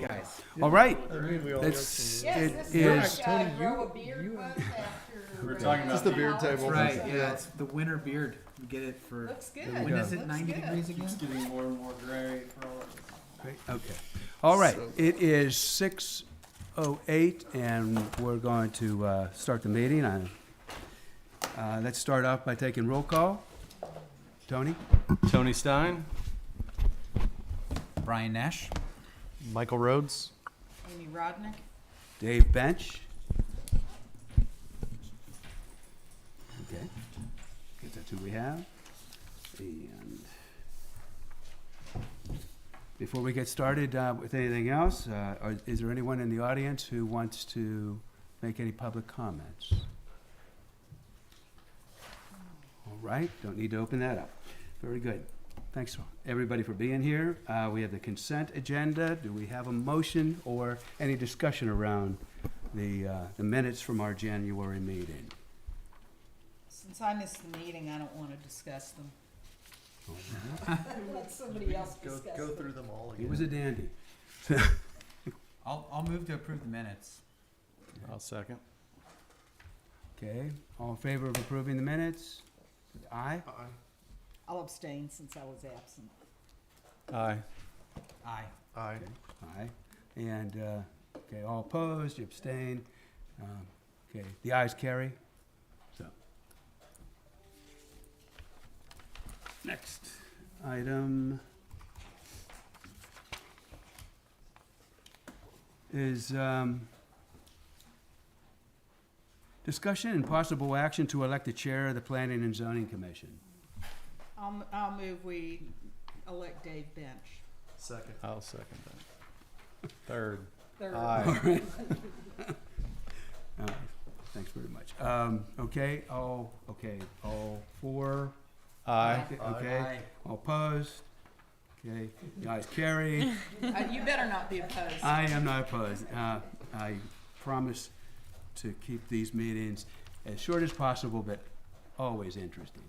guys. All right. Yes, It this is. like, grow a beard bud after. We're talking This is about the beard table. That's right, yeah, it's the winter beard. We get it for, Looks good. when is it, Looks 90 good. degrees again? it's getting more and more gray for all of us. Okay. All right. It is 6:08, and we're going to start the meeting. Let's start off by taking roll call. Tony? Tony Stein, Brian Nash. Michael Rhodes, Amy Rodnick. Dave Bench? Okay. Guess that's who we have. And before we get started with anything else, is there anyone in the audience who wants to make any public comments? All right, don't need to open that up. Very good. Thanks, everybody, for being here. We have the consent agenda. Do we have a motion or any discussion around the minutes from our January meeting? Since I missed the meeting, I don't want to discuss them. Let somebody else discuss Go them. through them all He again. was a dandy. I'll move to approve the minutes. I'll second. Okay, all in favor of approving the minutes? Aye? I'll abstain since I was absent. Aye. Aye. Aye. Aye. And, okay, all opposed, you abstain. Okay, the ayes carry. So. Next item is discussion and possible action to elect the chair of the Planning and Zoning Commission. I'll move we elect Dave Bench. Second. I'll second that. Third. Third. Aye. Thanks very much. Okay, all four? Aye. Okay, Aye. all opposed? Okay, the ayes carry. You better not be opposed. I am not opposed. I promise to keep these meetings as short as possible, but always interesting.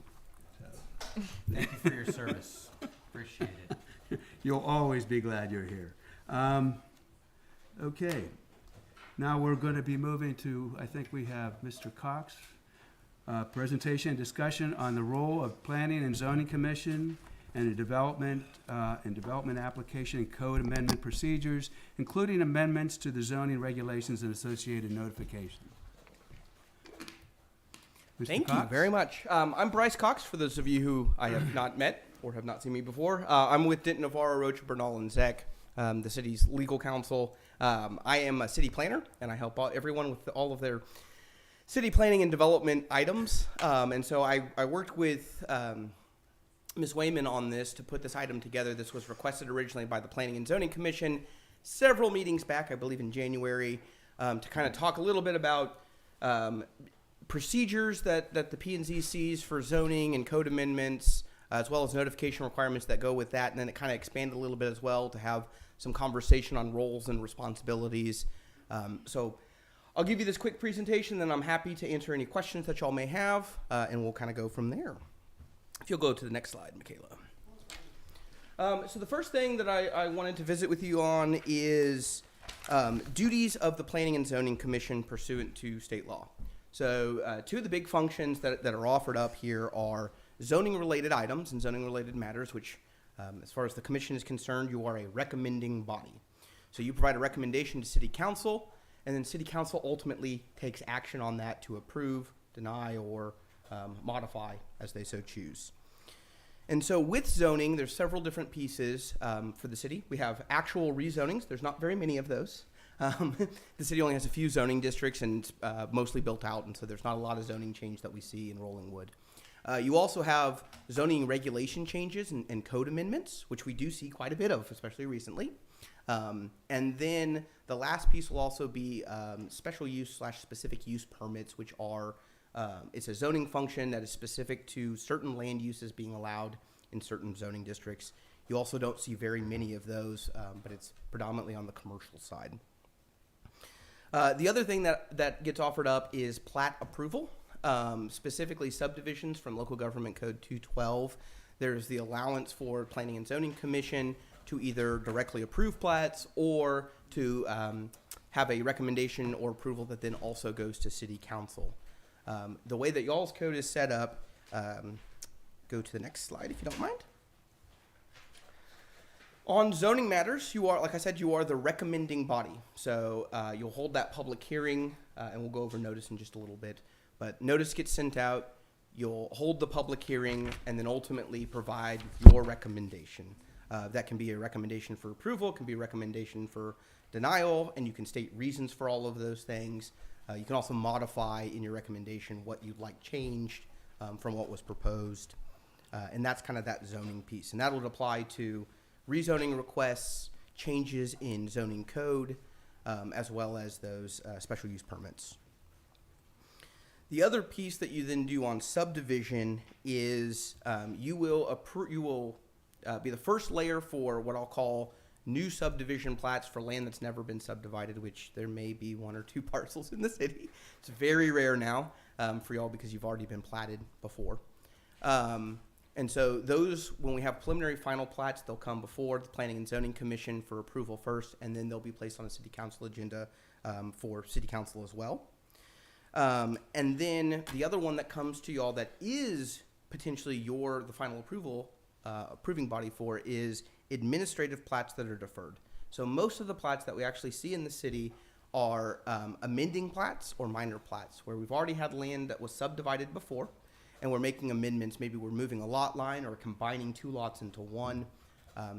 Thank you for your service. Appreciate it. You'll always be glad you're here. Okay, now we're going to be moving to, I think we have Mr. Cox. Presentation and discussion on the role of Planning and Zoning Commission and the development application and code amendment procedures, including amendments to the zoning regulations and associated notifications. Mr. Thank you Cox? very much. I'm Bryce Cox, for those of you who I have not met or have not seen me before. I'm with Denton, Navarro, Rocha, Bernal, and Zek, the city's legal counsel. I am a city planner, and I help everyone with all of their city planning and development items. And so I worked with Ms. Wayman on this to put this item together. This was requested originally by the Planning and Zoning Commission several meetings back, I believe in January, to kind of talk a little bit about procedures that the P&Z sees for zoning and code amendments, as well as notification requirements that go with that. And then it kind of expanded a little bit as well to have some conversation on roles and responsibilities. So I'll give you this quick presentation, then I'm happy to answer any questions that y'all may have, and we'll kind of go from there. If you'll go to the next slide, Michaela. So the first thing that I wanted to visit with you on is duties of the Planning and Zoning Commission pursuant to state law. So two of the big functions that are offered up here are zoning-related items and zoning-related matters, which, as far as the commission is concerned, you are a recommending body. So you provide a recommendation to City Council, and then City Council ultimately takes action on that to approve, deny, or modify as they so choose. And so with zoning, there's several different pieces for the city. We have actual rezonings. There's not very many of those. The city only has a few zoning districts and mostly built out, and so there's not a lot of zoning change that we see in Rollingwood. You also have zoning regulation changes and code amendments, which we do see quite a bit of, especially recently. And then the last piece will also be special use / specific use permits, which are it's a zoning function that is specific to certain land uses being allowed in certain zoning districts. You also don't see very many of those, but it's predominantly on the commercial side. The other thing that gets offered up is plat approval, specifically subdivisions from Local Government Code 212. There's the allowance for Planning and Zoning Commission to either directly approve plats or to have a recommendation or approval that then also goes to city council. The way that y'all's code is set up, go to the next slide if you don't mind. On zoning matters, you are, like I said, you are the recommending body. So you'll hold that public hearing, and we'll go over notice in just a little bit. But notice gets sent out, you'll hold the public hearing, and then ultimately provide your recommendation. That can be a recommendation for approval, it can be a recommendation for denial, and you can state reasons for all of those things. You can also modify in your recommendation what you'd like changed from what was proposed. And that's kind of that zoning piece. And that would apply to rezoning requests, changes in zoning code, as well as those special use permits. The other piece that you then do on subdivision is you will be the first layer for what I'll call new subdivision plats for land that's never been subdivided, which there may be 1 or 2 parcels in the city. It's very rare now for y'all because you've already been platted before. And so those, when we have preliminary final plats, they'll come before the Planning and Zoning Commission for approval first, and then they'll be placed on a city council agenda for city council as well. And then the other one that comes to y'all that is potentially the final approving body for is administrative plats that are deferred. So most of the plats that we actually see in the city are amending plats or minor plats, where we've already had land that was subdivided before, and we're making amendments. Maybe we're moving a lot line or combining 2 lots into one.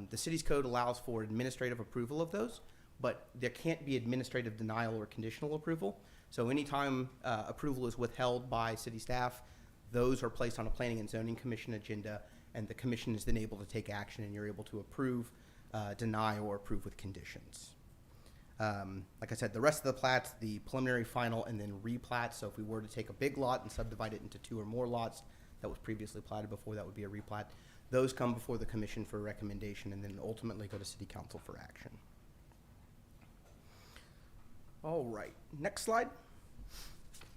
The city's code allows for administrative approval of those, but there can't be administrative denial or conditional approval. So anytime approval is withheld by city staff, those are placed on a Planning and Zoning Commission agenda, and the commission is then able to take action, and you're able to approve, deny, or approve with conditions. Like I said, the rest of the plats, the preliminary, final, and then replat. So if we were to take a big lot and subdivide it into 2 or more lots that was previously platted before, that would be a replat. Those come before the commission for a recommendation and then ultimately go to city council for action. All right, next slide.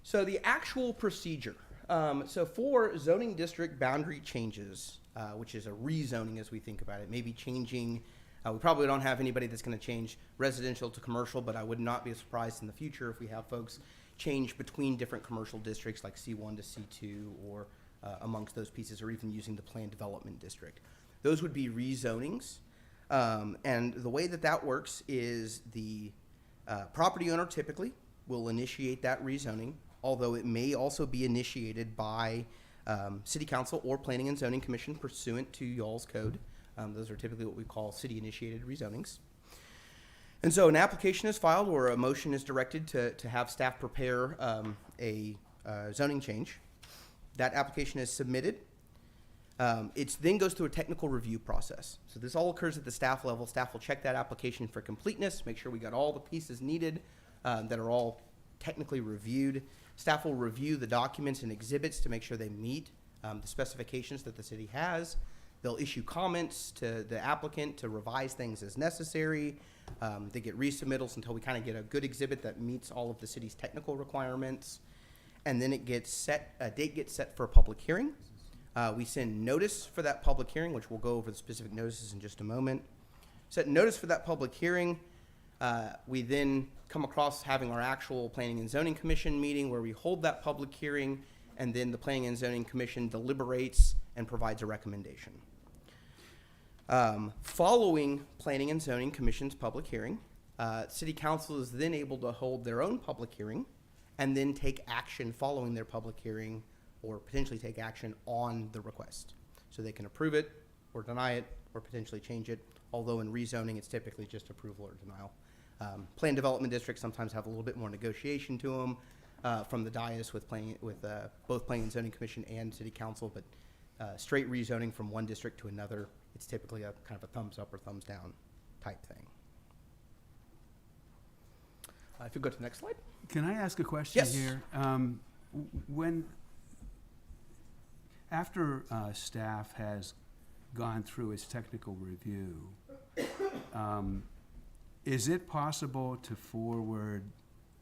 So the actual procedure. So for zoning district boundary changes, which is a rezoning as we think about it, maybe changing. We probably don't have anybody that's going to change residential to commercial, but I would not be surprised in the future if we have folks change between different commercial districts like C1 to C2 or amongst those pieces, or even using the planned development district. Those would be rezonings. And the way that works is the property owner typically will initiate that rezoning, although it may also be initiated by city council or Planning and Zoning Commission pursuant to y'all's code. Those are typically what we call city-initiated rezonings. And so an application is filed or a motion is directed to have staff prepare a zoning change. That application is submitted. It then goes through a technical review process. So this all occurs at the staff level. Staff will check that application for completeness, make sure we got all the pieces needed that are all technically reviewed. Staff will review the documents and exhibits to make sure they meet the specifications that the city has. They'll issue comments to the applicant to revise things as necessary. They get resubmittals until we kind of get a good exhibit that meets all of the city's technical requirements. And then a date gets set for a public hearing. We send notice for that public hearing, which we'll go over the specific notices in just a moment. Set notice for that public hearing. We then come across having our actual Planning and Zoning Commission meeting where we hold that public hearing, and then the Planning and Zoning Commission deliberates and provides a recommendation. Following Planning and Zoning Commission's public hearing, City Council is then able to hold their own public hearing and then take action following their public hearing, or potentially take action on the request. So they can approve it or deny it or potentially change it, although in rezoning it's typically just approval or denial. Planned development districts sometimes have a little bit more negotiation to them from the dais with both Planning and Zoning Commission and City Council, but straight rezoning from one district to another, it's typically a kind of a thumbs up or thumbs down type thing. If you go to the next slide. Can I ask a question Yes. here? After staff has gone through its technical review, is it possible to forward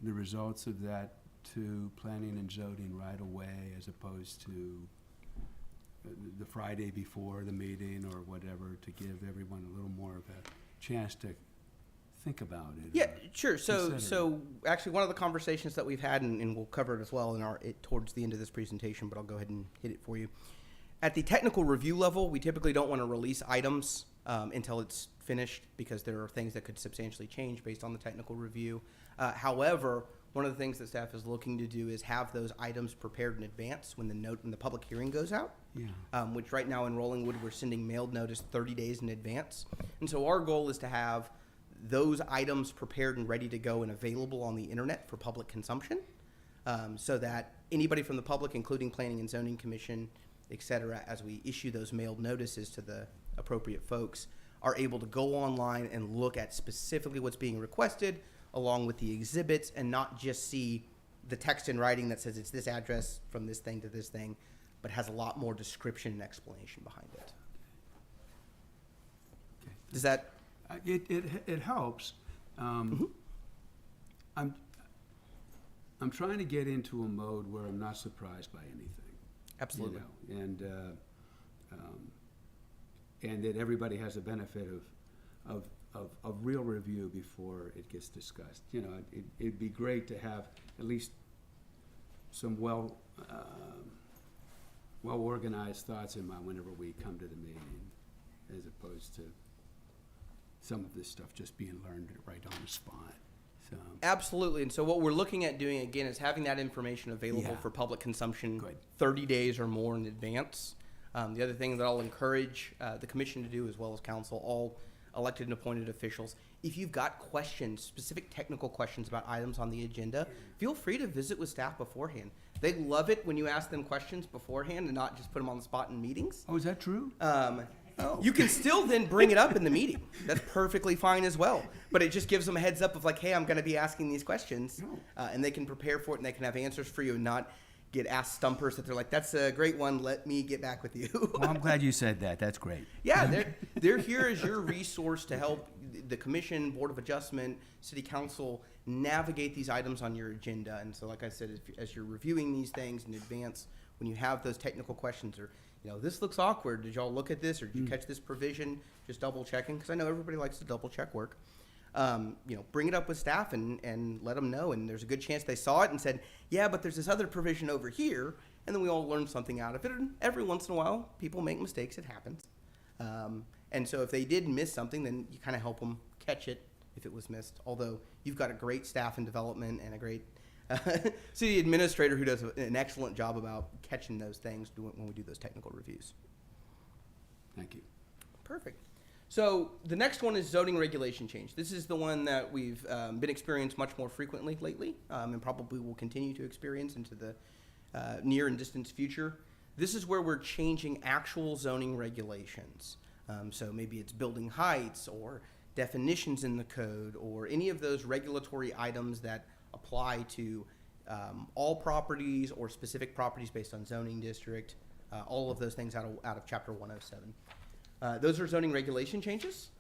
the results of that to Planning and Zoning right away, as opposed to the Friday before the meeting or whatever, to give everyone a little more of a chance to think about it. Yeah, or sure. So, consider so actually, one of the conversations that we've had, and we'll cover it as well in towards the end of this presentation, but I'll go ahead and hit it for you. At the technical review level, we typically don't want to release items until it's finished because there are things that could substantially change based on the technical review. However, one of the things that staff is looking to do is have those items prepared in advance when the public hearing goes out. Yeah. Which right now in Rollingwood, we're sending mailed notice 30 days in advance. And so our goal is to have those items prepared and ready to go and available on the internet for public consumption, so that anybody from the public, including Planning and Zoning Commission, et cetera, as we issue those mailed notices to the appropriate folks, are able to go online and look at specifically what's being requested along with the exhibits and not just see the text in writing that says it's this address from this thing to this thing, but has a lot more description and explanation behind it. Okay. Does that? It helps. I'm trying to get into a mode where I'm not surprised by anything. Absolutely. You know, and that everybody has the benefit of real review before it gets discussed. You know, it'd be great to have at least some well organized thoughts in mind whenever we come to the meeting, as opposed to some of this stuff just being learned right on the spot. So, Absolutely. And so what we're looking at doing, again, is having that information available Yeah. for public consumption Good. 30 days or more in advance. The other thing that I'll encourage the commission to do, as well as council, all elected and appointed officials, if you've got questions, specific technical questions about items on the agenda, feel free to visit with staff beforehand. They love it when you ask them questions beforehand and not just put them on the spot in meetings. oh, is that true? You can still then bring it up in the meeting. That's perfectly fine as well. But it just gives them a heads up of like, hey, I'm going to be asking these questions. And they can prepare for it and they can have answers for you and not get asked stumpers that they're like, that's a great one. Let me get back with you. Well, I'm glad you said that. That's great. Yeah, they're here as your resource to help the commission, board of adjustment, city council navigate these items on your agenda. And so, like I said, as you're reviewing these things in advance, when you have those technical questions or, you know, this looks awkward. Did y'all look at this or did you catch this provision? Just double checking, because I know everybody likes to double check work. You know, bring it up with staff and let them know. And there's a good chance they saw it and said, yeah, but there's this other provision over here. And then we all learned something out of it. And every once in a while, people make mistakes. It happens. And so if they did miss something, then you kind of help them catch it if it was missed. Although you've got a great staff in development and a great city administrator who does an excellent job about catching those things when we do those technical reviews. Thank you. Perfect. So the next one is zoning regulation change. This is the one that we've been experiencing much more frequently lately, and probably will continue to experience into the near and distant future. This is where we're changing actual zoning regulations. So maybe it's building heights or definitions in the code or any of those regulatory items that apply to all properties or specific properties based on zoning district, all of those things out of Chapter 107. Those are zoning regulation changes.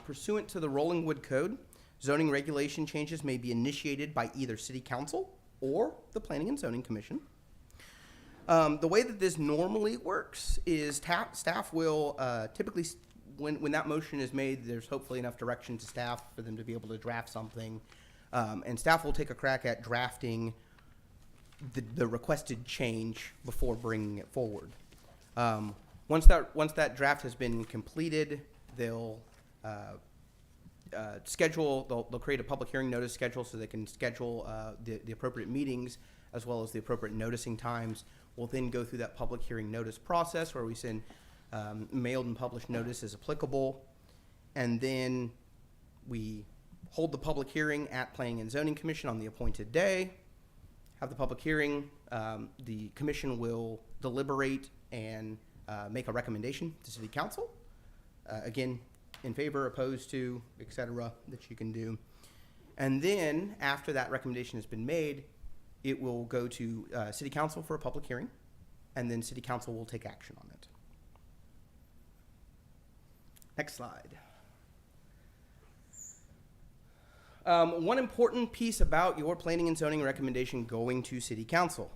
Pursuant to the Rollingwood Code, zoning regulation changes may be initiated by either City Council or the Planning and Zoning Commission. The way that this normally works is staff will typically, when that motion is made, there's hopefully enough direction to staff for them to be able to draft something. And staff will take a crack at drafting the requested change before bringing it forward. Once that draft has been completed, they'll they'll create a public hearing notice schedule so they can schedule the appropriate meetings as well as the appropriate noticing times. We'll then go through that public hearing notice process where we send mailed and published notice as applicable, and then we hold the public hearing at Planning and Zoning Commission on the appointed day, have the public hearing, the commission will deliberate and make a recommendation to City Council. Again, in favor, opposed to, et cetera, that you can do. And then after that recommendation has been made, it will go to City Council for a public hearing, and then City Council will take action on it. Next slide. One important piece about your planning and zoning recommendation going to City Council.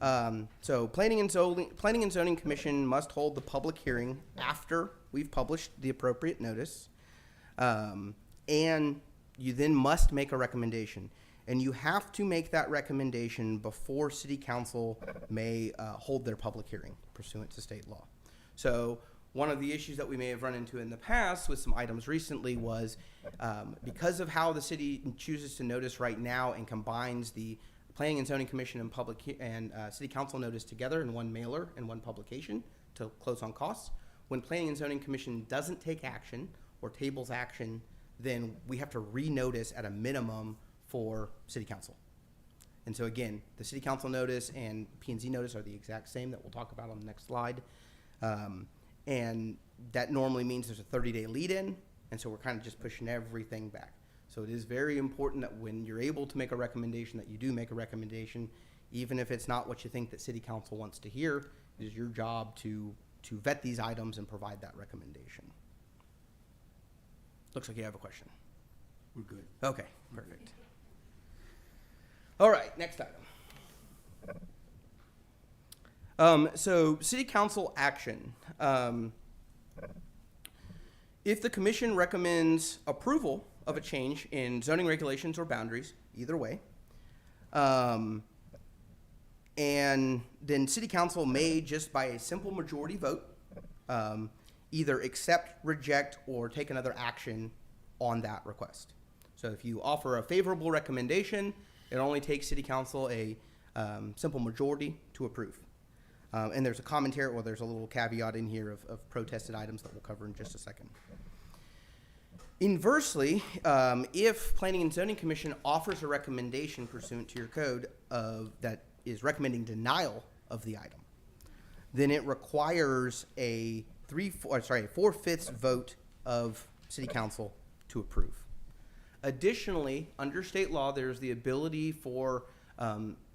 So Planning and Zoning Commission must hold the public hearing after we've published the appropriate notice. And you then must make a recommendation. And you have to make that recommendation before City Council may hold their public hearing pursuant to state law. So one of the issues that we may have run into in the past with some items recently was because of how the city chooses to notice right now and combines the Planning and Zoning Commission and City Council notice together in one mailer and one publication to close on costs. When Planning and Zoning Commission doesn't take action or tables action, then we have to renotice at a minimum for City Council. And so again, the City Council notice and P&Z notice are the exact same that we'll talk about on the next slide. And that normally means there's a 30-day lead-in, and so we're kind of just pushing everything back. So it is very important that when you're able to make a recommendation, that you do make a recommendation, even if it's not what you think that City Council wants to hear. It is your job to vet these items and provide that recommendation. Looks like you have a question. We're good. Okay, perfect. All right, next item. So City Council action. If the commission recommends approval of a change in zoning regulations or boundaries, either way, and then City Council may just by a simple majority vote either accept, reject, or take another action on that request. So if you offer a favorable recommendation, it only takes City Council a simple majority to approve. And there's a commentary, or there's a little caveat in here of protested items that we'll cover in just a second. Inversely, if Planning and Zoning Commission offers a recommendation pursuant to your code that is recommending denial of the item, then it requires a 4/5 vote of City Council to approve. Additionally, under state law, there's the ability for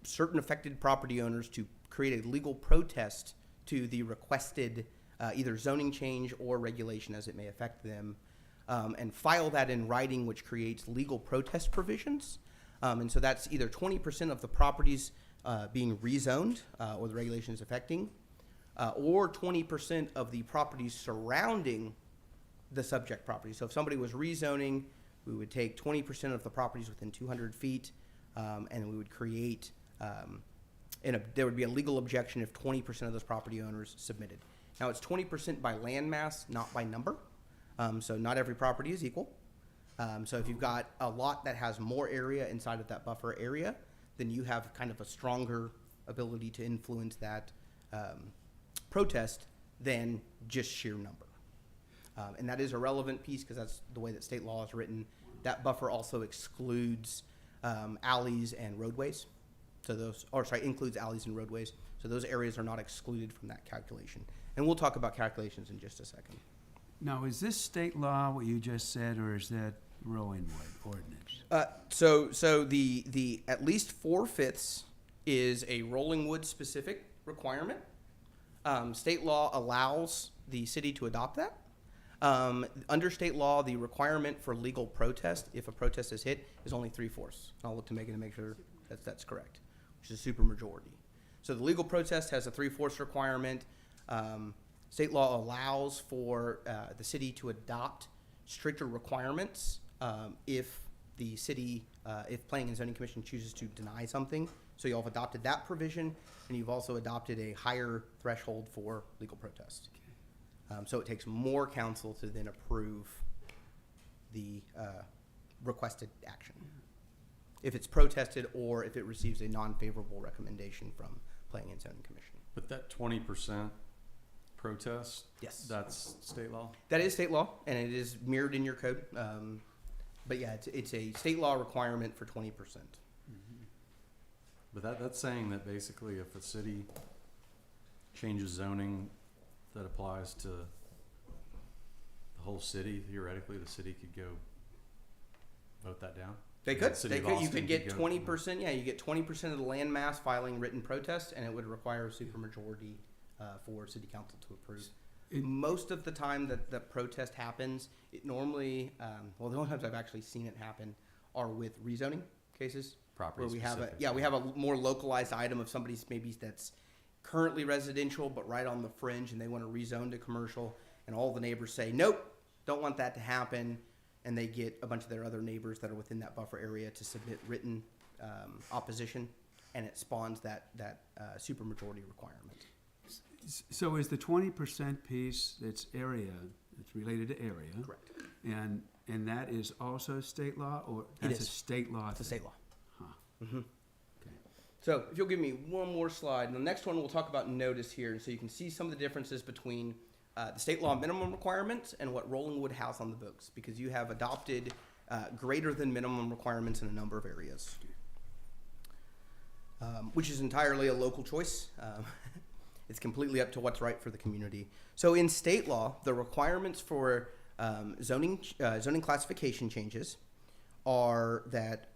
certain affected property owners to create a legal protest to the requested either zoning change or regulation as it may affect them, and file that in writing, which creates legal protest provisions. And so that's either 20% of the properties being rezoned or the regulations affecting, or 20% of the properties surrounding the subject property. So if somebody was rezoning, we would take 20% of the properties within 200 feet, and we would create, there would be a legal objection if 20% of those property owners submitted. Now, it's 20% by land mass, not by number. So not every property is equal. So if you've got a lot that has more area inside of that buffer area, then you have kind of a stronger ability to influence that protest than just sheer number. And that is a relevant piece because that's the way that state law is written. That buffer also excludes alleys and roadways. So includes alleys and roadways. So those areas are not excluded from that calculation. And we'll talk about calculations in just a second. Now, is this state law what you just said, or is that Rowanwood ordinance? So the at least 4/5 is a Rollingwood specific requirement. State law allows the city to adopt that. Under state law, the requirement for legal protest, if a protest is hit, is only 3/4. I'll look to make sure that's correct, which is a supermajority. So the legal protest has a 3/4 requirement. State law allows for the city to adopt stricter requirements if the city, if Planning and Zoning Commission chooses to deny something. So you'll have adopted that provision, and you've also adopted a higher threshold for legal protest. So it takes more council to then approve the requested action, if it's protested or if it receives a non-favorable recommendation from Planning and Zoning Commission. But that 20% protest, Yes. that's state law? That is state law, and it is mirrored in your code. But yeah, it's a state law requirement for 20%. But that's saying that basically if a city changes zoning that applies to the whole city, theoretically, the city could go vote that down? They The could. city of You Austin could get go- 20%. Yeah, you get 20% of the land mass filing written protest, and it would require a supermajority for city council to approve. Most of the time that the protest happens, it normally, the only times I've actually seen it happen are with rezoning cases. Property Where we have specific. we have a more localized item of somebody's maybe that's currently residential but right on the fringe, and they want to rezone to commercial, and all the neighbors say, nope, don't want that to happen. and they get a bunch of their other neighbors that are within that buffer area to submit written opposition, and it spawns that supermajority requirement. So is the 20% piece that's area, it's related to area? Correct. And that is also state law, or It that's a is. state law? It's a thing? state law. Huh. Mm-hmm. Okay. So if you'll give me one more slide, and the next one we'll talk about notice here, and so you can see some of the differences between the state law minimum requirements and what Rollingwood has on the books, because you have adopted greater than minimum requirements in a number of areas, which is entirely a local choice. It's completely up to what's right for the community. So in state law, the requirements for zoning classification changes are that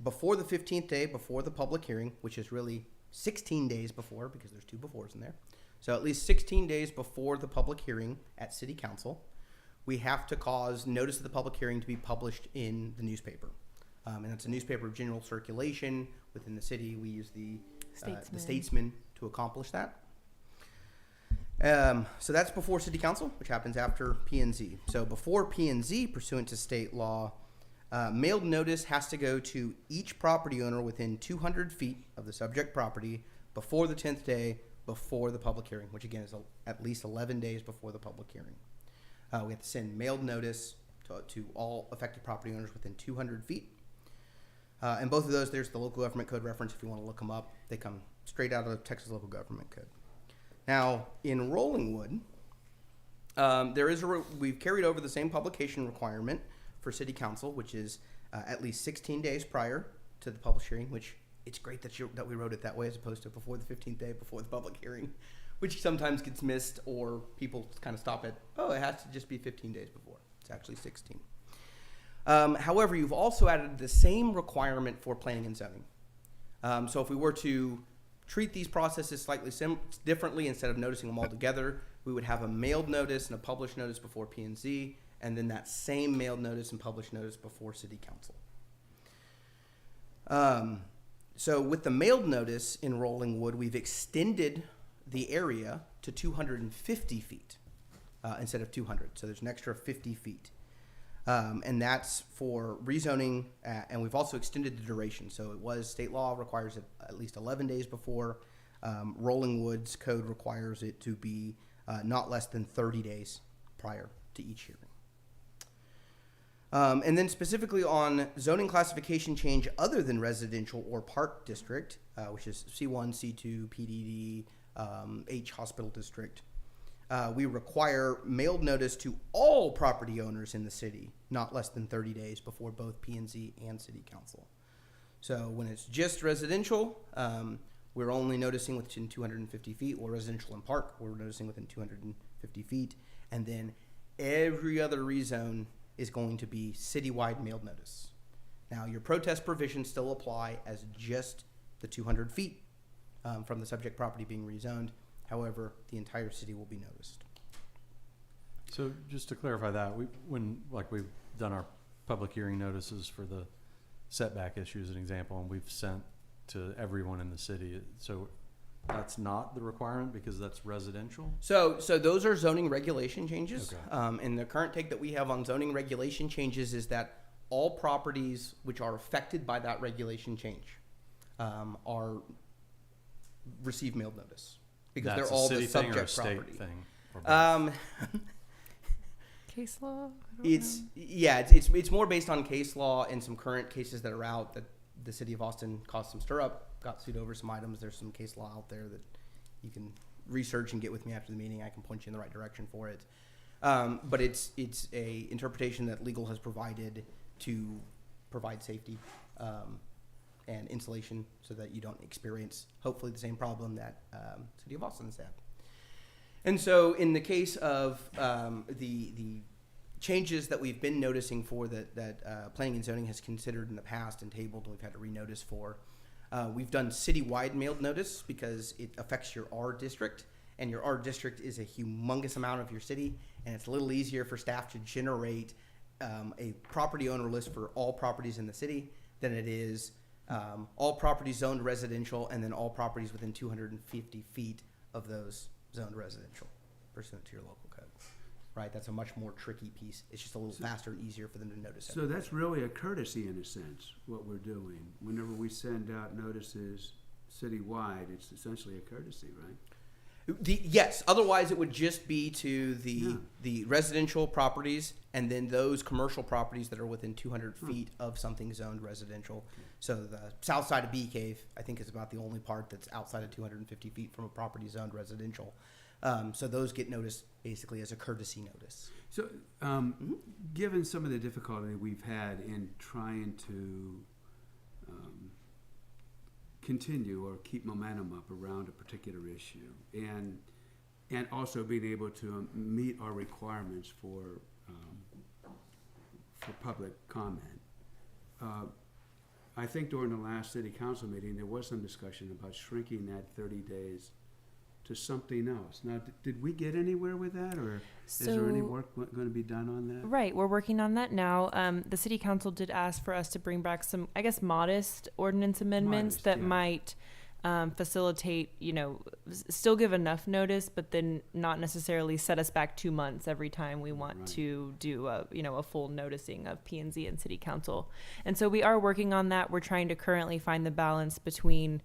before the 15th day before the public hearing, which is really 16 days before, because there's two befores in there. So at least 16 days before the public hearing at City Council, we have to cause notice of the public hearing to be published in the newspaper. And that's a newspaper of general circulation within the city. We use the Statesman to accomplish that. So that's before City Council, which happens after P&Z. So before P&Z, pursuant to state law, mailed notice has to go to each property owner within 200 feet of the subject property before the 10th day before the public hearing, which again is at least 11 days before the public hearing. We have to send mailed notice to all affected property owners within 200 feet. And both of those, there's the local government code reference if you want to look them up. They come straight out of the Texas local government code. Now, in Rollingwood, we've carried over the same publication requirement for City Council, which is at least 16 days prior to the public hearing, which it's great that we wrote it that way as opposed to before the 15th day before the public hearing, which sometimes gets missed, or people kind of stop at, oh, it has to just be 15 days before. It's actually 16. However, you've also added the same requirement for planning and zoning. So if we were to treat these processes slightly differently, instead of noticing them all together, we would have a mailed notice and a published notice before P&Z, and then that same mailed notice and published notice before City Council. So with the mailed notice in Rollingwood, we've extended the area to 250 feet instead of 200. So there's an extra 50 feet. And that's for rezoning, and we've also extended the duration. So it was state law requires it at least 11 days before. Rollingwood's code requires it to be not less than 30 days prior to each hearing. And then specifically on zoning classification change other than residential or park district, which is C1, C2, PDD, H hospital district, we require mailed notice to all property owners in the city, not less than 30 days before both P&Z and City Council. So when it's just residential, we're only noticing within 250 feet, or residential and park, we're noticing within 250 feet. And then every other rezone is going to be citywide mailed notice. Now, your protest provisions still apply as just the 200 feet from the subject property being rezoned. However, the entire city will be noticed. So just to clarify that, we've done our public hearing notices for the setback issue as an example, and we've sent to everyone in the city. So that's not the requirement because that's residential? So those are zoning regulation changes. Okay. And the current take that we have on zoning regulation changes is that all properties which are affected by that regulation change receive mailed notice. Because That's they're all a city the thing or a subject state property. thing? Or both? Case law? It's more based on case law and some current cases that are out that the city of Austin caused some stir up, got sued over some items. There's some case law out there that you can research and get with me after the meeting. I can point you in the right direction for it. But it's a interpretation that legal has provided to provide safety and insulation so that you don't experience, hopefully, the same problem that city of Austin has had. And so in the case of the changes that we've been noticing for that planning and zoning has considered in the past and tabled and we've had to renotice for, we've done citywide mailed notice because it affects your R district, and your R district is a humongous amount of your city, and it's a little easier for staff to generate a property owner list for all properties in the city than it is all properties zoned residential and then all properties within 250 feet of those zoned residential pursuant to your local code. right? That's a much more tricky piece. It's just a little faster and easier for them to notice it. So that's really a courtesy in a sense, what we're doing. Whenever we send out notices citywide, it's essentially a courtesy, right? Yes, otherwise it would just be to Yeah. the residential properties and then those commercial properties that are within 200 feet of something zoned residential. So the south side of Bee Cave, I think, is about the only part that's outside of 250 feet from a property zoned residential. So those get noticed basically as a courtesy notice. So, given some of the difficulty we've had in trying to continue or keep momentum up around a particular issue, and also being able to meet our requirements for public comment, I think during the last city council meeting there was some discussion about shrinking that 30 days to something else. Now, did we get anywhere with that, or is there any So- work going to be done on that? Right, we're working on that now. The city council did ask for us to bring back some, I guess, modest ordinance amendments Modest, that yeah. might facilitate, still give enough notice, but then not necessarily set us back 2 months every time we want Right. to do a full noticing of P&Z and city council. And so we are working on that. We're trying to currently find the balance between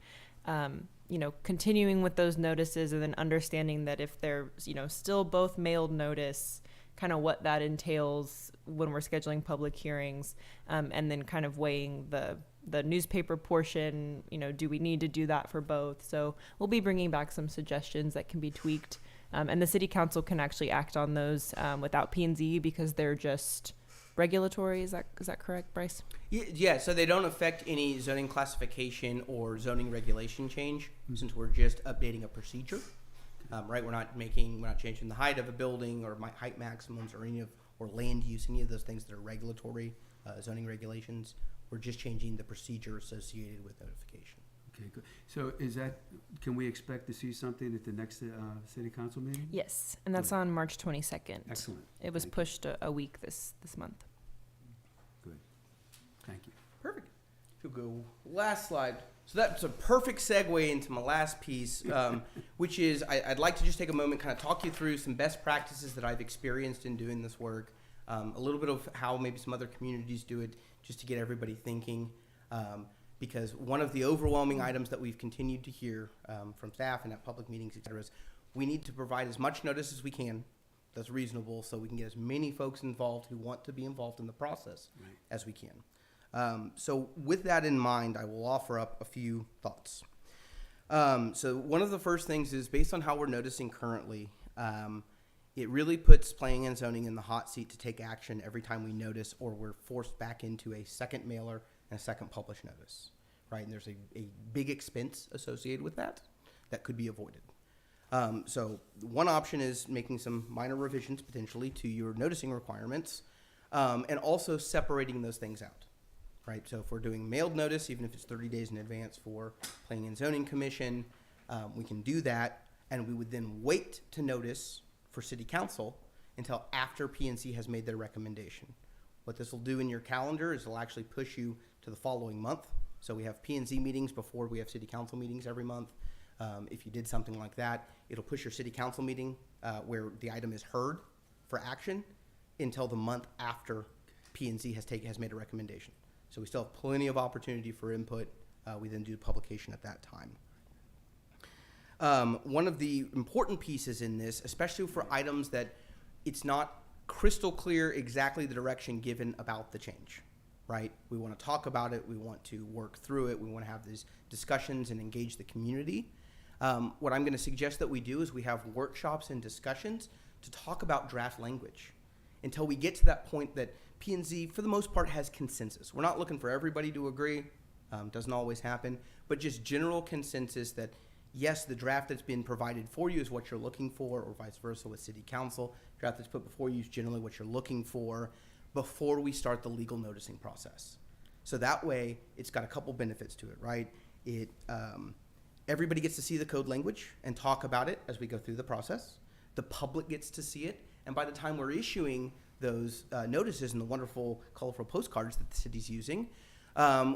continuing with those notices and then understanding that if they're, still both mailed notice, kind of what that entails when we're scheduling public hearings, and then kind of weighing the newspaper portion, do we need to do that for both? So we'll be bringing back some suggestions that can be tweaked, and the city council can actually act on those without P&Z because they're just regulatory. Is that correct, Bryce? Yeah, so they don't affect any zoning classification or zoning regulation change since we're just updating a procedure, right? We're not changing the height of a building or height maximums or land use, any of those things that are regulatory zoning regulations. We're just changing the procedure associated with notification. Okay, good. So can we expect to see something at the next city council meeting? Yes, and that's on March 22nd. Excellent. It was Thank you. pushed a week this month. Good. Thank you. Perfect. We'll go last slide. So that's a perfect segue into my last piece, which is I'd like to just take a moment, kind of talk you through some best practices that I've experienced in doing this work, a little bit of how maybe some other communities do it, just to get everybody thinking. Because one of the overwhelming items that we've continued to hear from staff and at public meetings, et cetera, is we need to provide as much notice as we can that's reasonable so we can get as many folks involved who want to be involved in the process Right. as we can. So with that in mind, I will offer up a few thoughts. So one of the first things is based on how we're noticing currently, it really puts planning and zoning in the hot seat to take action every time we notice or we're forced back into a second mailer and a second published notice, right? And there's a big expense associated with that could be avoided. So one option is making some minor revisions potentially to your noticing requirements, and also separating those things out, right? So if we're doing mailed notice, even if it's 30 days in advance for Planning and Zoning Commission, we can do that, and we would then wait to notice for City Council until after P&Z has made their recommendation. What this will do in your calendar is it'll actually push you to the following month. So we have P&Z meetings before we have City Council meetings every month. If you did something like that, it'll push your City Council meeting where the item is heard for action until the month after P&Z has made a recommendation. So we still have plenty of opportunity for input. We then do publication at that time. One of the important pieces in this, especially for items that it's not crystal clear exactly the direction given about the change, right? We want to talk about it. We want to work through it. We want to have these discussions and engage the community. What I'm going to suggest that we do is we have workshops and discussions to talk about draft language until we get to that point that P&Z, for the most part, has consensus. We're not looking for everybody to agree. Doesn't always happen, but just general consensus that yes, the draft that's been provided for you is what you're looking for, or vice versa with City Council. Draft that's put before you is generally what you're looking for before we start the legal noticing process. So that way, it's got a couple benefits to it, right? Everybody gets to see the code language and talk about it as we go through the process. The public gets to see it, and by the time we're issuing those notices and the wonderful, colorful postcards that the city's using,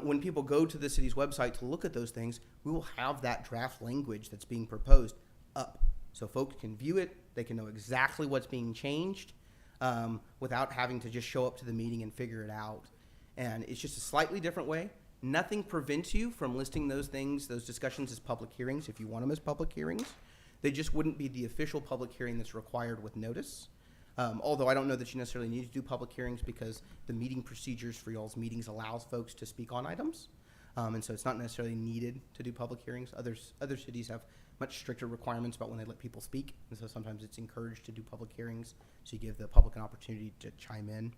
when people go to the city's website to look at those things, we will have that draft language that's being proposed up. So folks can view it, they can know exactly what's being changed, without having to just show up to the meeting and figure it out. And it's just a slightly different way. Nothing prevents you from listing those things, those discussions, as public hearings if you want them as public hearings. They just wouldn't be the official public hearing that's required with notice. Although I don't know that you necessarily need to do public hearings because the meeting procedures for y'all's meetings allows folks to speak on items. And so it's not necessarily needed to do public hearings. Other cities have much stricter requirements about when they let people speak. And so sometimes it's encouraged to do public hearings so you give the public an opportunity to chime in.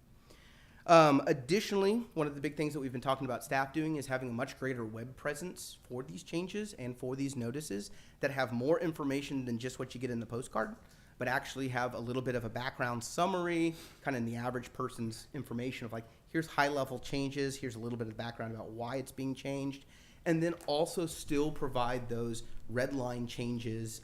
Additionally, one of the big things that we've been talking about staff doing is having a much greater web presence for these changes and for these notices that have more information than just what you get in the postcard, but actually have a little bit of a background summary, kind of in the average person's information of like, here's high-level changes, here's a little bit of background about why it's being changed, and then also still provide those red line changes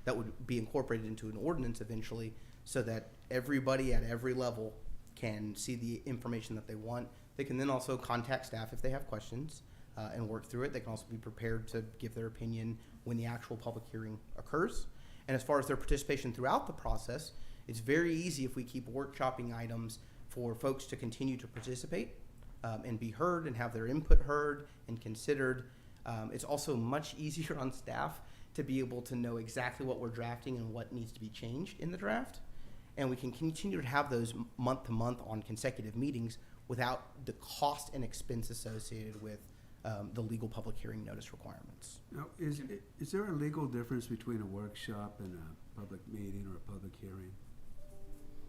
that would be incorporated into an ordinance eventually so that everybody at every level can see the information that they want. They can then also contact staff if they have questions and work through it. They can also be prepared to give their opinion when the actual public hearing occurs. And as far as their participation throughout the process, it's very easy if we keep workshopping items for folks to continue to participate and be heard and have their input heard and considered. It's also much easier on staff to be able to know exactly what we're drafting and what needs to be changed in the draft. And we can continue to have those month to month on consecutive meetings without the cost and expense associated with the legal public hearing notice requirements. Now, is there a legal difference between a workshop and a public meeting or a public hearing?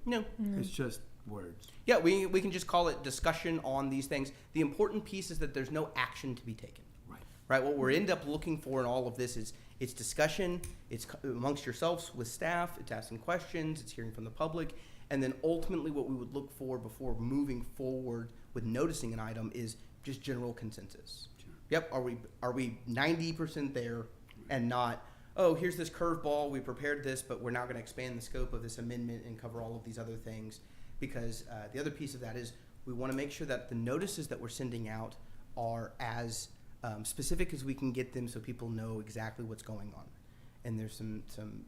No. It's just words. Yeah, we can just call it discussion on these things. The important piece is that there's no action to be taken. Right. Right? What we end up looking for in all of this is it's discussion, it's amongst yourselves with staff, it's asking questions, it's hearing from the public, and then ultimately what we would look for before moving forward with noticing an item is just general consensus. Sure. Yep, are we 90% there and not, oh, here's this curveball, we prepared this, but we're now going to expand the scope of this amendment and cover all of these other things. Because the other piece of that is we want to make sure that the notices that we're sending out are as specific as we can get them so people know exactly what's going on. And there's some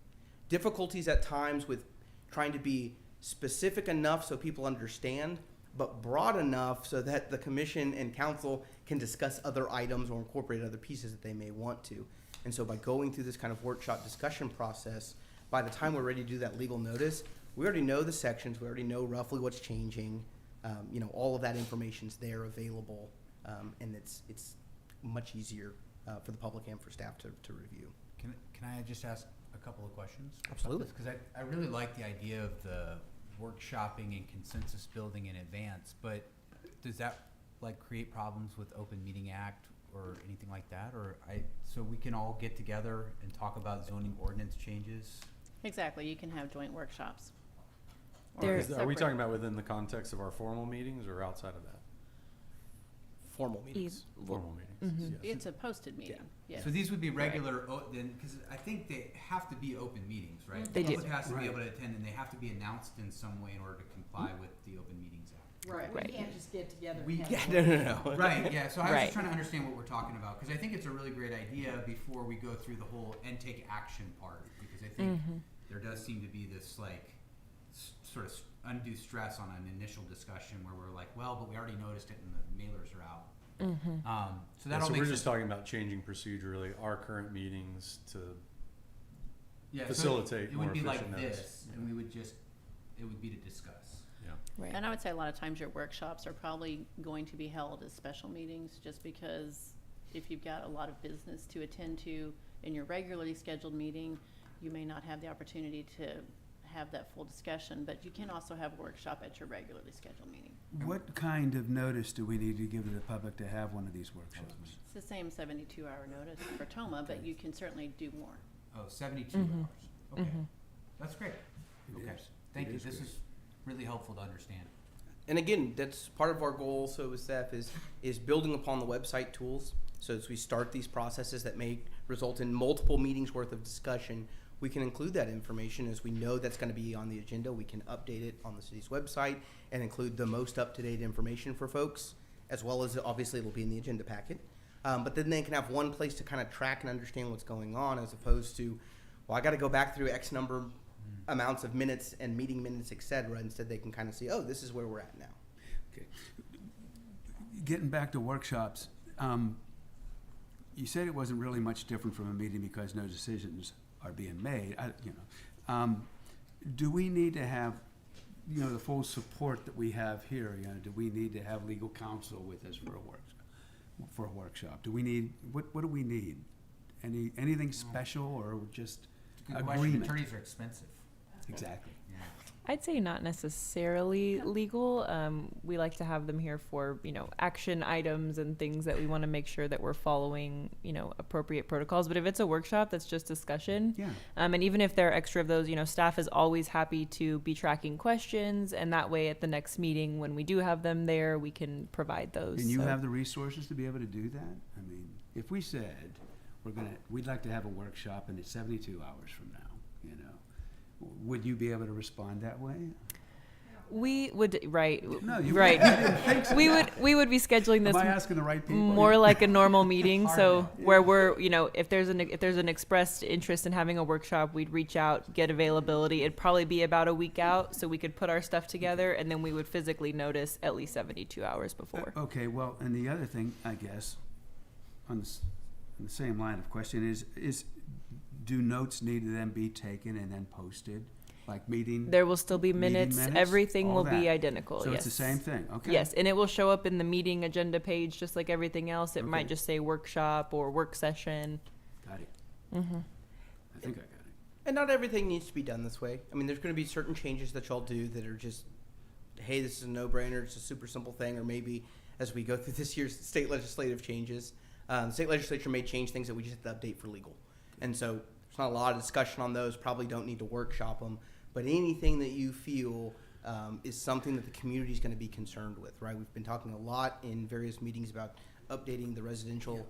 difficulties at times with trying to be specific enough so people understand, but broad enough so that the commission and council can discuss other items or incorporate other pieces that they may want to. And so by going through this kind of workshop discussion process, by the time we're ready to do that legal notice, we already know the sections, we already know roughly what's changing, all of that information's there available, and it's much easier for the public and for staff to review. Can I just ask a couple of questions? Absolutely. Because I really like the idea of the workshopping and consensus building in advance, but does that create problems with Open Meeting Act or anything like that? So we can all get together and talk about zoning ordinance changes? Exactly, you can have joint workshops. Or There- Are we separate. talking about within the context of our formal meetings or outside of that? Formal meetings. Formal meetings, yes. It's a posted meeting, yes. So these would be regular, then, because I think they have to be open meetings, right? They The do. public has to be Right. able to attend, and they have to be announced in some way in order to comply with the Open Meetings Act. Right, Right. we can't just get together We- and Yeah, have. no. Right, yeah, so I was Right. just trying to understand what we're talking about, because I think it's a really great idea before we go through the whole and take action part, because I think there does seem to be this sort of undue stress on an initial discussion where we're like, well, but we already noticed it and the mailers are out. So that all So makes we're sense. just talking about changing procedurally our current meetings to, Yeah, so facilitate it more would be like efficient notice. this, and we would just, it would be to discuss. yeah. Right. And I would say a lot of times your workshops are probably going to be held as special meetings, just because if you've got a lot of business to attend to in your regularly scheduled meeting, you may not have the opportunity to have that full discussion, but you can also have a workshop at your regularly scheduled meeting. What kind of notice do we need to give to the public to have one of these workshops? It's the same 72-hour notice for TOMA, but you can certainly do more. Oh, 72 hours. Okay, that's great. It Okay, is. thank It you. is This great. is really helpful to understand. And again, that's part of our goal. So with staff is building upon the website tools. So as we start these processes that may result in multiple meetings worth of discussion, we can include that information as we know that's going to be on the agenda. We can update it on the city's website and include the most up-to-date information for folks, as well as obviously it'll be in the agenda packet. But then they can have one place to kind of track and understand what's going on, as opposed to, well, I got to go back through X number amounts of minutes and meeting minutes, et cetera. Instead, they can kind of see, oh, this is where we're at now. Getting back to workshops, you said it wasn't really much different from a meeting because no decisions are being made, do we need to have, the full support that we have here? Do we need to have legal counsel with us for a workshop? Do we need, what do we need? Anything special or just Good question. agreement? Attorneys are expensive. Exactly. Yeah. I'd say not necessarily legal. We like to have them here for, action items and things that we want to make sure that we're following, appropriate protocols. But if it's a workshop that's just discussion, Yeah. and even if there are extra of those, staff is always happy to be tracking questions. And that way at the next meeting, when we do have them there, we can provide those. And you So- have the resources to be able to do that? I mean, if we said, we'd like to have a workshop and it's 72 hours from now, would you be able to respond that way? We would, right. No, you right. didn't think so. We would be scheduling this Am I asking the right people? more like a normal meeting. So Hard where we're, if there's an expressed interest in having a workshop, we'd reach out, get availability. It'd probably be about a week out, so we could put our stuff together, and then we would physically notice at least 72 hours before. Okay, well, and the other thing, I guess, on the same line of question is do notes need to then be taken and then posted, like meeting? There will still be Meeting minutes. minutes? Everything All will be that. identical. So yes. it's the same thing, okay? Yes, and it will show up in the meeting agenda page just like everything else. It Okay. might just say workshop or work session. Got it. Mm-hmm. I think I got it. And not everything needs to be done this way. I mean, there's going to be certain changes that y'all do that are just, hey, this is a no-brainer. It's a super simple thing. Or maybe as we go through this year's state legislative changes, the state legislature may change things that we just have to update for legal. And so there's not a lot of discussion on those. Probably don't need to workshop them. But anything that you feel is something that the community is going to be concerned with, right? We've been talking a lot in various meetings about updating the residential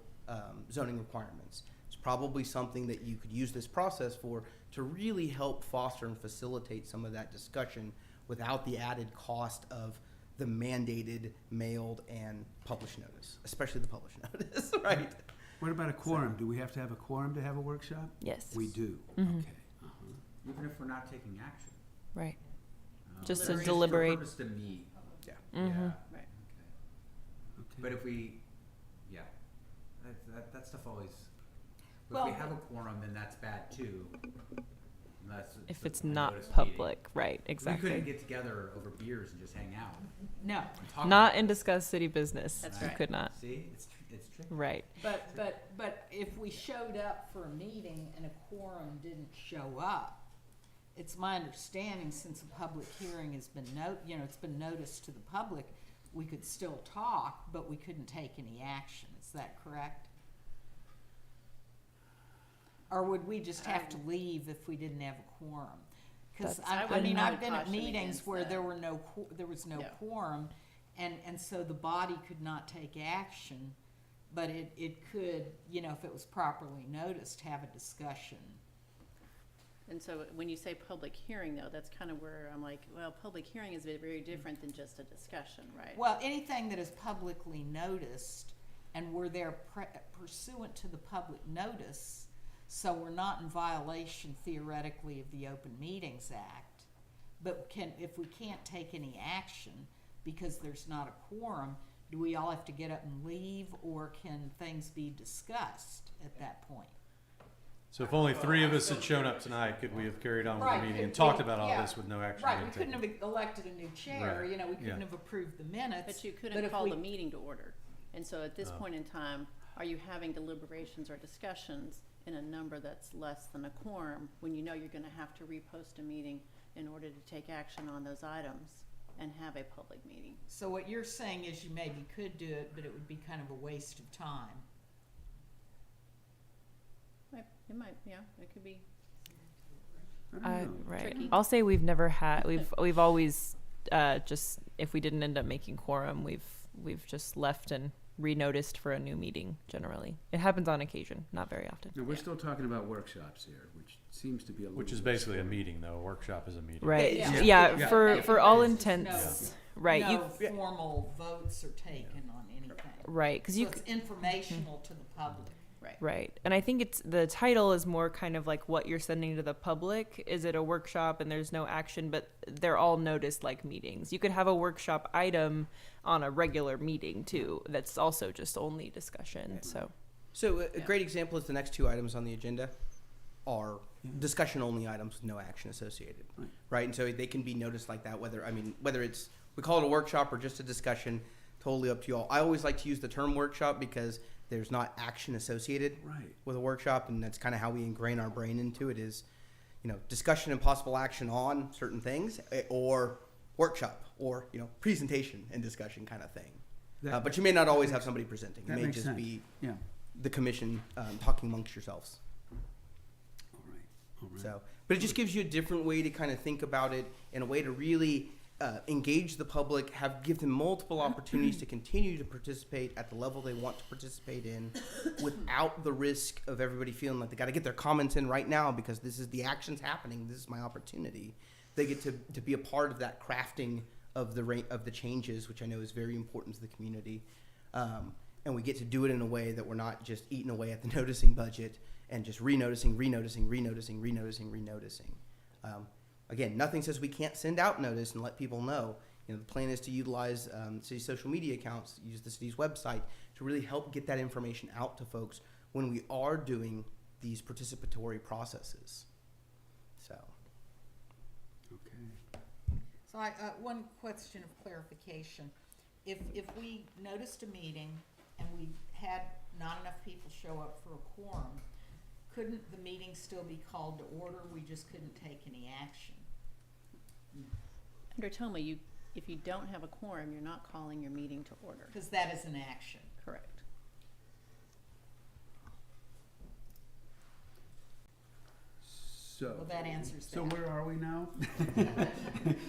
zoning requirements. It's probably something that you could use this process for to really help foster and facilitate some of that discussion without the added cost of the mandated, mailed, and published notice, especially the published notice, right? What about a quorum? Do we have to have a quorum to have a workshop? Yes. We do, Mhm. okay. Uh-huh. Even if we're not taking action. Right. Um, Just for to a deliberate. purpose to meet. Yeah. Mhm. Yeah. Right. Okay. Okay. But if we, that stuff always. But Well, if we have a quorum, then that's bad too. If it's a not noticed meeting. public, right? We Exactly. couldn't get together over beers and just hang out. No, And talk Not about and it. discuss city business. That's You right. could not. See, it's tricky. Right. but if we showed up for a meeting and a quorum didn't show up, it's my understanding, since a public hearing has been it's been noticed to the public, we could still talk, but we couldn't take any action. Is that correct? Or would we just have to leave if we didn't have a quorum? Because That's- I mean, I I've would been at caution meetings against where that. there was no Yeah. quorum, and so the body could not take action, but it could, if it was properly noticed, have a discussion. And so when you say public hearing, though, that's kind of where I'm like, well, public hearing is very different than just a discussion, right? Well, anything that is publicly noticed, and we're there pursuant to the public notice, so we're not in violation theoretically of the Open Meetings Act. But if we can't take any action because there's not a quorum, do we all have to get up and leave, or can things be discussed at that point? So if only 3 of us had shown up tonight, could we have carried on with Right, the meeting and could talked we- about all yeah. this with no action Right, being we couldn't taken? have elected a new chair, Right, we couldn't yeah. have approved the minutes. But you but couldn't if call we- the meeting to order. And so at this Oh. point in time, are you having deliberations or discussions in a number that's less than a quorum when you know you're gonna have to repost a meeting in order to take action on those items and have a public meeting? So what you're saying is you maybe could do it, but it would be kind of a waste of time. It might, yeah, it could be. I don't know. Right. Tricky. I'll say we've never had. We've always just, if we didn't end up making quorum, we've just left and renoticed for a new meeting. Generally, it happens on occasion, not very often. No, we're still talking about workshops here, which seems to be a little. Which is bit basically a scary. meeting, though. A workshop is a meeting. Right. Yeah. Yeah. Yeah. For Yeah. for all There's just intents. Right. No You. formal votes are taken on anything. Right. Because So you. it's informational to the public. Right. Right. And I think it's the title is more kind of like what you're sending to the public. Is it a workshop and there's no action, but they're all noticed like meetings. You could have a workshop item on a regular meeting too. That's also just only discussion. So So a great example is the next two items on the agenda are discussion only items with no action associated, Right. right? And so they can be noticed like that. Whether it's we call it a workshop or just a discussion, totally up to you all. I always like to use the term workshop because there's not action associated Right. with a workshop, and that's kind of how we ingrain our brain into it. Is discussion and possible action on certain things, or workshop, or presentation and discussion kind of thing. That- But you may not always have somebody presenting. It that may makes just sense. be Yeah. the commission talking amongst yourselves. All right. All right. So, but it just gives you a different way to kind of think about it, and a way to really engage the public, give them multiple opportunities to continue to participate at the level they want to participate in, without the risk of everybody feeling like they got to get their comments in right now because this is the action's happening. This is my opportunity. They get to be a part of that crafting of the changes, which I know is very important to the community. And we get to do it in a way that we're not just eating away at the noticing budget and just renoticing. Again, nothing says we can't send out notice and let people know. The plan is to utilize city social media accounts, use the city's website to really help get that information out to folks when we are doing these participatory processes. So, Okay. So one question of clarification. If we noticed a meeting and we had not enough people show up for a quorum, couldn't the meeting still be called to order? We just couldn't take any action. Under TOMA, if you don't have a quorum, you're not calling your meeting to order. Because that is an action. Correct. So. Well, that answers So that. where are we now?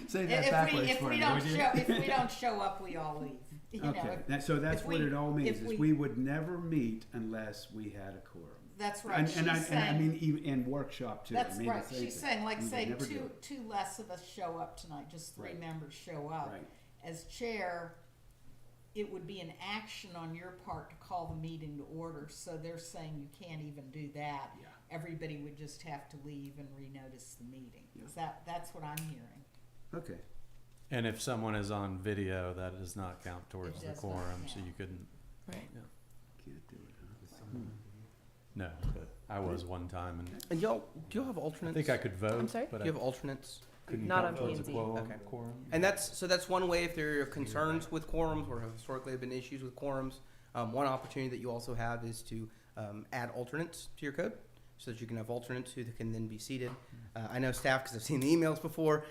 Say that backwards If for we me, don't would you? show, if we don't show up, we all leave. Okay, so that's if what we- it all means, if is we- we would never meet unless we had a quorum. That's right. And She's I saying, mean, even in workshop too. I that's mean, the right. same She's thing. saying, like, We would say never do two it. less of us show up tonight, just three Right. members show up. Right, As chair, it would be an action on your part to call the meeting to order. So they're saying you can't even do that. yeah. Everybody would just have to leave and renotice the meeting. Yeah. That's what I'm hearing. Okay, And if someone is on video, that does not count towards the does not quorum, so count. you couldn't, right. can't do it, huh? no, but I was one time and and do y'all have I alternates? think I could vote, I'm sorry? but Do I you have alternates? couldn't Not count on towards a P&Z. Okay. quorum. And that's one way. If there are concerns with quorums, or have historically been issues with quorums, one opportunity that you also have is to add alternates to your code, so that you can have alternates who can then be seated. I know staff, because I've seen the emails before,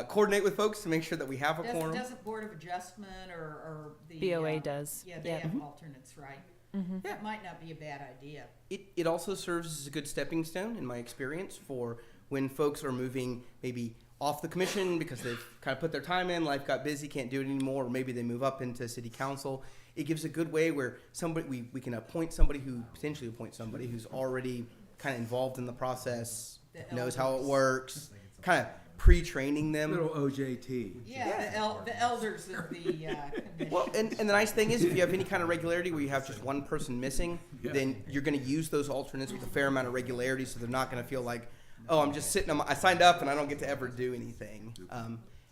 coordinate with folks to make sure that we have a quorum. Doesn't Board of Adjustment or the BOA does. Yeah, they Yeah. have alternates, right? Mm-hmm. That might not be a bad idea. It also serves as a good stepping stone, in my experience, for when folks are moving maybe off the commission because they've kind of put their time in, life got busy, can't do it anymore, or maybe they move up into city council. It gives a good way where we can potentially appoint somebody who's already kind of involved in the process, The knows how it elders. works, kind of pre-training them. Little OJT. Yeah, the elders of the commission. Well, and the nice thing is, if you have any kind of regularity where you have just one person missing, Yeah. then you're going to use those alternates with a fair amount of regularity, so they're not going to feel like, oh, I'm just sitting I signed up and I don't get to ever do anything.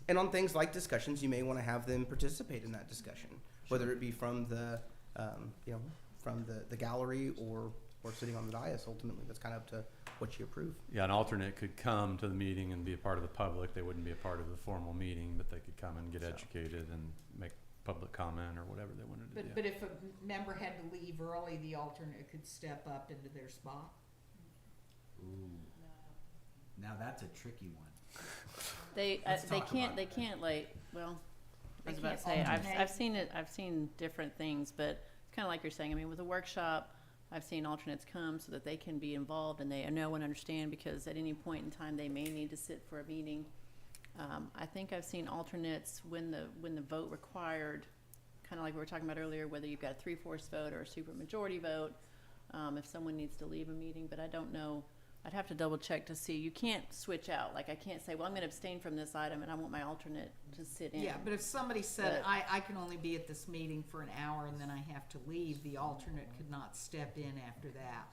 And on things like discussions, you may want to have them participate in that discussion, whether it be from the gallery or sitting on the dais. Ultimately, that's kind of up to what you approve. Yeah, an alternate could come to the meeting and be a part of the public. They wouldn't be a part of the formal meeting, but they could come and get educated and make public comment or whatever they wanted to do. But if a member had to leave early, the alternate could step up into their spot. Ooh. Now that's a tricky one. They Let's talk can't about they that. can't like well I They was about to can't say alternate? I've seen different things, but it's kind of like you're saying. I mean, with a workshop, I've seen alternates come so that they can be involved and they know and understand, because at any point in time they may need to sit for a meeting. I think I've seen alternates when the vote required, kind of like we were talking about earlier, whether you've got a 3/4 vote or a supermajority vote, if someone needs to leave a meeting. But I don't know. I'd have to double check to see. You can't switch out. Like, I can't say, well, I'm going to abstain from this item and I want my alternate to sit in. Yeah, but if somebody said, But- I can only be at this meeting for an hour and then I have to leave, the alternate could not step in after that.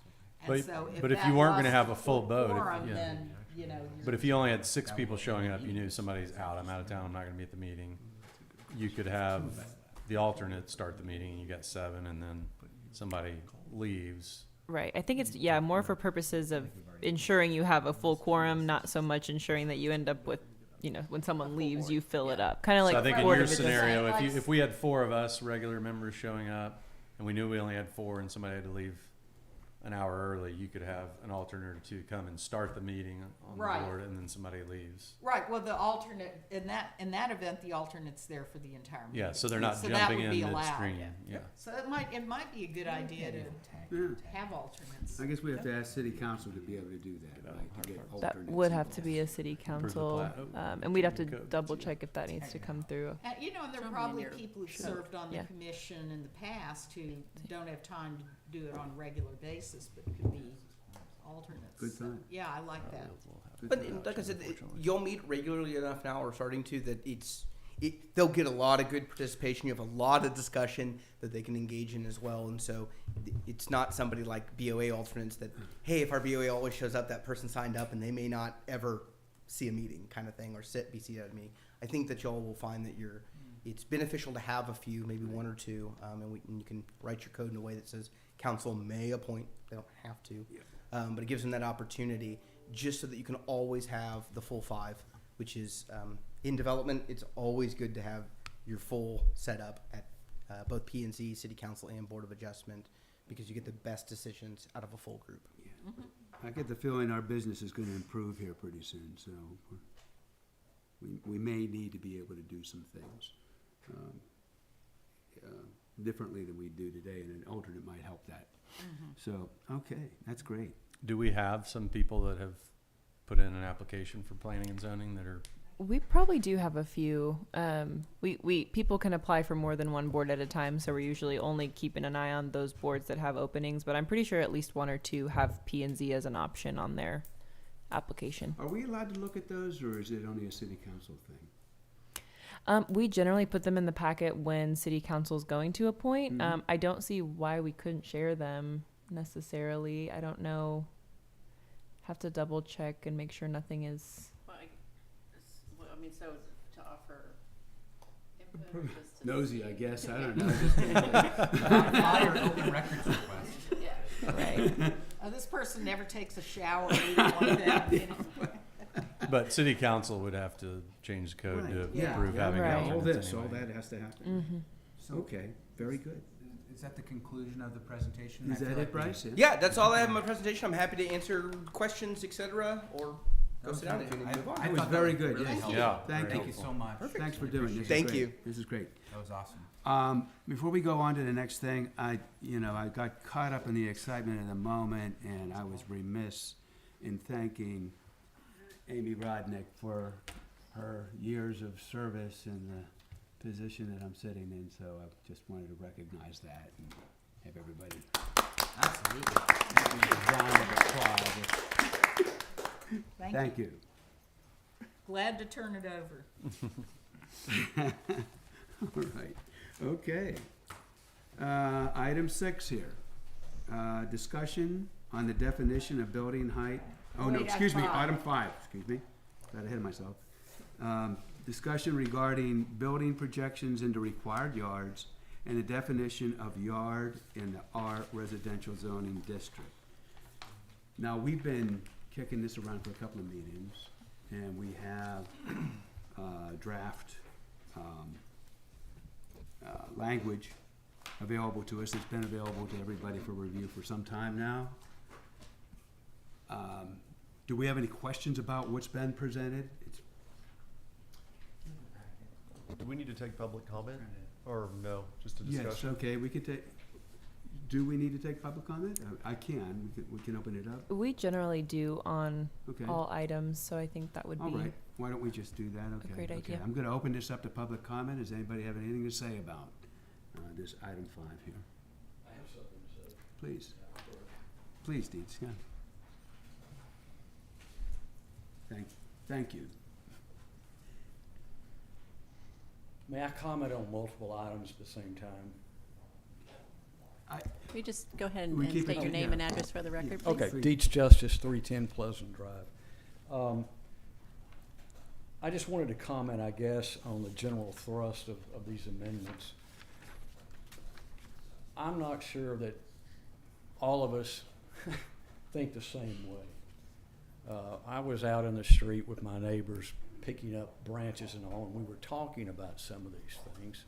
But- And so but if that you weren't gonna lost have the a full full boat, if- quorum, yeah. then, you know, But if you only had 6 people showing up, you knew somebody's out, I'm out of town, I'm not gonna be at the meeting. You could have the alternate start the meeting, and you got 7, and then somebody leaves. Right. I think it's, yeah, more for purposes of ensuring you have a full quorum, not so much ensuring that you end up with, you know, when someone leaves, you fill it up. Kind of like So I think in Board your of Adjustment. scenario, Like- if we had 4 of us, regular members showing up, and we knew we only had 4 and somebody had to leave an hour early, you could have an alternate or 2 come and start the meeting on the Right. board, and then somebody leaves. right, well, the alternate, in that event, the alternate's there for the entire meeting. Yeah, so they're not So that jumping would in be allowed. midstream, yeah. So it might be a good idea to have alternates. I guess we have to ask city council to be able to do that, right? To get That alternates would have involved. to be a city council, plat. Oh, and we'd have to code. double check if that needs to come through. You know, and there are Something in probably your people who've Sure. served on the Yeah. commission in the past who don't have time to do it on a regular basis, but could be alternates. Good So, thought. yeah, I like that. Good But thought. like I said, you'll meet regularly enough now, or starting to, that they'll get a lot of good participation. You have a lot of discussion that they can engage in as well. And so it's not somebody like BOA alternates that, hey, if our BOA always shows up, that person signed up and they may not ever see a meeting kind of thing, or be seated at a meeting. I think that y'all will find that it's beneficial to have a few, maybe 1 or 2, and you can write your code in a way that says council may appoint, they don't have to. But it gives them that opportunity just so that you can always have the full 5, which is in development. It's always good to have your full setup at both P&Z, City Council, and Board of Adjustment, because you get the best decisions out of a full group. I get the feeling our business is gonna improve here pretty soon, so we may need to be able to do some things differently than we do today, and an alternate might help that. So, okay, that's great. Do we have some people that have put in an application for planning and zoning that are, We probably do have a few. We people can apply for more than one board at a time, so we're usually only keeping an eye on those boards that have openings. But I'm pretty sure at least 1 or 2 have P and Z as an option on their application. Are we allowed to look at those, or is it only a city council thing? We generally put them in the packet when city council is going to appoint. Mhm. I don't see why we couldn't share them necessarily. I don't know. Have to double check and make sure nothing is. I mean, so to offer input or just to Nosy, see? I guess, I don't know. Fire open records request. Yeah. Right. This person never takes a shower. We don't want that, you know. but city council would have to change the code to Right, yeah, approve yeah, having Right. All alternates this, all anyway. that has to happen. Mm-hmm. So Okay, very good. is that the conclusion of the presentation? Is I feel that like it, we- Bryce? Yeah, that's all I have in my presentation. I'm happy to answer questions, etc., or go sit down if you need to move on. That was thought very was good, really yes. helpful. Yeah, Thank very Thank you helpful. so much. Thanks for doing this. Thank Great. you. This is great. That was awesome. Before we go on to the next thing, I got caught up in the excitement of the moment, and I was remiss in thanking Amy Rodnick for her years of service in the position that I'm sitting in, so I just wanted to recognize that and have everybody Absolutely. round of applause. Thank you. Glad to turn it over. All right, okay. Item 6 here. Discussion on the definition of building height. Oh, no, Wait, excuse me, item 5. item 5, excuse me. Got ahead of myself. Discussion regarding building projections into required yards and the definition of yard in the R residential zoning district. Now, we've been kicking this around for a couple of meetings, and we have draft language available to us. It's been available to everybody for review for some time now. Do we have any questions about what's been presented? Do we need to take public comment, or no, just a Yes, discussion? okay, we could take, do we need to take public comment? I can, we can open it up. We generally do on Okay, all items, so I think that would all be. right. Why don't we just do that? Okay. great okay. idea. I'm gonna open this up to public comment. Does anybody have anything to say about this item 5 here? I have something to say. Please. Please, Deeds, yeah. Thank you. May I comment on multiple items at the same time? Can we just go ahead We and keep state it your to- name yeah. and address for the record, please? Okay, Please. Dietz Justice, 310 Pleasant Drive. I just wanted to comment, I guess, on the general thrust of these amendments. I'm not sure that all of us think the same way. I was out in the street with my neighbors picking up branches and all, and we were talking about some of these things,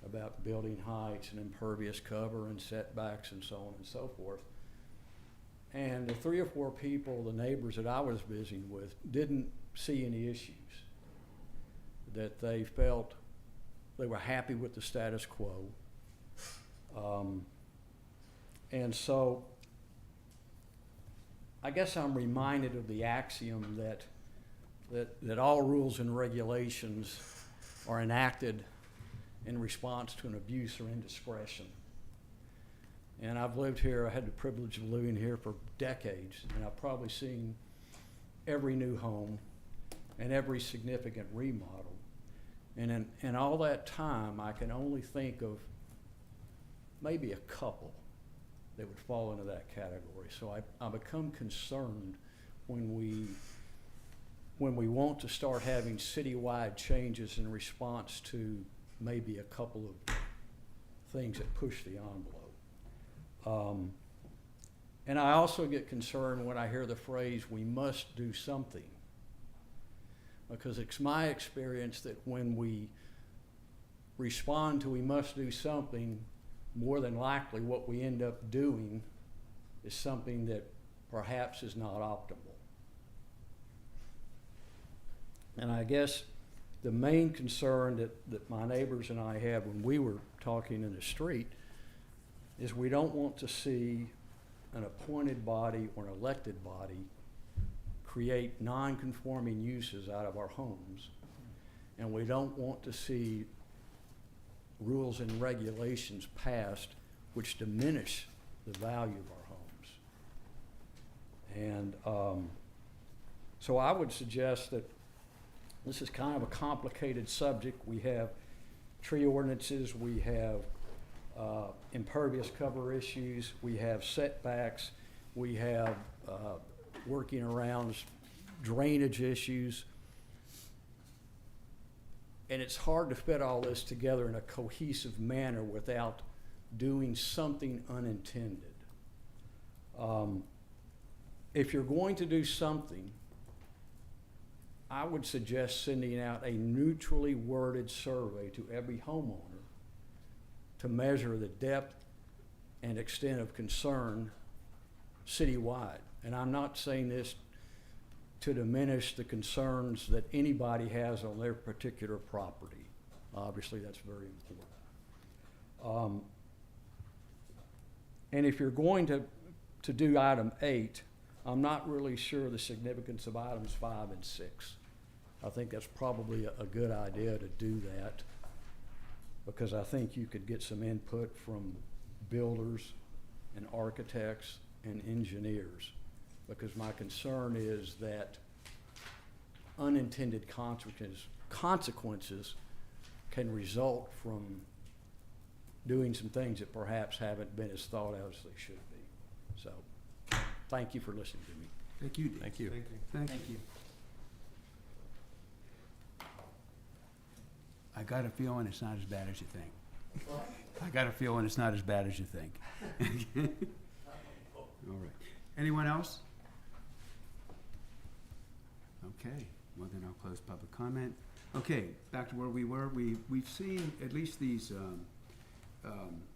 about building heights and impervious cover and setbacks and so on and so forth. And the 3 or 4 people, the neighbors that I was visiting with, didn't see any issues. That they felt they were happy with the status quo. And so I guess I'm reminded of the axiom that all rules and regulations are enacted in response to an abuse or indiscretion. And I've lived here, I had the privilege of living here for decades, and I've probably seen every new home and every significant remodel. And in all that time, I can only think of maybe a couple that would fall into that category. So I become concerned when we want to start having citywide changes in response to maybe a couple of things that push the envelope. And I also get concerned when I hear the phrase, "we must do something." Because it's my experience that when we respond to "we must do something," more than likely what we end up doing is something that perhaps is not optimal. And I guess the main concern that my neighbors and I had when we were talking in the street is we don't want to see an appointed body or an elected body create non-conforming uses out of our homes. And we don't want to see rules and regulations passed which diminish the value of our homes. And so I would suggest that this is kind of a complicated subject. We have tree ordinances, we have impervious cover issues, we have setbacks, we have working around drainage issues. And it's hard to fit all this together in a cohesive manner without doing something unintended. If you're going to do something, I would suggest sending out a neutrally worded survey to every homeowner to measure the depth and extent of concern citywide. And I'm not saying this to diminish the concerns that anybody has on their particular property. Obviously, that's very important. And if you're going to do item 8, I'm not really sure the significance of items 5 and 6. I think that's probably a good idea to do that, because I think you could get some input from builders and architects and engineers, because my concern is that unintended consequences can result from doing some things that perhaps haven't been as thought out as they should be. So, thank you for listening to me. Thank you, Dee. Thank you. Thank you. I got a feeling it's not as bad as you think. I got a feeling it's not as bad as you think. All right. Anyone else? Okay, well then I'll close public comment. Okay, back to where we were. We've seen at least these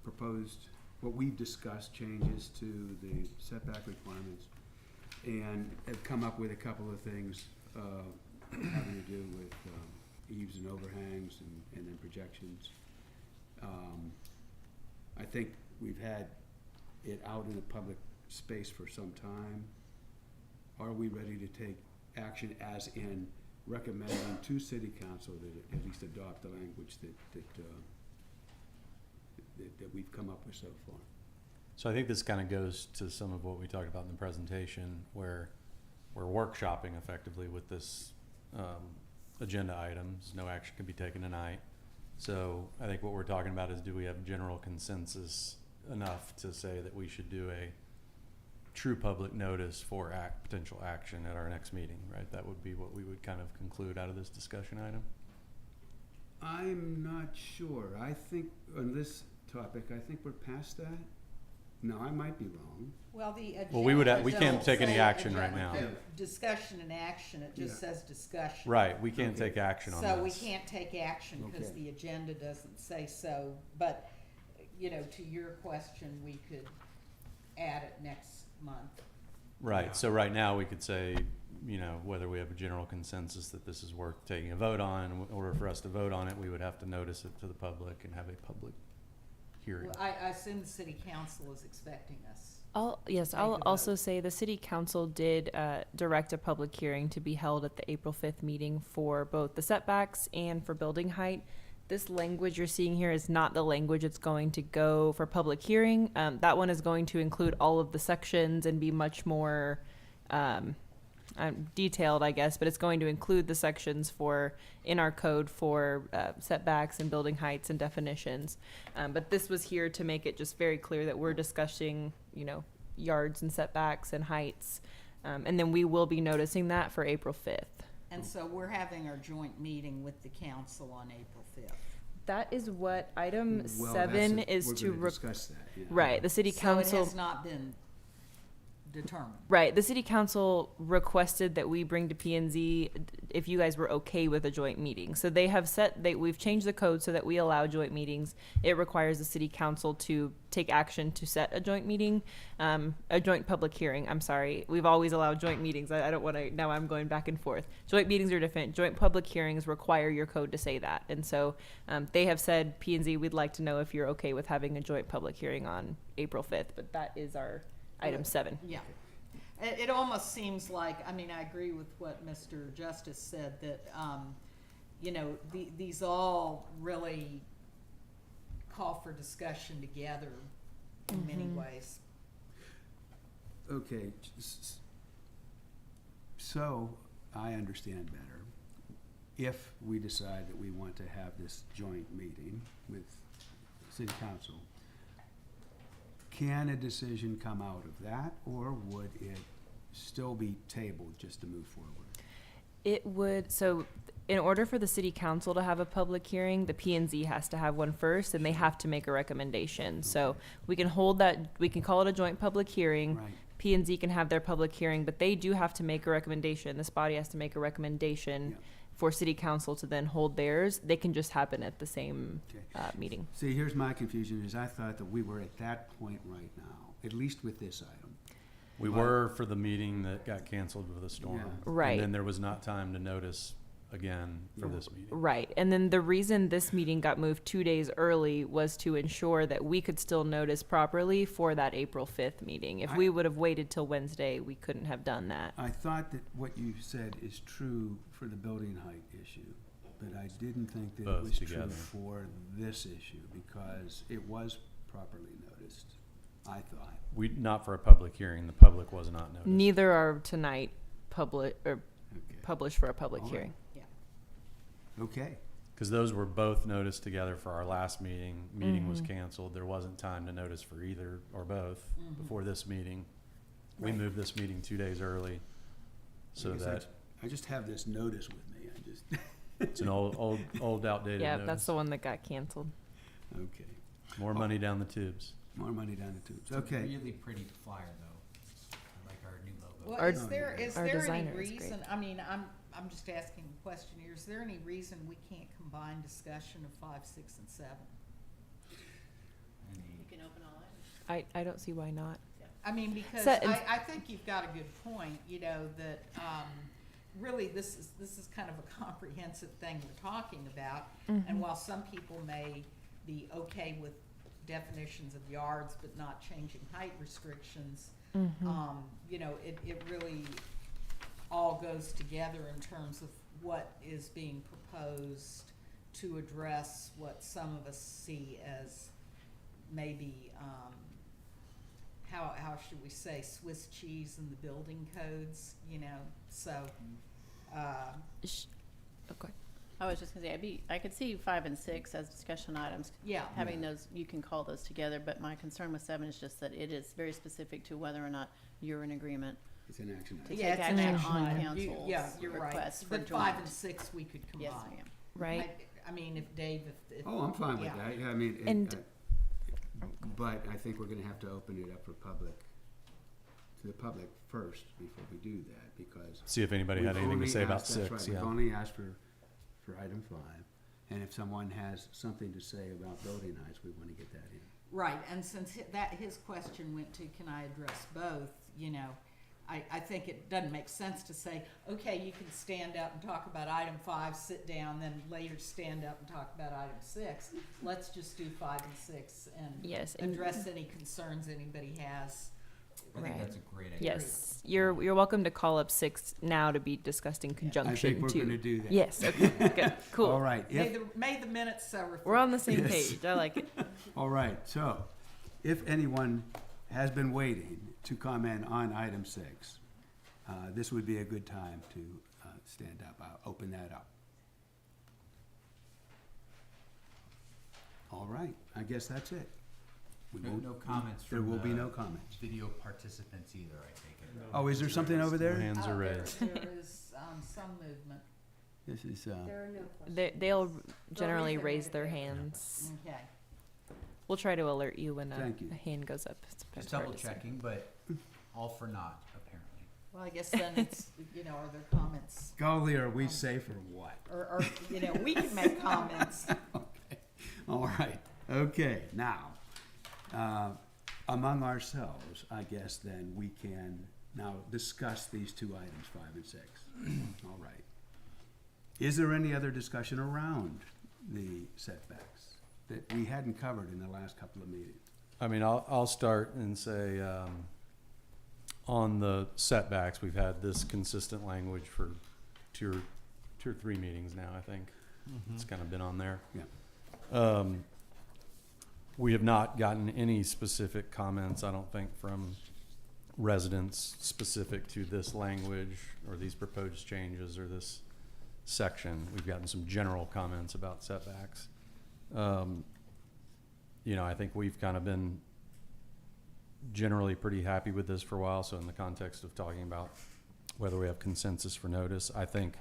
proposed, what we've discussed, changes to the setback requirements, and have come up with a couple of things having to do with eaves and overhangs and then projections. I think we've had it out in the public space for some time. Are we ready to take action as in recommending to City Council that it at least adopt the language that we've come up with so far? So I think this kind of goes to some of what we talked about in the presentation, where we're workshopping effectively with this agenda items. No action can be taken tonight. So I think what we're talking about is, do we have general consensus enough to say that we should do a true public notice for potential action at our next meeting, right? That would be what we would kind of conclude out of this discussion item. I'm not sure. I think on this topic, I think we're past that. No, I might be wrong. Well, the agenda. Well, we can't doesn't take any say action right agenda. now. Discussion and action, it just Yeah. says discussion. Right, we can't Okay. take action on So we this. can't take action because Okay. the agenda doesn't say so, but, you know, to your question, we could add it next month. Right, so right now we could say, you know, whether we have a general consensus that this is worth taking a vote on. In order for us to vote on it, we would have to notice it to the public and have a public hearing. Well, I assume the city council is expecting us. I'll Take a I'll vote. also say the city council did direct a public hearing to be held at the April 5th meeting for both the setbacks and for building height. This language you're seeing here is not the language it's going to go for public hearing. That one is going to include all of the sections and be much more detailed, I guess, but it's going to include the sections in our code for setbacks and building heights and definitions. But this was here to make it just very clear that we're discussing, you know, yards and setbacks and heights. And then we will be noticing that for April 5th. And so we're having our joint meeting with the council on April 5th. That is what item Well, 7 that's is we're to, gonna discuss that, yeah. right, the city council. So it has not been determined. Right, the city council requested that we bring to P and Z if you guys were okay with a joint meeting. So they have we've changed the code so that we allow joint meetings. It requires the city council to take action to set a joint meeting, a joint public hearing, I'm sorry. We've always allowed joint meetings, I don't wanna, now I'm going back and forth. Joint meetings are different, joint public hearings require your code to say that. And so, they have said, P and Z, we'd like to know if you're okay with having a joint public hearing on April 5th, but that is our item 7. Yeah. It almost seems like, I mean, I agree with what Mr. Justice said, that, you know, these all really call for discussion together in many ways. Okay, so I understand better. If we decide that we want to have this joint meeting with city council, can a decision come out of that, or would it still be tabled just to move forward? It would, so in order for the city council to have a public hearing, the P and Z has to have one first, and they have to make a recommendation. So we can hold that, we can call it a joint public hearing. Right, P and Z can have their public hearing, but they do have to make a recommendation. This body has to make a recommendation Yeah. for city council to then hold theirs. They can just happen at the same okay. meeting. See, here's my confusion, is I thought that we were at that point right now, at least with this item. We were for the meeting that got canceled with the storm. Yeah. Right. And then there was not time to notice again for Yeah. this meeting. Right, and then the reason this meeting got moved 2 days early was to ensure that we could still notice properly for that April 5th meeting. If we would have waited till Wednesday, we couldn't have done that. I thought that what you said is true for the building height issue, but I didn't think that it Both was together. true for this issue, because it was properly noticed, I thought. Not for a public hearing, the public was not noticed. Neither are tonight Okay, published for a public All right. hearing. okay, Because those were both noticed together for our last meeting. Meeting was Mhm. canceled. There wasn't time to notice for either or both Mhm. before this meeting. We Right. moved this meeting 2 days early, so Because that I just have this notice with me, I just, it's an old outdated Yeah, notice. that's the one that got canceled. okay, More money down the tubes. more money down the tubes, It's a okay. really pretty flyer, though. I like our new logo. Well, Our- is there our any designer is great. reason, I mean, I'm just asking a question here, is there any reason we can't combine discussion of 5, 6, and 7? You can open all items. I don't see why not. I mean, because So, and- I think you've got a good point, you know, that, really this is kind of a comprehensive thing we're talking about. And while some people may be okay with definitions of yards but not changing height restrictions, you know, it really all goes together in terms of what is being proposed to address what some of us see as maybe, how should we say, Swiss cheese in the building codes, you know, so, Okay. I was just gonna say, I could see 5 and 6 as discussion items. Yeah. Having those, you can call those together, but my concern with 7 is just that it is very specific to whether or not you're in agreement It's an action to item. Yeah, take it's an action action on item. council's Yeah, you're right. request for But 5 and joint. 6 we could combine. Yes, ma'am. Right. I mean, if Dave, if. Oh, I'm fine with yeah. that, yeah, I mean, And- but I think we're gonna have to open it up for public, to the public first before we do that, because. See if anybody had we've anything to only say about asked- that's 6, right, yeah. We've only asked for item 5, and if someone has something to say about building heights, we wanna get that in. Right, and since his question went to, can I address both, you know, I think it doesn't make sense to say, okay, you can stand up and talk about item 5, sit down, then later stand up and talk about item 6. Let's just do 5 and 6 and Yes, and- address any concerns anybody has. I think Right. that's a great idea. Yes, you're welcome to call up 6 now to be discussed in I conjunction think we're to. gonna do that. Yes, okay, good, cool. All right, May the minutes so reflect. We're on the same Yes. page. I like it. all right, so, if anyone has been waiting to comment on item 6, this would be a good time to stand up. I'll open that up. All right, I guess that's it. We No, won't- no comments There from will be the no comments. video participants either, I take it. Oh, is there something over there? Hands are raised. There is, some movement. This is, They'll generally raise their hands. Okay. We'll try to alert you when Thank you. a hand goes up. It's Just hard double to see. checking, but all for naught, apparently. Well, I guess then it's, you know, are there comments? golly, are we safe or what? Or, you know, we can make comments. Okay, all right, okay, now, among ourselves, I guess then we can now discuss these two items, 5 and 6. All right. Is there any other discussion around the setbacks that we hadn't covered in the last couple of meetings? I mean, I'll start and say, on the setbacks, we've had this consistent language for two or three meetings now, I think. It's kind of been on there. Yeah. We have not gotten any specific comments, I don't think, from residents specific to this language or these proposed changes or this section. We've gotten some general comments about setbacks. You know, I think we've kind of been generally pretty happy with this for a while. So in the context of talking about whether we have consensus for notice, I think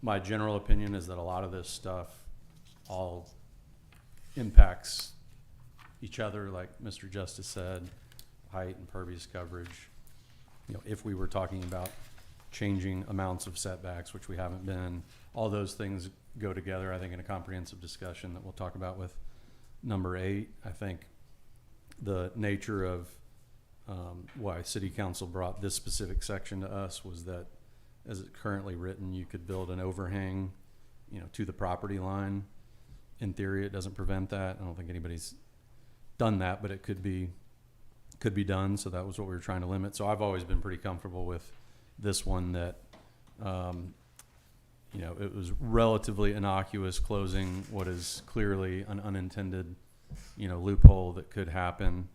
my general opinion is that a lot of this stuff all impacts each other, like Mr. Justice said, height and pervious coverage. You know, if we were talking about changing amounts of setbacks, which we haven't been, all those things go together, I think, in a comprehensive discussion that we'll talk about with number 8. I think the nature of why City Council brought this specific section to us was that, as it's currently written, you could build an overhang, you know, to the property line. In theory, it doesn't prevent that. I don't think anybody's done that, but it could be done. So that was what we were trying to limit. So I've always been pretty comfortable with this one that, you know, it was relatively innocuous, closing what is clearly an unintended, you know, loophole that could happen.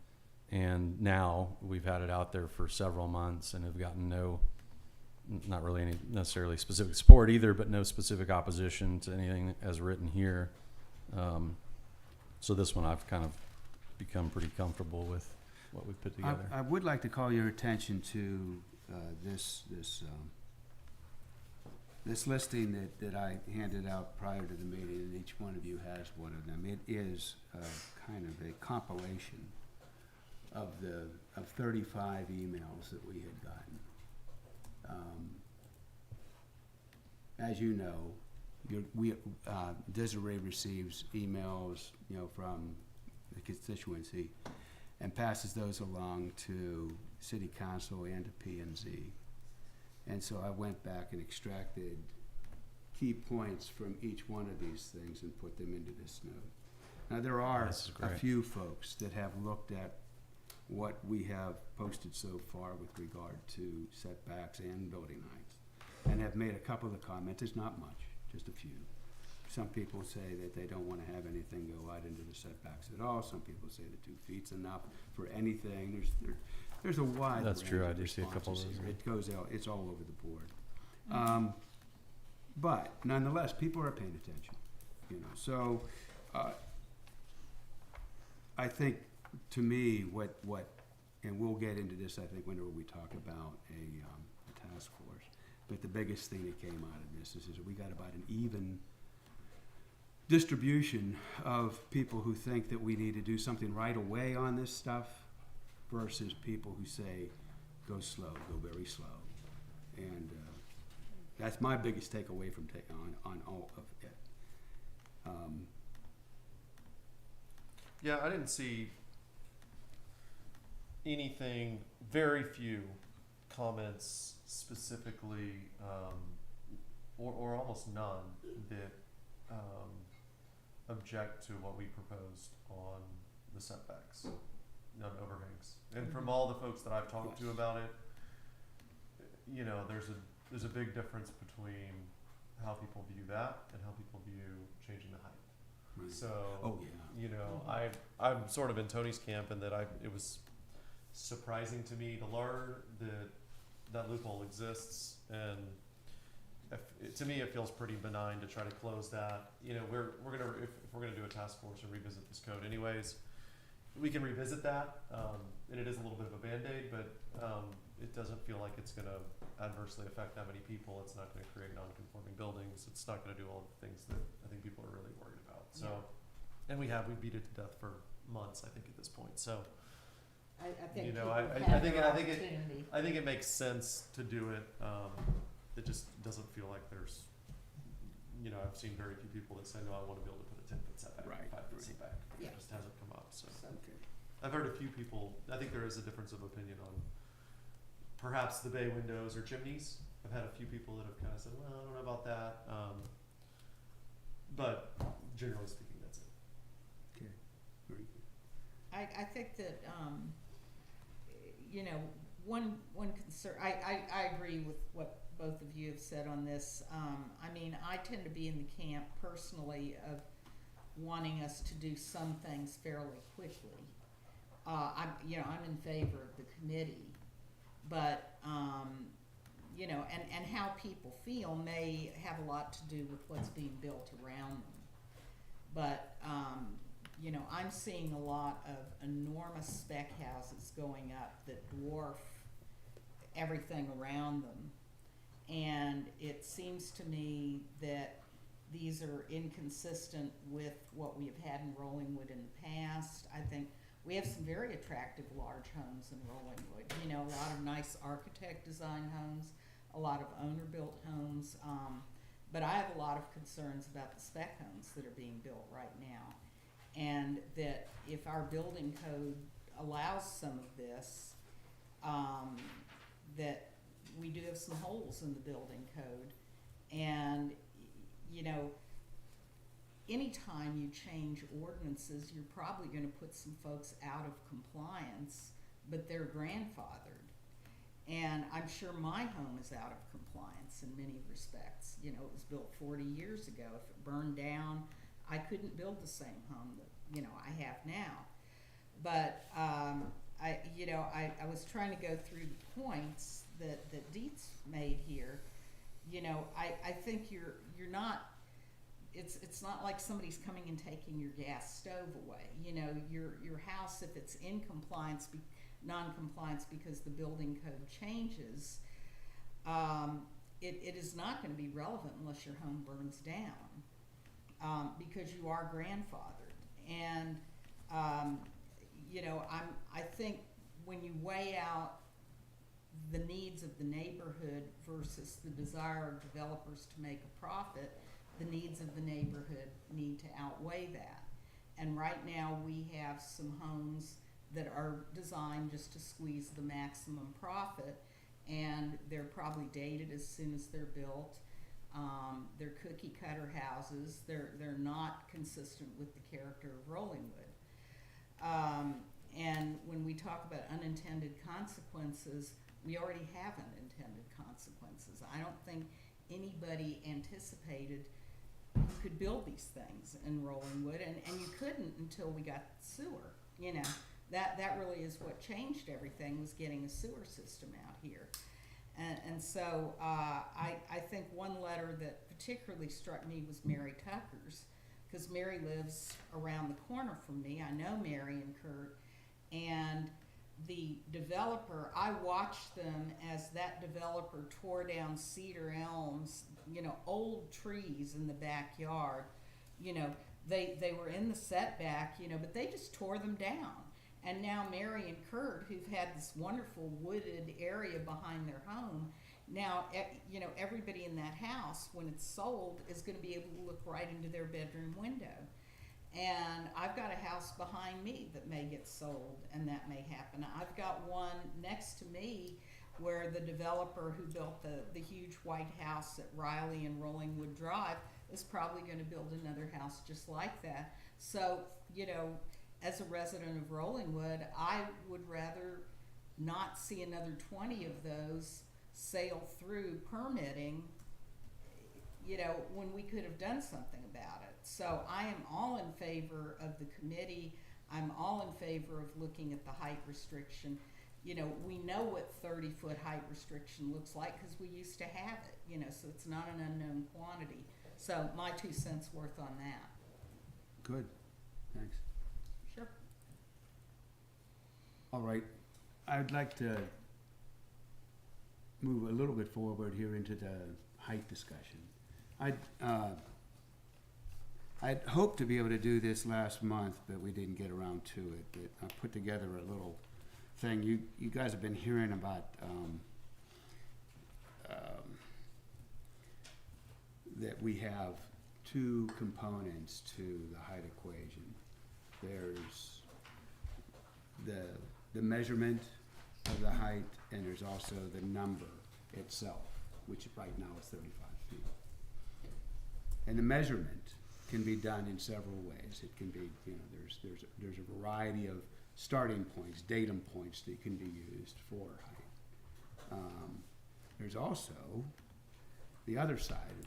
And now we've had it out there for several months and have gotten not really any necessarily specific support either, but no specific opposition to anything as written here. So this one I've kind of become pretty comfortable with what we've put together. I would like to call your attention to this listing that I handed out prior to the meeting, and each one of you has one of them. It is kind of a compilation of 35 emails that we had gotten. As you know, Desiree receives emails, you know, from the constituency and passes those along to City Council and to P&Z. And so I went back and extracted key points from each one of these things and put them into this note. Now, there are This is a great. few folks that have looked at what we have posted so far with regard to setbacks and building heights and have made a couple of comments. It's not much, just a few. Some people say that they don't want to have anything go out into the setbacks at all. Some people say that 2 feet's enough for anything. There's a wide That's range true. I of do see a couple of responses those, here. yeah. It goes out, it's all over the board. But nonetheless, people are paying attention, you know, so, I think, to me, what, and we'll get into this, I think, whenever we talk about a task force, but the biggest thing that came out of this is we got about an even distribution of people who think that we need to do something right away on this stuff versus people who say, go slow, go very slow. And that's my biggest takeaway from on all of it. Yeah, I didn't see anything, very few comments specifically, or almost none that object to what we proposed on the setbacks, on overhangs. And from all the folks that I've talked to about it, you know, there's a big difference between how people view that and how people view changing the height. Right. So, Oh, yeah. you know, I'm sort of in Tony's camp in that it was surprising to me to learn that loophole exists, and to me it feels pretty benign to try to close that. You know, if we're gonna do a task force and revisit this code anyways, we can revisit that, and it is a little bit of a Band-Aid, but it doesn't feel like it's gonna adversely affect that many people. It's not gonna create non-conforming buildings. It's not gonna do all the things that I think people are really worried about. So, and we beat it to death for months, I think, at this point. So, I think you know, people I have think their I think it opportunity. I think it makes sense to do it. It just doesn't feel like there's, you know, I've seen very few people that say, no, I want to be able to put a 10-foot setback, Right, 5-foot right. setback. Yeah. It just hasn't come up. So Okay. I've heard a few people. I think there is a difference of opinion on perhaps the bay windows or chimneys. I've had a few people that have kind of said, well, I don't know about that. But generally speaking, that's it. Okay. Very good. I think that, you know, one concern, I agree with what both of you have said on this. I mean, I tend to be in the camp personally of wanting us to do some things fairly quickly. I'm in favor of the committee, but, you know, and how people feel may have a lot to do with what's being built around them. But, you know, I'm seeing a lot of enormous spec houses going up that dwarf everything around them. And it seems to me that these are inconsistent with what we have had in Rollingwood in the past. I think we have some very attractive large homes in Rollingwood. You know, a lot of nice architect design homes, a lot of owner-built homes. But I have a lot of concerns about the spec homes that are being built right now. And that if our building code allows some of this, that we do have some holes in the building code. And, you know, anytime you change ordinances, you're probably going to put some folks out of compliance, but they're grandfathered. And I'm sure my home is out of compliance in many respects. You know, it was built 40 years ago. If it burned down, I couldn't build the same home that, you know, I have now. But, I was trying to go through the points that Dietz made here. You know, I think you're not, it's not like somebody's coming and taking your gas stove away. You know, your house, if it's in compliance, non-compliance because the building code changes, it is not going to be relevant unless your home burns down, because you are grandfathered. And you know, I think when you weigh out the needs of the neighborhood versus the desire of developers to make a profit, the needs of the neighborhood need to outweigh that. And right now we have some homes that are designed just to squeeze the maximum profit, and they're probably dated as soon as they're built. They're cookie cutter houses. They're not consistent with the character of Rollingwood. And when we talk about unintended consequences, we already have unintended consequences. I don't think anybody anticipated you could build these things in Rollingwood, and you couldn't until we got sewer. You know, that really is what changed everything, was getting a sewer system out here. And so I think one letter that particularly struck me was Mary Tucker's, because Mary lives around the corner from me. I know Mary and Kurt, and the developer, I watched them as that developer tore down cedar elms, you know, old trees in the backyard. You know, they were in the setback, you know, but they just tore them down. And now Mary and Kurt, who've had this wonderful wooded area behind their home, now, you know, everybody in that house, when it's sold, is going to be able to look right into their bedroom window. And I've got a house behind me that may get sold, and that may happen. I've got one next to me where the developer who built the huge white house at Riley and Rollingwood Drive is probably going to build another house just like that. So, you know, as a resident of Rollingwood, I would rather not see another 20 of those sail through permitting, you know, when we could have done something about it. So I am all in favor of the committee. I'm all in favor of looking at the height restriction. You know, we know what 30-foot height restriction looks like because we used to have it, you know, so it's not an unknown quantity. So my 2 cents worth on that. Good, thanks. Sure. All right, I'd like to move a little bit forward here into the height discussion. I'd hoped to be able to do this last month, but we didn't get around to it. But I put together a little thing. You guys have been hearing about that we have two components to the height equation. There's the measurement of the height, and there's also the number itself, which right now is 35 feet. And the measurement can be done in several ways. It can be, you know, there's a variety of starting points, datum points that can be used for height. There's also the other side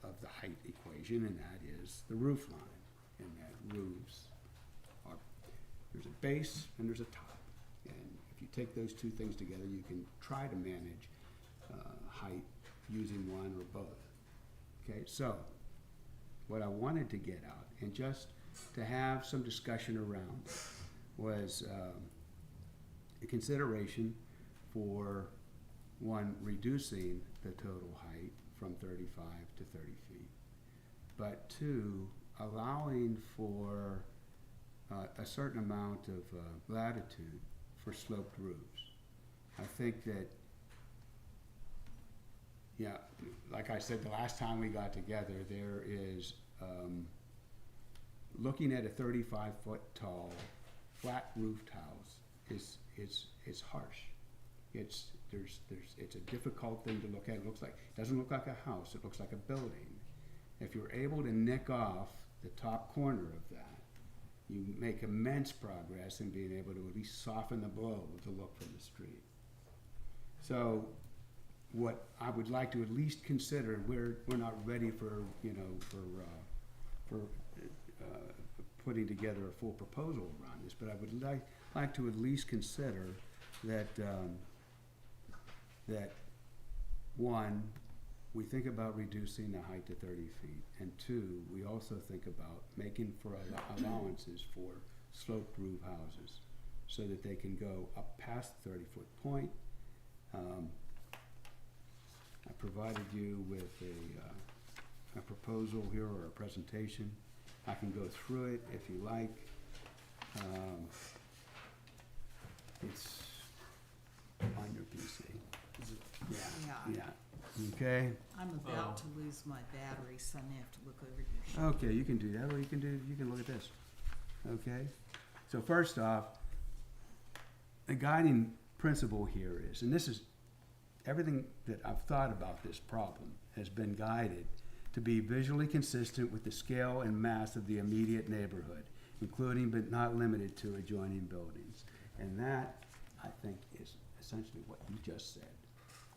of the height equation, and that is the roof line. And that roofs are, there's a base and there's a top. And if you take those two things together, you can try to manage height using one or both. Okay, so what I wanted to get out, and just to have some discussion around, was a consideration for, one, reducing the total height from 35 to 30 feet, but two, allowing for a certain amount of latitude for sloped roofs. I think that, yeah, like I said the last time we got together, there is, looking at a 35-foot tall, flat roofed house is harsh. It's a difficult thing to look at. It looks like, it doesn't look like a house, it looks like a building. If you're able to nick off the top corner of that, you make immense progress in being able to at least soften the blow to look from the street. So what I would like to at least consider, we're not ready for, you know, for putting together a full proposal around this, but I would like to at least consider that that one, we think about reducing the height to 30 feet, and two, we also think about making for allowances for sloped roof houses so that they can go up past the 30-foot point. I provided you with a proposal here, or a presentation. I can go through it if you like. It's on your PC. Yeah. Okay. I'm about to lose my battery, so I'm gonna have to look over your shoulder. Okay, you can do that, or you can look at this. Okay? So first off, the guiding principle here is, and this is everything that I've thought about this problem has been guided to be visually consistent with the scale and mass of the immediate neighborhood, including but not limited to adjoining buildings. And that, I think, is essentially what you just said.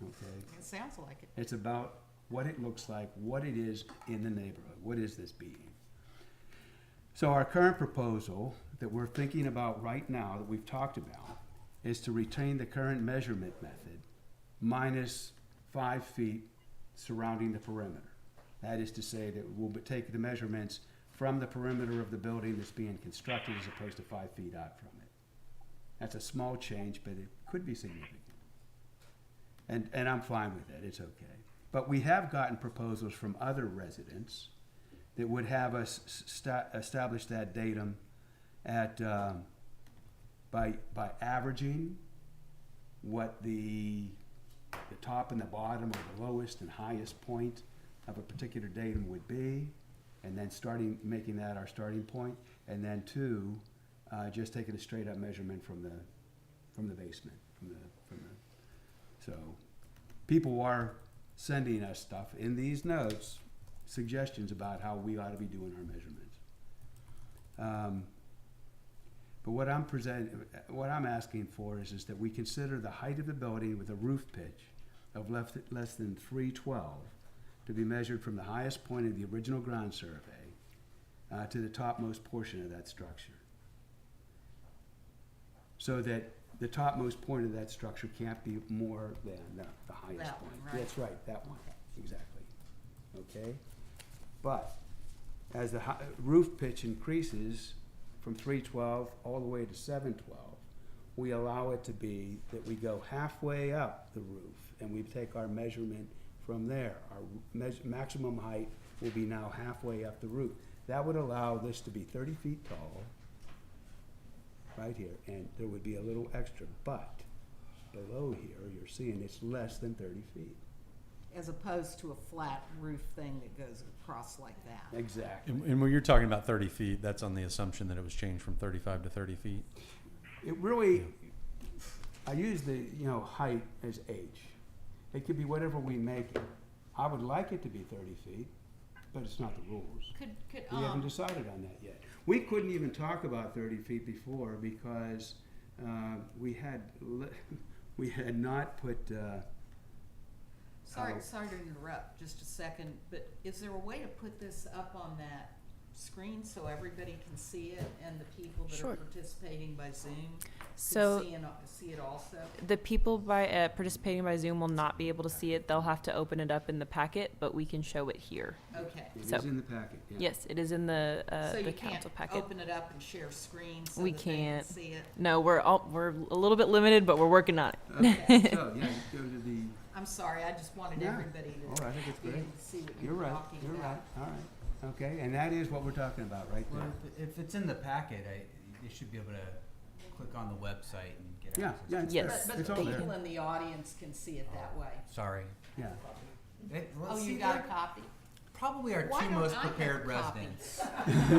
Okay? It sounds like it. It's about what it looks like, what it is in the neighborhood. What is this being? So our current proposal that we're thinking about right now, that we've talked about, is to retain the current measurement method minus 5 feet surrounding the perimeter. That is to say that we'll take the measurements from the perimeter of the building that's being constructed as opposed to 5 feet out from it. That's a small change, but it could be significant. And I'm fine with it, it's okay. But we have gotten proposals from other residents that would have us establish that datum at, by averaging what the top and the bottom or the lowest and highest point of a particular datum would be, and then making that our starting point, and then two, just taking a straight up measurement from the basement, so people are sending us stuff in these notes, suggestions about how we ought to be doing our measurements. But what I'm asking for is that we consider the height of the building with a roof pitch of less than 312 to be measured from the highest point of the original ground survey to the topmost portion of that structure. So that the topmost point of that structure can't be more than the highest That point. one, right? That's right, that one, exactly. Okay? But as the roof pitch increases from 312 all the way to 712, we allow it to be that we go halfway up the roof and we take our measurement from there. Our maximum height will be now halfway up the roof. That would allow this to be 30 feet tall, right here, and there would be a little extra, but below here, you're seeing it's less than 30 feet. As opposed to a flat roof thing that goes across like that. Exactly. And when you're talking about 30 feet, that's on the assumption that it was changed from 35 to 30 feet? It really, I use the, height as H. It could be whatever we make it. I would like it to be 30 feet, but it's not the rules. Could, We haven't decided on that yet. We couldn't even talk about 30 feet before because we had not put, sorry to interrupt, just a second, but is there a way to put this up on that screen so everybody can see it and the people that Sure. are participating by Zoom So- can see it also? The people participating by Zoom will not be able to see it. They'll have to open it up in the packet, but we can show it here. Okay. it So- is in the packet, yeah. Yes, it is in the So you council can't packet. open it up and share screen so We that they can can't. see it? No, we're a little bit limited, but we're working on it. Okay, so, yeah, you go to the, I'm sorry, I just wanted Yeah. everybody oh, to I think it's be great. able to see what You're you're right, talking you're about. right, all right. Okay, and that is what we're talking about right Well, there. if it's in the packet, they should be able to click on the website and get Yeah, access. yeah, to it's it. Yes. But It's the all there. people in the audience can see it that way. Sorry. Yeah. Oh, you got a copy? Probably our Why two don't most I have a prepared copy? residents.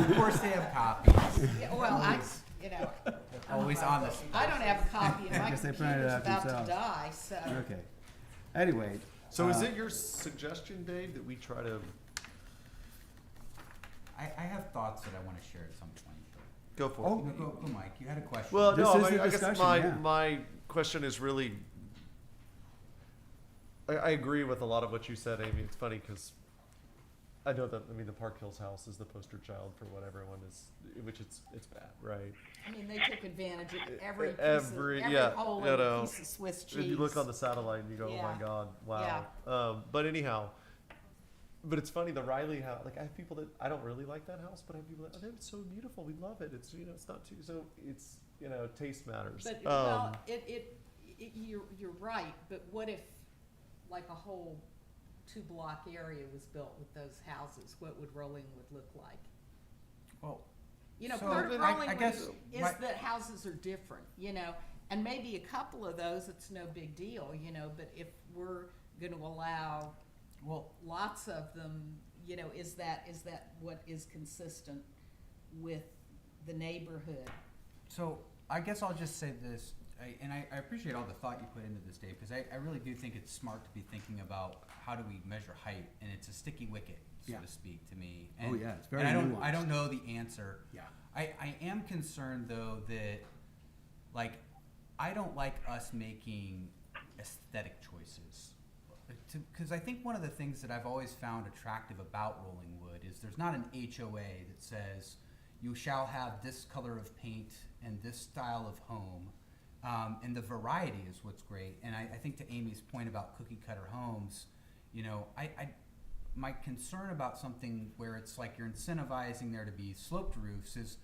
Of course they have copies. Yeah, well, Always on the. I don't have a copy and I my guess they printed it computer's out about to themselves. die, so. Okay. Anyway. So is uh, it your suggestion, Dave, that we try to I have thoughts that I want to share at some point. go for it? Oh, No, go, Mike. You had a question. Well, This no, is the I guess discussion, my yeah. my question is really. I agree with a lot of what you said, Amy. It's funny because I know that the Park Hills house is the poster child for what everyone is, which it's bad, right? I mean, they took advantage of every piece Every- of, every yeah, hole you in know, a piece of Swiss cheese. If you look on the satellite and you go, oh Yeah. my God, wow. But anyhow, but it's funny, the Riley house, like I have people that, I don't really like that house, but I have people that, oh, it's so beautiful, we love it. It's, it's not too, so it's, taste matters. But, well, you're right, but what if, like, a whole 2-block area was built with those houses? What would Rollingwood look like? Well, so Part of I Rollingwood guess is my- that houses are different, and maybe a couple of those, it's no big deal, but if we're gonna allow lots of them, is that what is consistent with the neighborhood? So I guess I'll just say this, I appreciate all the thought you put into this, Dave, because I really do think it's smart to be thinking about how do we measure height, and it's a sticky wicket, so Yeah. to speak, to me. Oh, And, yeah, it's very and I nuanced. don't know the answer. Yeah. I am concerned though that, like, I don't like us making aesthetic choices. Because I think one of the things that I've always found attractive about Rollingwood is there's not an HOA that says you shall have this color of paint and this style of home. And the variety is what's great. And I think to Amy's point about cookie cutter homes, my concern about something where it's like you're incentivizing there to be sloped roofs is,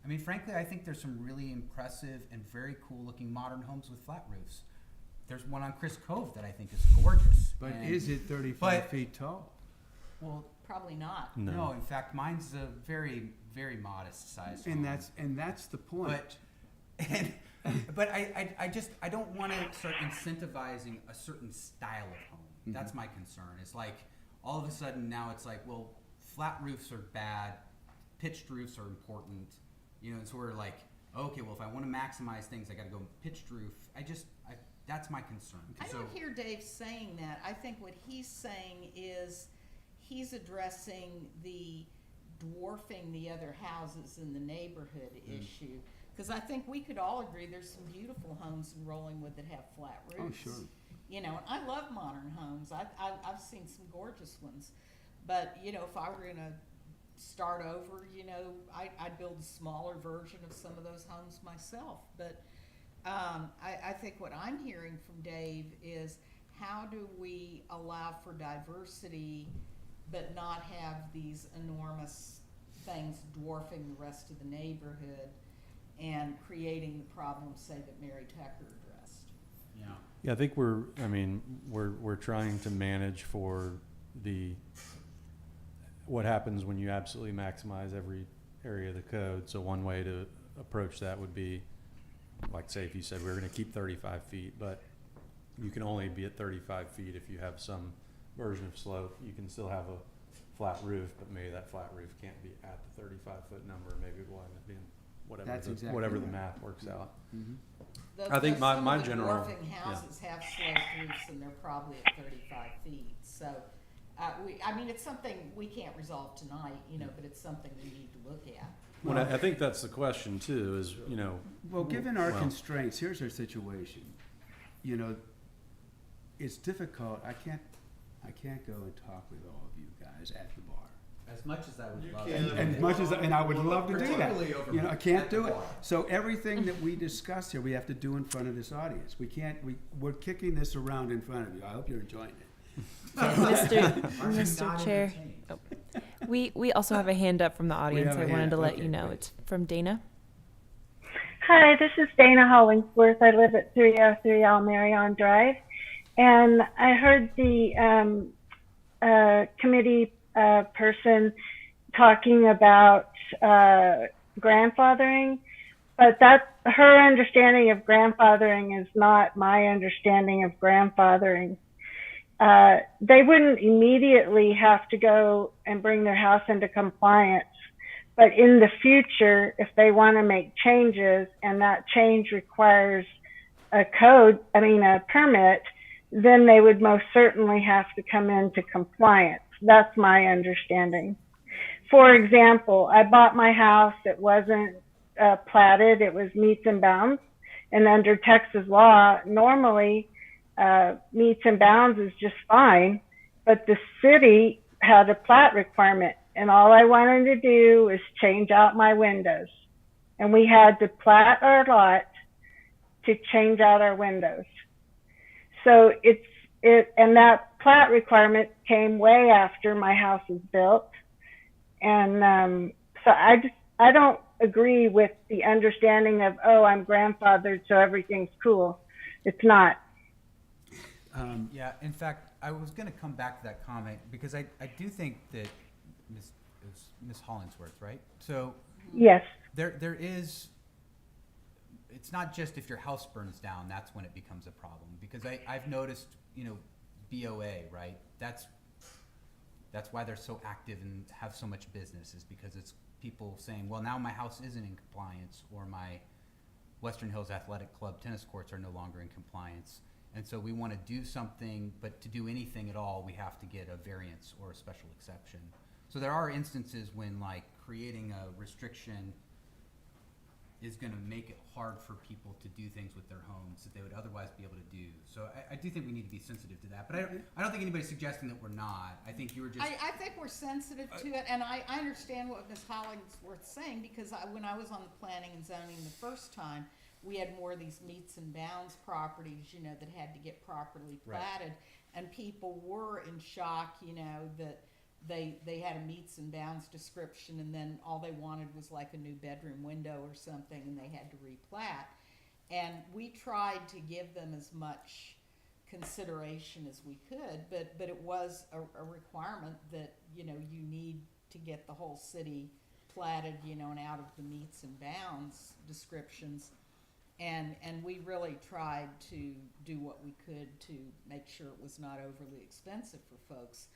I mean, frankly, I think there's some really impressive and very cool looking modern homes with flat roofs. There's one on Chris Cove that I think is gorgeous. But and- is it 35 but- feet tall? Well, Probably not. no, in fact, mine's a very, very modest size home. And that's the point. But I don't want to start incentivizing a certain style of home. That's my concern. It's like all of a sudden now it's like, well, flat roofs are bad, pitched roofs are important, you know. And so we're like, okay, well, if I want to maximize things, I got to go pitched roof. That's my concern. I don't hear Dave saying that. I think what he's saying is he's addressing the dwarfing the other houses in the neighborhood issue. Because I think we could all agree there's some beautiful homes in Rollingwood that have flat roofs. Oh, sure. You know, and I love modern homes. I've seen some gorgeous ones. But, you know, if I were going to start over, you know, I'd build a smaller version of some of those homes myself. But I think what I'm hearing from Dave is how do we allow for diversity but not have these enormous things dwarfing the rest of the neighborhood and creating the problems, say, that Mary Tucker addressed. Yeah. Yeah, I think we're trying to manage for what happens when you absolutely maximize every area of the code. So one way to approach that would be, like, say, if you said we're going to keep 35 feet, but you can only be at 35 feet if you have some version of slope. You can still have a flat roof, but maybe that flat roof can't be at the 35-foot number. Maybe it will end up being That's exactly whatever the right. math works out. Mm-hmm. I think my- Some my of the general- dwarfing houses have sloped roofs and they're probably at 35 feet. So, I mean, it's something we can't resolve tonight, you know, but it's something we need to look at. Well, I think that's the question too, is, you know. Well, given our well, constraints, here's our situation. You know, it's difficult. I can't go and talk with all of you guys at the bar. As much as I would You love can. it. And as much as, and I would love to do that. Particularly over You know, I can't at the do it. bar. So everything that we discuss here, we have to do in front of this audience. We're kicking this around in front of you. I hope you're enjoying it. Mr. Chair. Oh. We also have a hand up from the audience. have a I wanted hand. to let Okay, you know. great. It's from Dana. Hi, this is Dana Hollingsworth. I live at 303 Almerion Drive. And I heard the committee person talking about grandfathering, but her understanding of grandfathering is not my understanding of grandfathering. They wouldn't immediately have to go and bring their house into compliance. But in the future, if they want to make changes and that change requires a permit, then they would most certainly have to come into compliance. That's my understanding. For example, I bought my house. It wasn't platted. It was meets and bounds. And under Texas law, normally meets and bounds is just fine. But the city had a plat requirement. And all I wanted to do was change out my windows. And we had to plat our lot to change out our windows. So and that plat requirement came way after my house was built. And so I don't agree with the understanding of, oh, I'm grandfathered, so everything's cool. It's not. Yeah, in fact, I was going to come back to that comment because I do think that Miss Hollingsworth, right? So Yes. there is. It's not just if your house burns down, that's when it becomes a problem. Because I've noticed, you know, BOA, right? That's why they're so active and have so much business, is because it's people saying, well, now my house isn't in compliance, or my Western Hills Athletic Club tennis courts are no longer in compliance. And so we want to do something, but to do anything at all, we have to get a variance or a special exception. So there are instances when, like, creating a restriction is going to make it hard for people to do things with their homes that they would otherwise be able to do. So I do think we need to be sensitive to that. But I don't think anybody's suggesting that we're not. I think you were just... I think we're sensitive to it, and I understand what Ms. Hollingsworth's saying, because when I was on the planning and zoning the first time, we had more of these meets and bounds properties, you know, that had to get properly Right. platted, and people were in shock, you know, that they had a meets and bounds description, and then all they wanted was like a new bedroom window or something, and they had to replat. And we tried to give them as much consideration as we could, but it was a requirement that, you know, you need to get the whole city platted, you know, and out of the meets and bounds descriptions. And we really tried to do what we could to make sure it was not overly expensive for folks.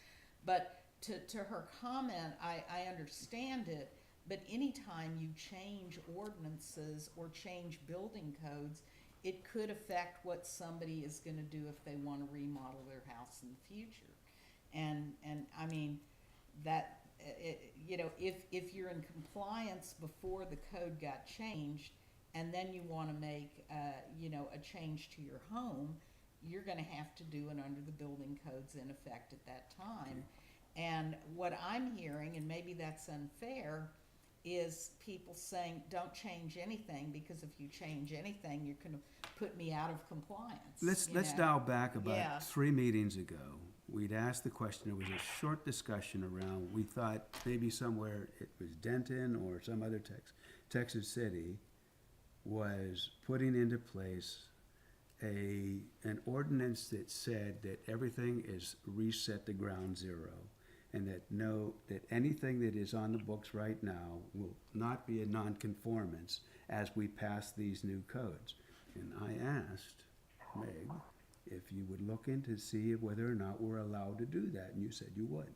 But to her comment, I understand it, but anytime you change ordinances or change building codes, it could affect what somebody is going to do if they want to remodel their house in the future. And I mean, that, you know, if you're in compliance before the code got changed, and then you want to make, you know, a change to your home, you're going to have to do it under the building codes in effect at that time. And what I'm hearing, and maybe that's unfair, is people saying, don't change anything, because if you change anything, you're going to put me out of compliance. Let's you know? dial back about Yeah. 3 meetings ago. We'd asked the question, there was a short discussion around, we thought maybe somewhere it was Denton or some other Texas city was putting into place an ordinance that said that everything is reset to ground zero, and that anything that is on the books right now will not be a nonconformance as we pass these new codes. And I asked Meg if you would look into see whether or not we're allowed to do that, and you said you would.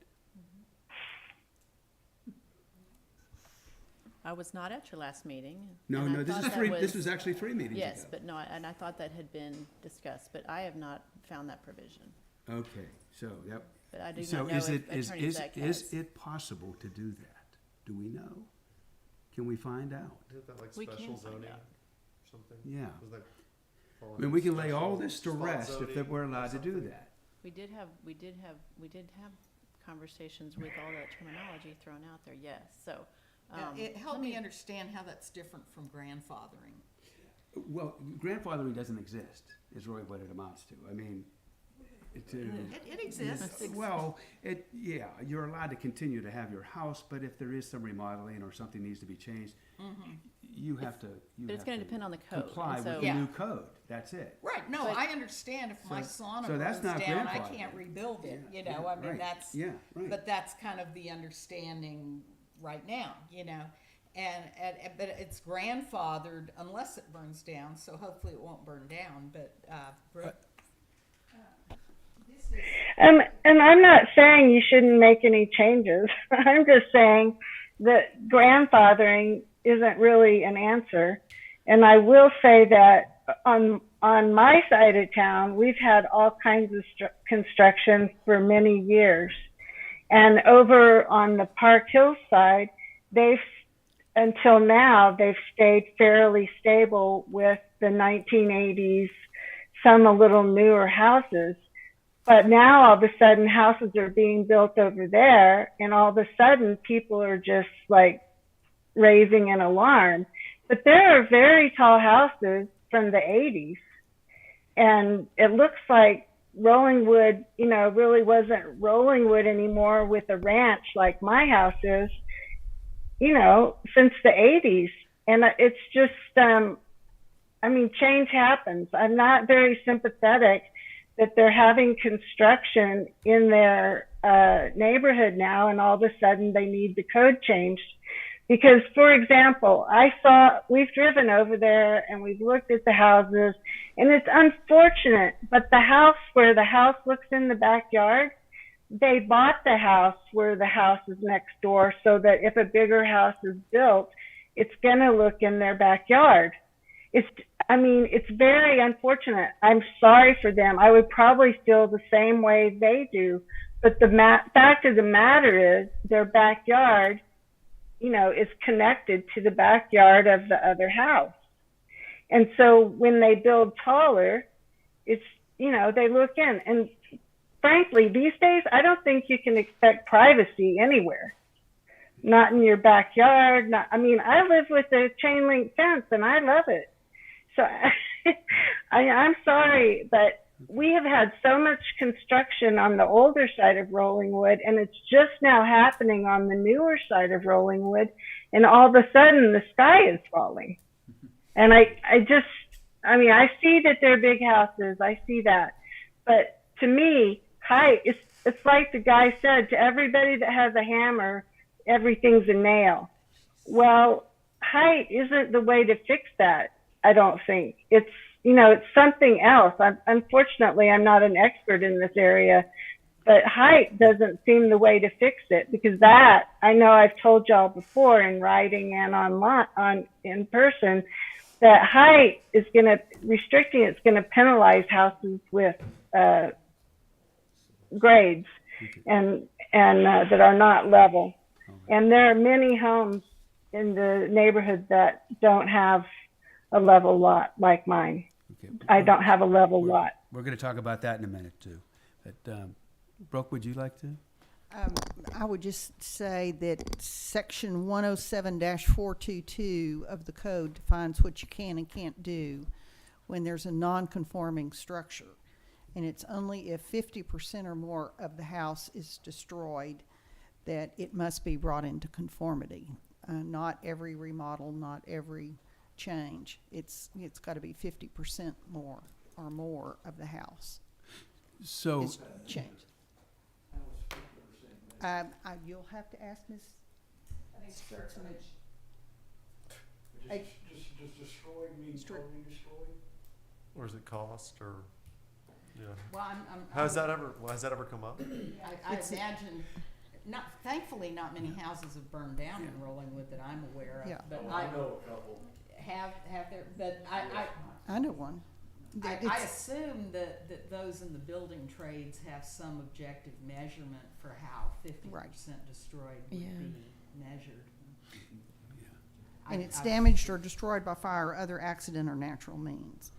I was not at your last meeting. No, and I no, this thought is that three. This was actually 3 meetings ago. Yes, but no, and I thought that had been discussed, but I have not found that provision. Okay, so yep. But I do So not know is if it Attorney Zek has. is it possible to do that? Do we know? Can we find out? Isn't that like We can special find zoning out. or something? Yeah. Doesn't that fall I mean, under we can lay special all this to spot rest if zoning that we're or allowed to do something? that. We did have conversations with all that terminology thrown out there, yes, so. It helped let me understand how that's different from grandfathering. Well, grandfathering doesn't exist, is really what it amounts to. I mean, It exists. well, yeah, you're allowed to continue to have your house, but if there is some remodeling or something needs to be changed, you have to. But it's gonna depend on the code, Comply and with so- the Yeah. new code. That's it. Right, no, But- I understand if my sauna so that's burns not down, I grandfathered. can't rebuild it, Yeah, you know, yeah, I mean, right. that's, Yeah, right. but that's kind of the understanding right now, you know? And but it's grandfathered unless it burns down, so hopefully it won't burn down, but, Brooke? This is, And I'm not saying you shouldn't make any changes. I'm just saying that grandfathering isn't really an answer. And I will say that on my side of town, we've had all kinds of construction for many years. And over on the Park Hill side, until now, they've stayed fairly stable with the 1980s, some a little newer houses. But now all of a sudden houses are being built over there, and all of a sudden people are just like raising an alarm. But there are very tall houses from the 80s, and it looks like Rollingwood, you know, really wasn't Rollingwood anymore with a ranch like my house is, you know, since the 80s. And it's just, I mean, change happens. I'm not very sympathetic that they're having construction in their neighborhood now, and all of a sudden they need the code changed. Because, for example, we've driven over there and we've looked at the houses, and it's unfortunate, but the house where the house looks in the backyard, they bought the house where the house is next door so that if a bigger house is built, it's going to look in their backyard. It's very unfortunate. I'm sorry for them. I would probably feel the same way they do. But the fact of the matter is their backyard, you know, is connected to the backyard of the other house. And so when they build taller, it's, you know, they look in. And frankly, these days, I don't think you can expect privacy anywhere. Not in your backyard. I live with a chain link fence and I love it. So I'm sorry, but we have had so much construction on the older side of Rollingwood, and it's just now happening on the newer side of Rollingwood, and all of a sudden the sky is falling. And I mean, I see that they're big houses, I see that, but to me, height, it's like the guy said, to everybody that has a hammer, everything's a nail. Well, height isn't the way to fix that, I don't think. It's, you know, it's something else. Unfortunately, I'm not an expert in this area, but height doesn't seem the way to fix it, because that, I know I've told y'all before in writing and online, in person, that height is going to, restricting it's going to penalize houses with grades and that are not level. And there are many homes in the neighborhood that don't have a level lot like mine. Okay. I don't have a level lot. We're going to talk about that in a minute too. But Brooke, would you like to? I would just say that section 107-422 of the code defines what you can and can't do when there's a non-conforming structure. And it's only if 50% or more of the house is destroyed that it must be brought into conformity. Not every remodel, not every change. It's got to be 50% more or more of the house So, is changed. You'll have to ask Ms. Sturcevich. Just destroyed means totally destroyed? Or is it cost or, yeah. Well, Has that ever come up? I imagine, thankfully, not many houses have burned down in Rollingwood that I'm aware of. Yeah. But I know a couple. have there, but I know one. I It's- assume that those in the building trades have some objective measurement for how 50% destroyed would Yeah. be measured. And it's damaged or destroyed by fire or other accident or natural means.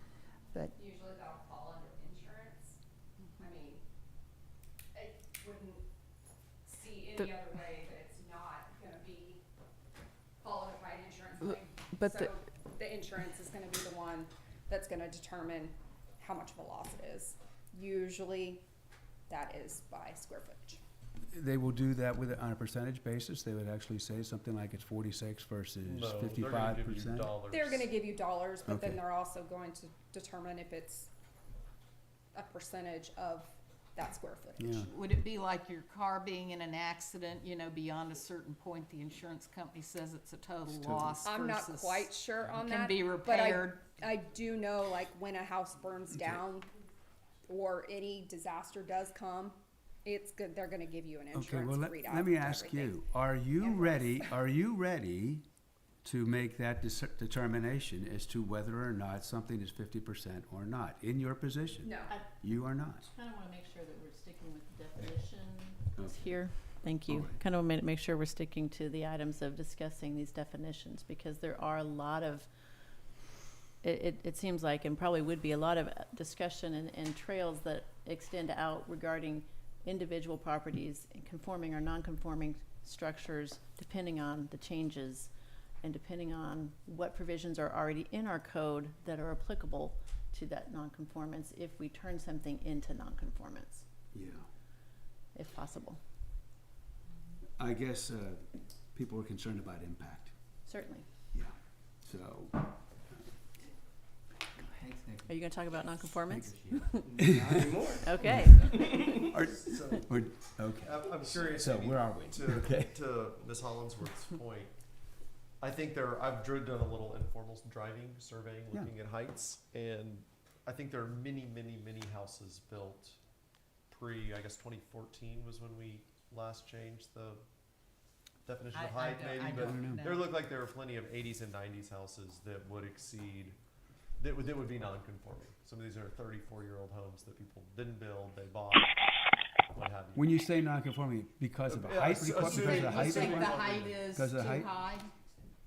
But Usually that'll fall under insurance. I mean, I wouldn't see any other way that it's not gonna be followed by an insurance claim. but So the insurance is gonna be the one that's gonna determine how much of a loss it is. Usually that is by square footage. they will do that on a percentage basis? They would actually say something like it's 46 versus No, they're gonna 55%? give you dollars. They're gonna give you dollars, but Okay. then they're also going to determine if it's a percentage of that square footage. Yeah. Would it be like your car being in an accident, you know, beyond a certain point, the insurance company says it's a total loss I'm not versus quite sure on can that. be but repaired? I do know, like, when a house burns down or any disaster does come, it's good, they're gonna give you an Okay, insurance well, readout. let me for ask everything. you, are you ready to make that determination as to whether or not something is 50% or not, in your position? No. You are not. Kind of want to make sure that we're sticking with the definition Okay. here. Thank you. Alright. Kind of want to make sure we're sticking to the items of discussing these definitions, because there are a lot of, it seems like, and probably would be a lot of discussion and trails that extend out regarding individual properties, conforming or non-conforming structures, depending on the changes and depending on what provisions are already in our code that are applicable to that nonconformance if we turn something into nonconformance, Yeah. if possible. I guess people are concerned about impact. Certainly. Yeah. So, Thanks, Nick. Are you going to talk about nonconformance? Not anymore. Okay. okay. I'm curious. So maybe where are we? To Ms. Hollingsworth's point, I think I've done a little informal driving, surveying, Yeah. looking at heights, and I think there are many houses built I guess 2014 was when we last changed the definition of height, maybe, but know. there looked like there were plenty of 80s and 90s houses that would exceed, that would be non-conforming. Some of these are 34-year-old homes that people didn't build, they bought, what have you. When you say non-conforming, because of the Yeah, height, assuming- because of the You height think the requirement? height is Because of too height? high?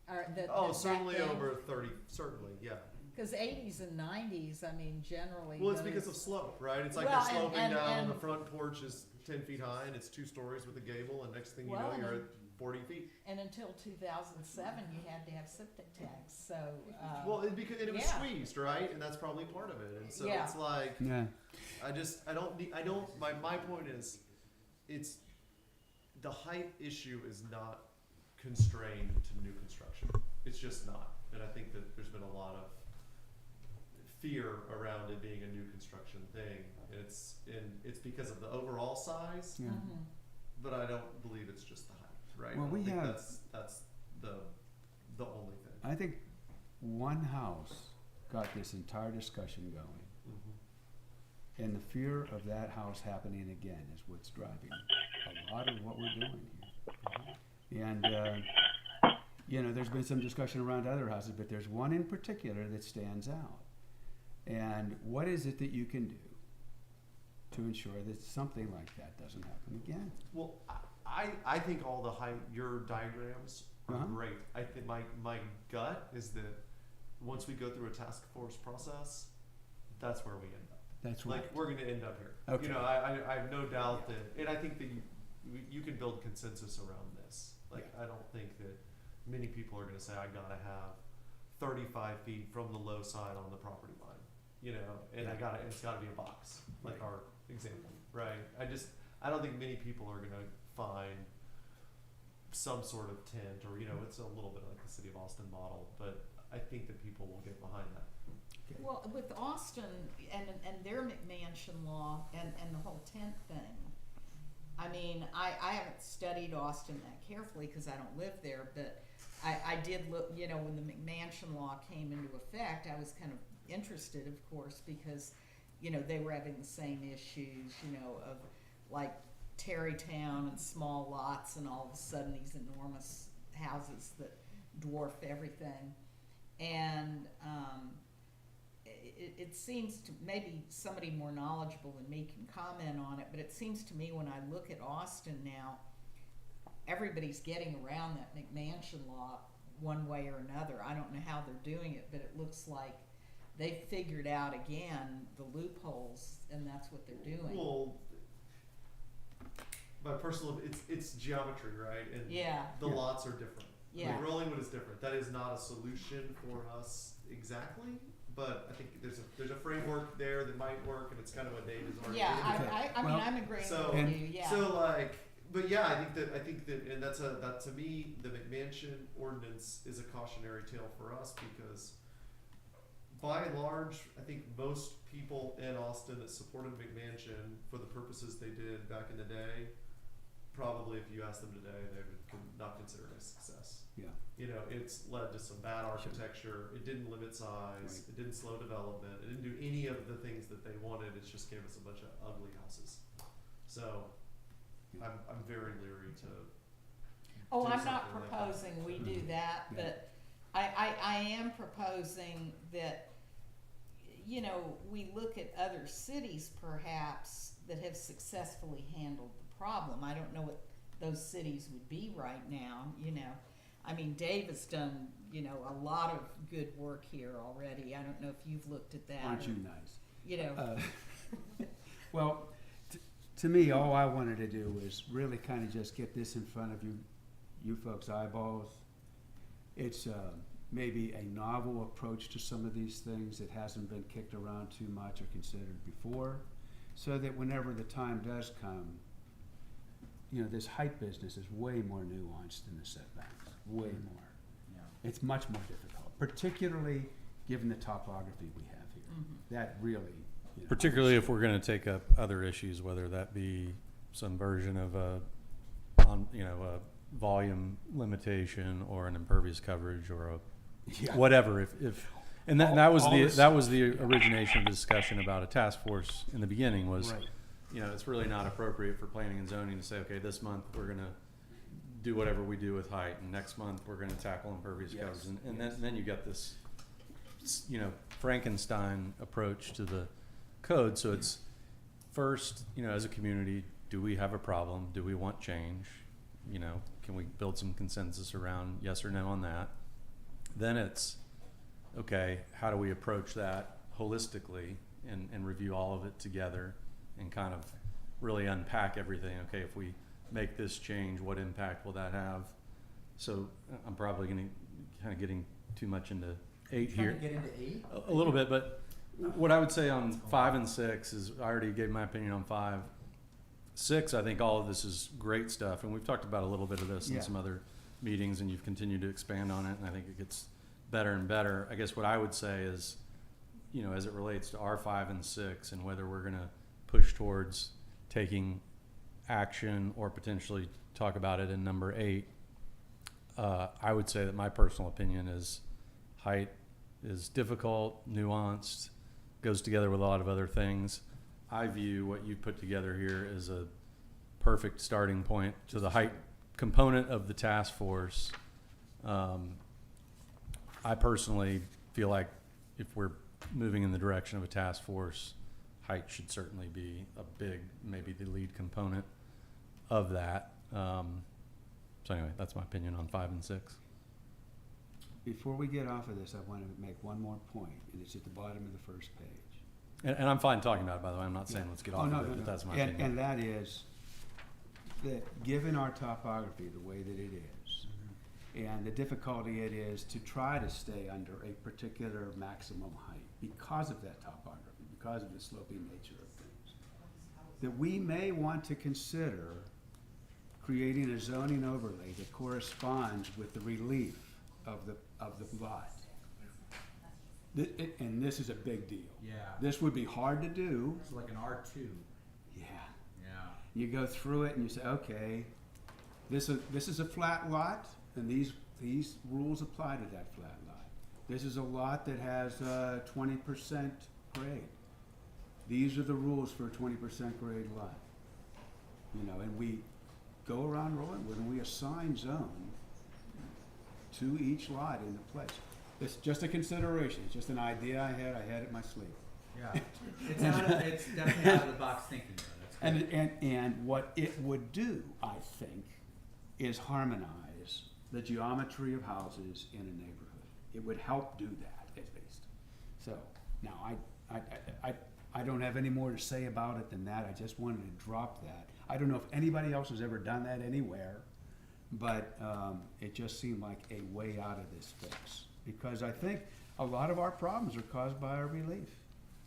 Or Oh, certainly over 30, certainly, yeah. Because 80s and 90s, I mean, generally. Well, it's because those- of slope, right? It's like Well, they're sloping and- down, and- the front porch is 10 feet high, and it's 2 stories with a gable, and next thing you Well, know, and you're in at 40 feet. And until 2007, you had to have septic tanks, so, Well, it was yeah. squeezed, right? And that's probably part of it. And so Yeah. it's like, Yeah. my point is, it's, the height issue is not constrained to new construction. It's just not. And I think that there's been a lot of fear around it being a new construction thing. It's because of the overall size, Yeah. mhm. but I don't believe it's just the height, right? Well, I don't we think have- that's the only thing. I think one house got this entire discussion going. Mm-hmm. And the fear of that house happening again is what's driving a lot of what we're doing here. And, there's been some discussion around other houses, but there's one in particular that stands out. And what is it that you can do to ensure that something like that doesn't happen again? Well, I think all your diagrams are Uh-huh. great. I think my gut is that once we go through a task force process, that's where we end up. That's right. Like, we're going to end up here. Okay. I have no doubt that, and I think that you can build consensus around this. Like, I don't think that many people are going to say, I got to have 35 feet from the low side on the property line, and it's got to be a box, like Right. our example, right? I don't think many people are going to find some sort of tent, or, it's a little bit like the City of Austin model, but I think that people will get behind that. Well, with Austin and their McMansion law and the whole tent thing, I mean, I haven't studied Austin that carefully because I don't live there, but I did look, when the McMansion law came into effect, I was kind of interested, of course, because, they were having the same issues, of like Terrytown and small lots and all of a sudden these enormous houses that dwarf everything. And, it seems to, maybe somebody more knowledgeable than me can comment on it, but it seems to me when I look at Austin now, everybody's getting around that McMansion law one way or another. I don't know how they're doing it, but it looks like they've figured out again the loopholes, and that's what they're doing. Well, my personal, it's geometry, right? And Yeah. the lots are different. Yeah. Like, Rollingwood is different. That is not a solution for us exactly, but I think there's a framework there that might work, and it's kind of what Dave is already. Yeah, doing. I mean, Well, I'm agreeing so- with you, yeah. So but yeah, I think that, and that to me, the McMansion ordinance is a cautionary tale for us, because by and large, I think most people in Austin that supported McMansion for the purposes they did back in the day, probably if you ask them today, they would not consider it a success. Yeah. It's led to some bad architecture. It didn't limit size. Right. It didn't slow development. It didn't do any of the things that they wanted. It just gave us a bunch of ugly houses. So I'm very leery to. Oh, do I'm not something like that. proposing we do that, Yeah. but I am proposing that, we look at other cities perhaps that have successfully handled the problem. I don't know what those cities would be right now, I mean, Dave has done, a lot of good work here already. I don't know if you've looked at that. Aren't or, you nice? Well, to me, all I wanted to do was really kind of just get this in front of you folks' eyeballs. It's maybe a novel approach to some of these things that hasn't been kicked around too much or considered before, so that whenever the time does come, this height business is way more nuanced than the setbacks, way more. It's much more difficult, particularly given the topography we have here. Mhm. That really, Particularly if we're going to take up other issues, whether that be some version of a volume limitation or an impervious coverage or Yeah. whatever. And that was All the this- origination of the discussion about a task force in the beginning was, Right. it's really not appropriate for planning and zoning to say, okay, this month we're going to do whatever we do with height, and next month we're going to tackle impervious Yes, coverage, and yes. then you got this, Frankenstein approach to the code. So it's first, as a community, do we have a problem? Do we want change? Can we build some consensus around yes or no on that? Then it's, okay, how do we approach that holistically and review all of it together and kind of really unpack everything? Okay, if we make this change, what impact will that have? So I'm probably gonna kind of getting too much into 8 here. Trying to get into 8? A little bit, but what I would say on 5 and 6 is, I already gave my opinion on 5. 6, I think all of this is great stuff, and we've talked about a little bit of this in Yeah. some other meetings, and you've continued to expand on it, and I think it gets better and better. I guess what I would say is, you know, as it relates to our 5 and 6, and whether we're gonna push towards taking action or potentially talk about it in number 8, I would say that my personal opinion is height is difficult, nuanced, goes together with a lot of other things. I view what you've put together here as a perfect starting point to the height component of the task force. I personally feel like if we're moving in the direction of a task force, height should certainly be a big, maybe the lead component of that. So anyway, that's my opinion on 5 and 6. Before we get off of this, I want to make one more point, and it's at the bottom of the first page. And I'm fine talking about it, by the way. I'm not saying let's get Oh, off no, of it, no, but no. that's my And opinion. that is that given our topography the way that it is, and the difficulty it is to try to stay under a particular maximum height because of that topography, because of the sloping nature of things, that we may want to consider creating a zoning overlay that corresponds with the relief of the lot. And this is a big deal. Yeah. This would be hard to do. It's like an R2. Yeah. Yeah. You go through it and you say, okay, this is a flat lot, and these rules apply to that flat lot. This is a lot that has 20% grade. These are the rules for a 20% grade lot. You know, and we go around Rollingwood and we assign zone to each lot in the place. It's just a consideration. It's just an idea I had it in my sleeve. Yeah. It's definitely out of the box thinking, though. That's good. And what it would do, I think, is harmonize the geometry of houses in a neighborhood. It would help do that, at least. So, now, I don't have any more to say about it than that. I just wanted to drop that. I don't know if anybody else has ever done that anywhere, but it just seemed like a way out of this fix. Because I think a lot of our problems are caused by our relief.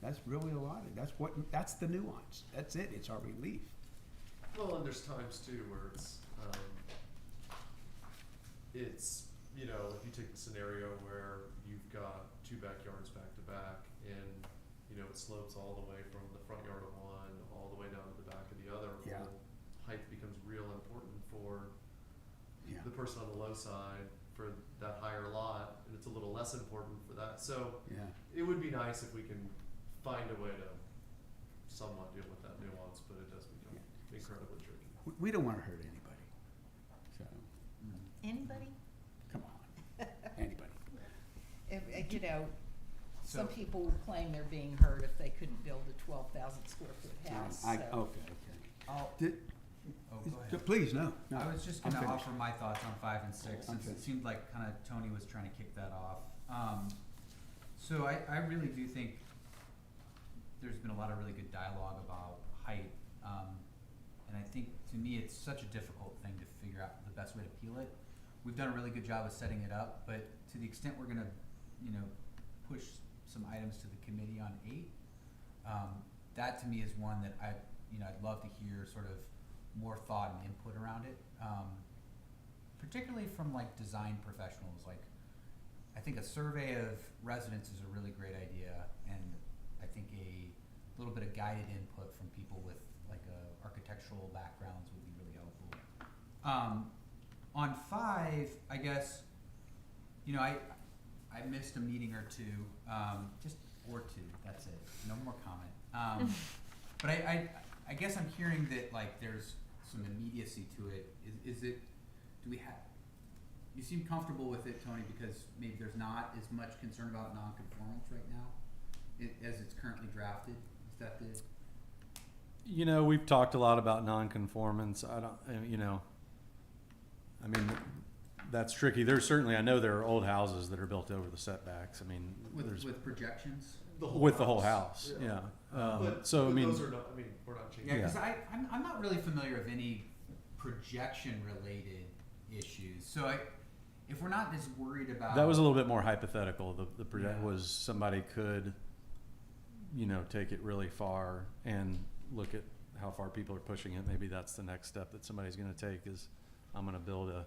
That's really a lot of, that's the nuance. That's it, it's our relief. Well, and there's times too where it's, you know, if you take the scenario where you've got 2 backyards back to back and, you know, it slopes all the way from the front yard of one all the way down to the back of the other. Yeah. Well, height becomes real important for Yeah. the person on the low side for that higher lot, and it's a little less important for that. So Yeah. it would be nice if we can find a way to somewhat deal with that nuance, but it does become incredibly tricky. We don't want to hurt anybody. So, Anybody? come on, anybody. You know, some So- people would claim they're being hurt if they couldn't build a 12,000 square foot house, Okay, so. okay. I'll- Oh, go ahead. Please, no. I was just I'm gonna finished. offer my thoughts on 5 and 6, I'm since it finished. seemed like kind of Tony was trying to kick that off. So I really do think there's been a lot of really good dialogue about height. And I think, to me, it's such a difficult thing to figure out the best way to peel it. We've done a really good job of setting it up, but to the extent we're gonna, you know, push some items to the committee on 8, that to me is one that I'd love to hear sort of more thought and input around it, particularly from like design professionals. Like, I think a survey of residents is a really great idea, and I think a little bit of guided input from people with like architectural backgrounds would be really helpful. On 5, I guess, you know, I missed a meeting or two, or two. That's it. No more comment. But I guess I'm hearing that like there's some immediacy to it. Is it? Do we have? You seem comfortable with it, Tony, because maybe there's not as much concern about nonconformance right now, as it's currently drafted. Is that the? You know, we've talked a lot about nonconformance. I mean, that's tricky. There's certainly, I know there are old houses that are built over the setbacks. I mean, there's With projections. with the whole house. Yeah. But So I mean, those are not, I mean, we're not changing. Yeah, because Yeah. I'm not really familiar of any projection-related issues. So if we're not as worried about That was a little bit more hypothetical. The project Yeah. was somebody could, take it really far and look at how far people are pushing it. Maybe that's the next step that somebody's gonna take is, I'm gonna build a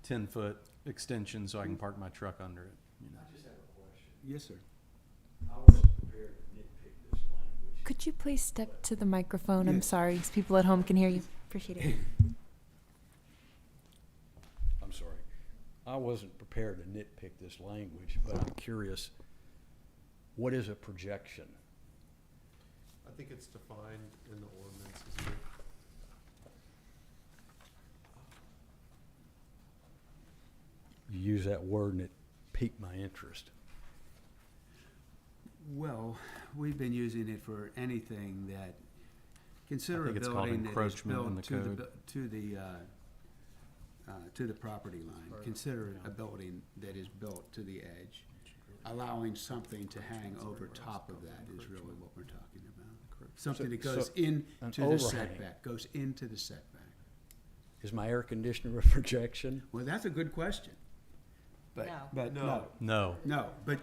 10-foot extension so I can park my truck under it, I just have a question. Yes, sir. I wasn't prepared to nitpick this language. Could you please step to the microphone? I'm Yes. sorry, so people at home can hear you. Appreciate it. I'm sorry. I wasn't prepared to nitpick this language, but I'm curious, what is a projection? I think it's defined in the ordinance, isn't it? You use that word and it piqued my interest. Well, we've been using it for anything that, consider I think a it's called building that is encroachment in built the to the, code. to the property line. Consider a building that is built to the edge. Allowing something to hang over top of that is really what we're talking about. Something that goes So, an into the overhang. setback, goes into the setback. Is my air conditioner a projection? Well, that's a good question. But, No. but No. No. but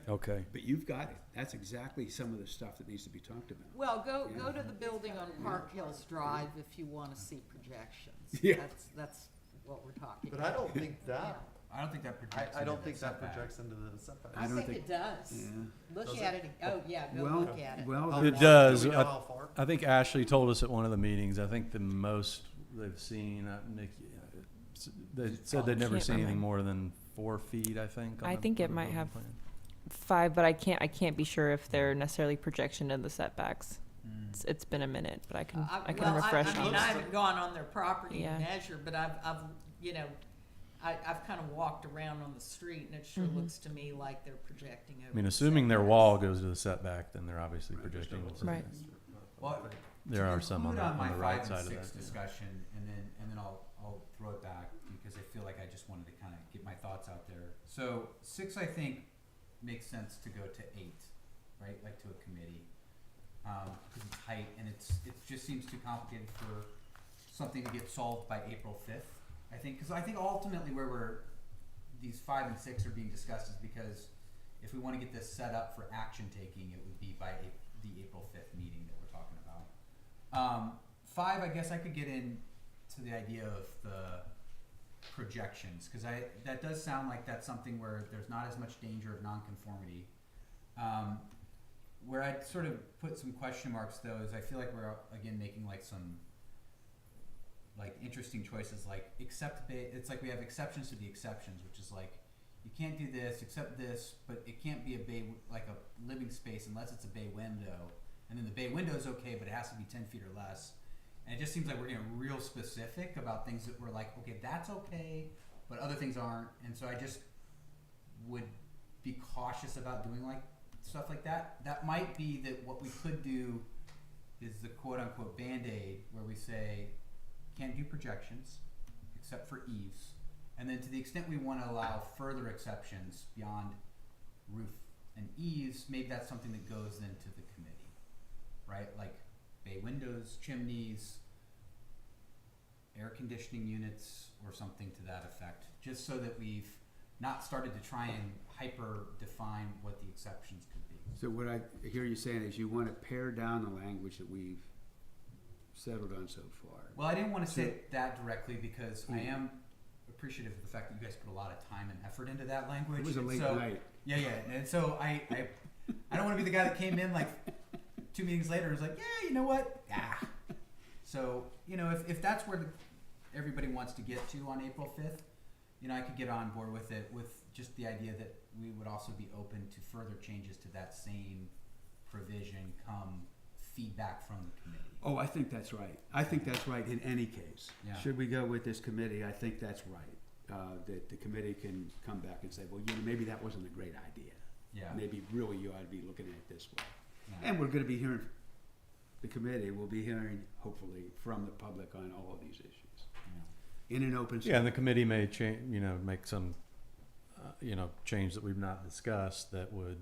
Okay. you've got it. That's exactly some of the stuff that needs to be talked about. Well, go to the building on Park Hills Drive if you wanna see projections. Yeah. That's what we're talking But about. I don't think that, I don't think that projects. I into don't the think that setback. projects into the setback. I don't think think- it does. Yeah. Look Does at it? it, oh, yeah, go Well, look at it. well, How It far? does. Do we know I- how far? I think Ashley told us at one of the meetings, I think the most they've seen, they said they'd never Can't seen anything remember. more than 4 feet, I think. I on the- think it on the might building have plan. 5, but I can't be sure if they're necessarily projection in the setbacks. Mm. It's been a minute, but I can Well, refresh I on mean, it. I haven't gone on their property Yeah. to measure, but I've, you know, I've kind of walked around on the street and it sure Mhm. looks to me like they're projecting over. I mean, the assuming their setbacks. wall goes to the setback, then they're obviously projecting. the Right. setback. Well, There are some on conclude the, my on the right 5 side and of 6 that. yeah. discussion, and then I'll throw it back because I feel like I just wanted to kind of get my thoughts out there. So 6, I think, makes sense to go to 8, right? Like to a committee, because it's height, and it just seems too complicated for something to get solved by April 5th. I think, because I think ultimately where these 5 and 6 are being discussed is because if we want to get this set up for action taking, it would be by the April 5th meeting that we're talking about. 5, I guess I could get into the idea of the projections, because that does sound like that's something where there's not as much danger of nonconformity. Where I'd sort of put some question marks though is I feel like we're again making like some like interesting choices, like it's like we have exceptions to the exceptions, which is like you can't do this except this, but it can't be a bay, like a living space, unless it's a bay window, and then the bay window is okay, but it has to be 10 feet or less. And it just seems like we're getting real specific about things that we're like, okay, that's okay, but other things aren't. And so I just would be cautious about doing like stuff like that. That might be that what we could do is the quote unquote Band-Aid, where we say can't do projections except for eaves. And then to the extent we want to allow further exceptions beyond roof and eaves, maybe that's something that goes into the committee, right? Like bay windows, chimneys, air conditioning units, or something to that effect, just so that we've not started to try and hyper define what the exceptions could be. So what I hear you saying is you want to pare down the language that we've settled on so far. Well, I didn't want to say it that directly because I am appreciative of the fact that you guys put a lot of time and effort into that language. It was a And late so, night. Yeah, and so I don't want to be the guy that came in like 2 meetings later and was like, yeah, you know what? Yeah. So, you know, if that's where everybody wants to get to on April 5th, you know, I could get on board with it, with just the idea that we would also be open to further changes to that same provision come feedback from the committee. Oh, I think that's right. I think that's right in any case. Yeah. Should we go with this committee, I think that's right. That the committee can come back and say, well, you know, maybe that wasn't a great idea. Yeah. Maybe really you ought to be looking at it this way. Yeah. And we're gonna be hearing, the committee will be hearing, hopefully, from the public on all of these issues. In an open Yeah, and the committee may make some, change that we've not discussed that would,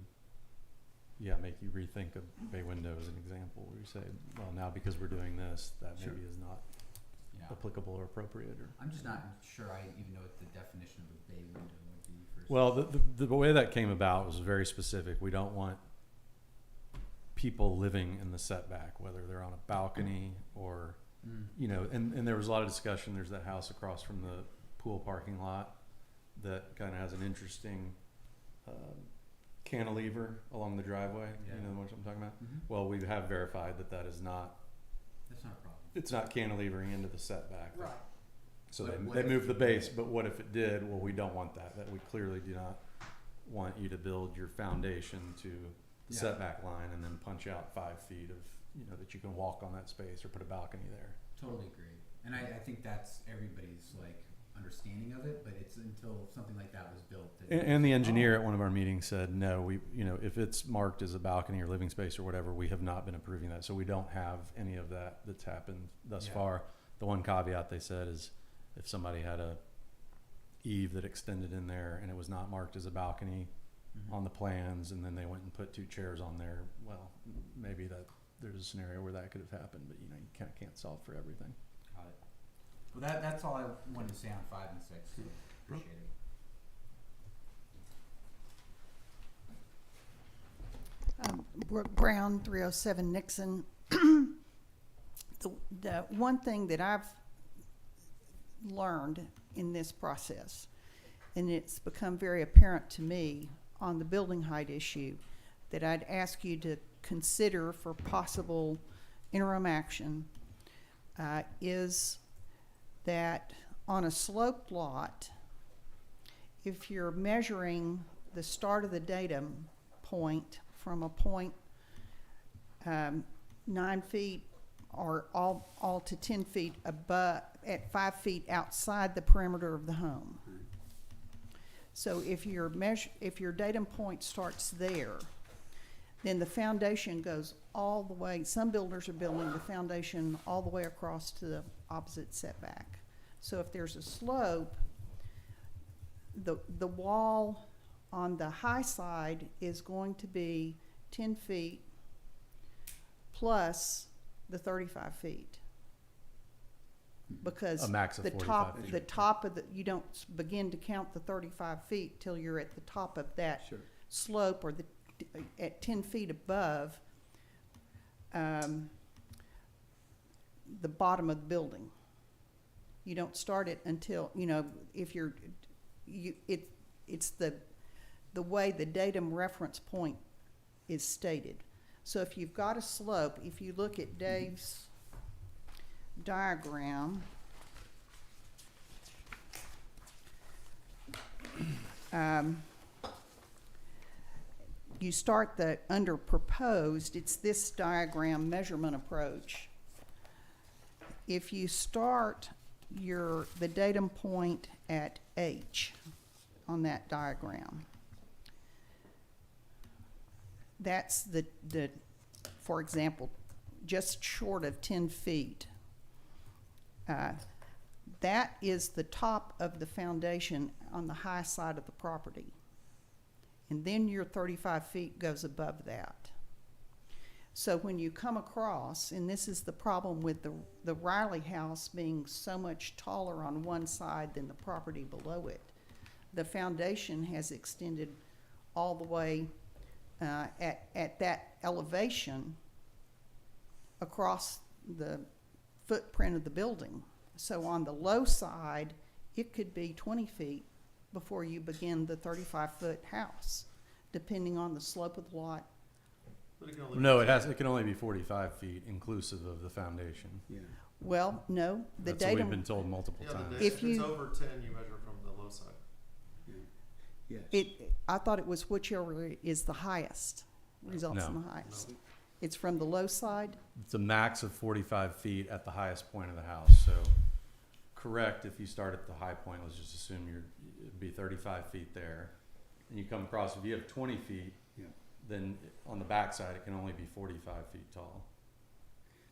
make you rethink a bay window as an example, where you say, well, now because we're doing this, that Sure. maybe is not Yeah. applicable or appropriate or. I'm just not sure I even know what the definition of a bay window would be for. Well, the way that came about was very specific. We don't want people living in the setback, whether they're on a balcony or, you know, and there was a lot of discussion. There's that house across from the pool parking lot that kind of has an interesting cantilever along the driveway. Yeah. You know what I'm talking about? Mhm. Well, we have verified that that is not, That's not a problem. it's not cantilevering into the setback. Right. So But what they if- moved the base, but what if it did? Well, we don't want that. That we clearly do not want you to build your foundation to the Yeah. setback line and then punch out 5 feet of, you know, that you can walk on that space or put a balcony there. Totally agree. And I think that's everybody's like understanding of it, but it's until something like that was built. That And the engineer at one of our meetings said, no, we, you know, if it's marked as a balcony or living space or whatever, we have not been approving that. So we don't have any of that that's happened thus Yeah. far. The one caveat they said is if somebody had a eave that extended in there and it was not marked as a balcony Mhm. on the plans and then they went and put 2 chairs on there, well, maybe that there's a scenario where that could have happened, but you know, you can't solve for everything. Got it. Well, that's all I wanted to say on 5 and 6. So appreciate it. Brooke Brown, 307 Nixon. The one thing that I've learned in this process, and it's become very apparent to me on the building height issue, that I'd ask you to consider for possible interim action, is that on a sloped lot, if you're measuring the start of the datum point from a point 9 feet or all to 10 feet above, at 5 feet outside the perimeter of the home. So if your datum point starts there, then the foundation goes all the way. Some builders are building the foundation all the way across to the opposite setback. So if there's a slope, the wall on the high side is going to be 10 feet plus the 35 feet. Because A max of the 45 top, feet. the top of the, you don't begin to count the 35 feet till you're at the top of that Sure. slope, or at 10 feet above the bottom of the building. You don't start it until, you know, if it's the way the datum reference point is stated. So if you've got a slope, if you look at Dave's diagram, you start under proposed, it's this diagram measurement approach. If you start the datum point at H on that diagram, that's for example, just short of 10 feet. That is the top of the foundation on the high side of the property. And then your 35 feet goes above that. So when you come across, and this is the problem with the Riley house being so much taller on one side than the property below it, the foundation has extended all the way at that elevation across the footprint of the building. So on the low side, it could be 20 feet before you begin the 35-foot house, depending on the slope of the lot. But it can only No, it can only be 45 feet inclusive of the foundation. Yeah. Well, no, the That's what we've datum, been told multiple Yeah, times. the If if it's you- over 10, you measure from the low side. Yes. I thought it was whichever is the highest, results in No. the highest. It's from the low side? It's a max of 45 feet at the highest point of the house. So, correct, if you start at the high point, let's just assume it'd be 35 feet there. And you come across, if you have 20 feet, Yeah. then on the back side, it can only be 45 feet tall.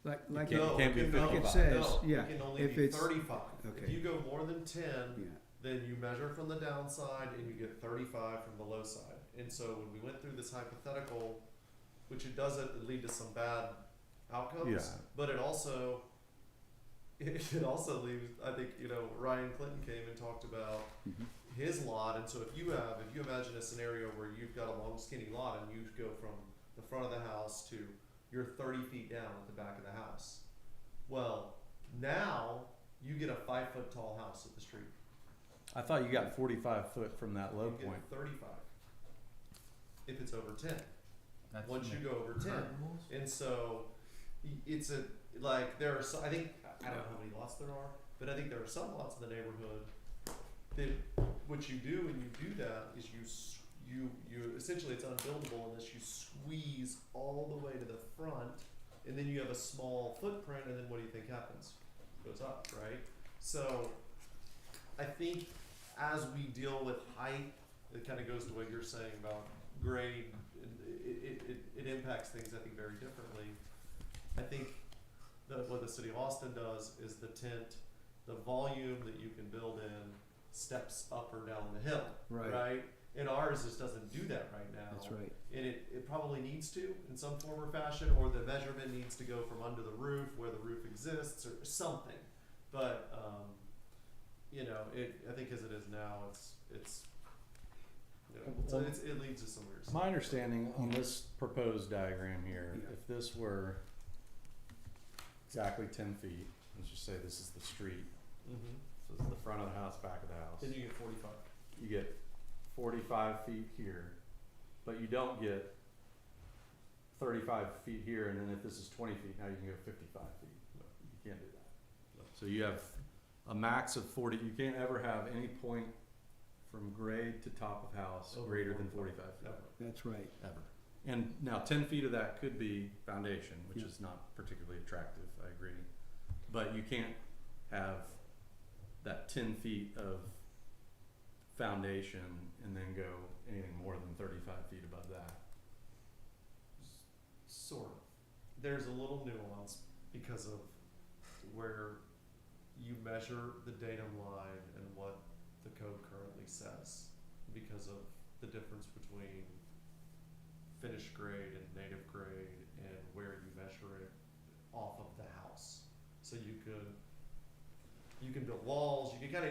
Like can't be like 55. it says, No, yeah. it can only if be it's 35. If okay. you go more than 10, Yeah. then you measure from the downside and you get 35 from the low side. And so when we went through this hypothetical, which it doesn't lead to some bad outcomes, Yeah. but it also it also leaves, I think, you know, Ryan Clinton came and talked about his lot, and so if you imagine a scenario where you've got a long skinny lot and you go from the front of the house to you're 30 feet down at the back of the house. Well, now you get a 5 foot tall house at the street. I thought you got 45 foot from that low You point. get 35 if it's over 10. That's Once you the go over 10, current rules? and so it's a like there are some, I think I don't know how many lots there are, but I think there are some lots in the neighborhood that what you do when you do that is you essentially it's unbuildable unless you squeeze all the way to the front, and then you have a small footprint, and then what do you think happens? It goes up, right? So I think as we deal with height, it kind of goes to what you're saying about grade. It impacts things, I think, very differently. I think that what the city of Austin does is the volume that you can build in steps up or down the hill, right? And ours just doesn't do that right now. That's right. And it probably needs to in some form or fashion, or the measurement needs to go from under the roof where the roof exists or something. But, you know, I think as it is now, it's you know, it leads to some weird stuff. My understanding on this proposed diagram here, Yeah. if this were exactly 10 feet, let's just say this is the street. Mm-hmm. So this is the front of the house, back of the house. Then you get 45. You get 45 feet here, but you don't get 35 feet here, and then if this is 20 feet, now you can go 55 feet. You can't do that. So you have a max of 40. You can't ever have any point from grade to top of house Over greater than 45. 45 feet. Ever. That's right. Ever. And now 10 feet of that could be foundation, which Yeah. is not particularly attractive, I agree. But you can't have that 10 feet of foundation and then go anything more than 35 feet above that. Sort of. There's a little nuance because of where you measure the datum line and what the code currently says, because of the difference between finished grade and native grade and where you measure it off of the house. So you can build walls, you can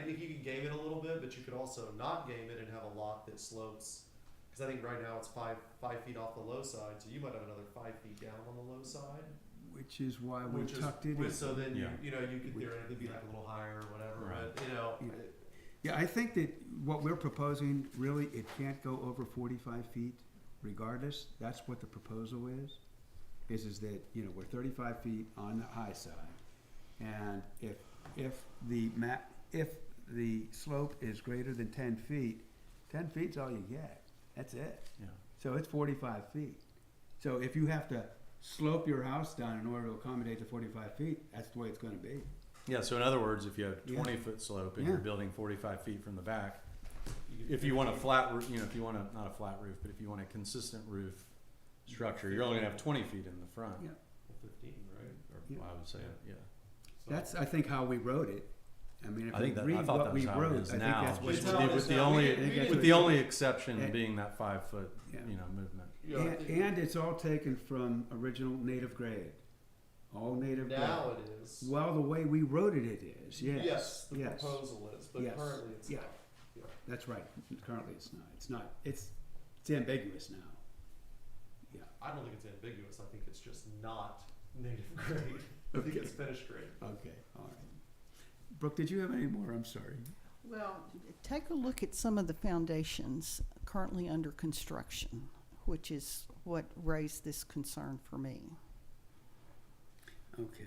game it a little bit, but you could also not game it and have a lot that slopes. Because I think right now it's five feet off the low side, so you might have another 5 feet down on the low side. Which is why we Which is, tucked it in. so then Yeah. you could theoretically be like a little higher or whatever, Right. but you know. Yeah. Yeah, I think that what we're proposing, really, it can't go over 45 feet regardless. That's what the proposal is that, you know, we're 35 feet on the high side. And if the slope is greater than 10 feet, 10 feet's all you get. That's it. Yeah. So it's 45 feet. So if you have to slope your house down in order to accommodate the 45 feet, that's the way it's gonna be. Yeah, so in other words, if you have Yeah. 20-foot slope and Yeah. you're building 45 feet from the back, get if you want a 50. flat roof, you know, if you want not a flat roof, but if you want a consistent roof structure, you're only gonna have 20 feet in the front. Yeah. 15, right? Or Yeah. I would say, yeah. So- That's, I think, how we wrote it. I mean, if I think you that, I read thought what that we was how wrote, it I is think now. that's what It's it how it is. is now. We didn't- With the only exception And- being that 5-foot, Yeah. you know, movement. Yeah, I think And it's all taken from original native grade. All native grade. now it is. Well, the way we wrote it, it is, yes. Yes, the yes. proposal is, but Yes. currently it's Yeah. not. Yeah. That's right. Currently, it's not. It's not. It's ambiguous now. Yeah. I don't think it's ambiguous. I think it's just not native grade. I think Okay. it's finished grade. Okay. All right. Brooke, did you have any more? I'm sorry. Well, take a look at some of the foundations currently under construction, which is what raised this concern for me. Okay.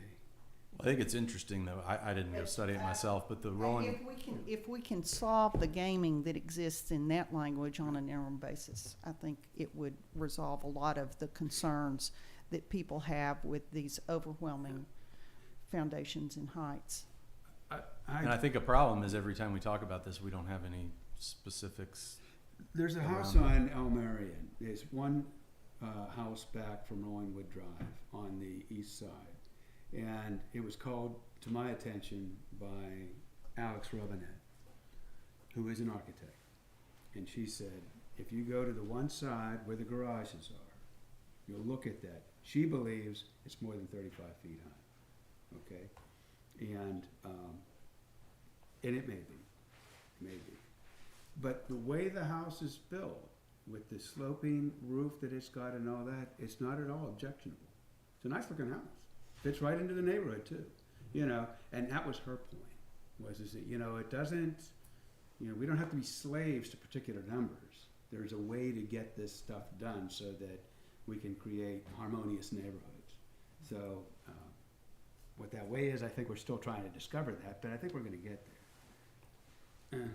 I think it's interesting though, I didn't go study it myself, but the rolling, If we can solve the gaming that exists in that language on an interim basis, I think it would resolve a lot of the concerns that people have with these overwhelming foundations and heights. and I think a problem is every time we talk about this, we don't have any specifics. There's a house around on El Marion. There's one house back from Rollingwood Drive on the east side. And it was called to my attention by Alex Robinette, who is an architect. And she said, if you go to the one side where the garages are, you'll look at that. She believes it's more than 35 feet high. Okay? And it may be. But the way the house is built, with the sloping roof that it's got and all that, it's not at all objectionable. It's a nice looking house. Fits right into the neighborhood too, you know, and that was her point, is that, you know, it doesn't, you know, we don't have to be slaves to particular numbers. There's a way to get this stuff done so that we can create harmonious neighborhoods. So, what that way is, I think we're still trying to discover that, but I think we're gonna get there.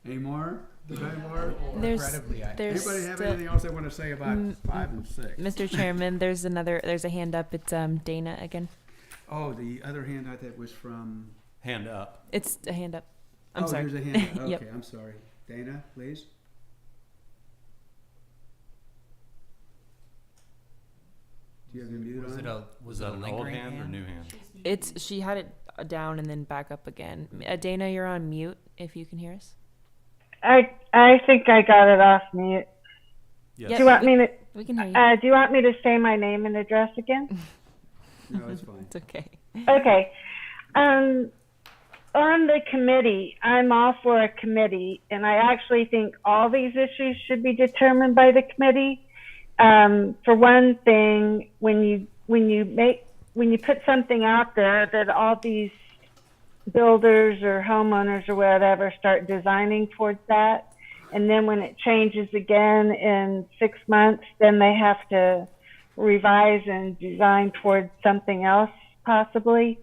Any more? There's Incredibly, I- there's Anybody have still, anything else they wanna say about 5 and 6? Mr. Chairman, there's a hand up. It's Dana again. Oh, the other handout that was from. Hand up. It's a hand up. I'm Oh, sorry. there's a hand up. Yep. Okay, I'm sorry. Dana, please. Do you have your mute Was on? it a Was that an old lingering hand or new hand? She had it down and then back up again. Dana, you're on mute if you can hear us. I think I got it off mute. Yes. Yep. Do you want me to? We can hear you. Do you want me to say my name and address again? No, it's fine. It's okay. Okay. On the committee, I'm all for a committee, and I actually think all these issues should be determined by the committee. For one thing, when you put something out there that all these builders or homeowners or whatever start designing towards that, and then when it changes again in 6 months, then they have to revise and design towards something else possibly.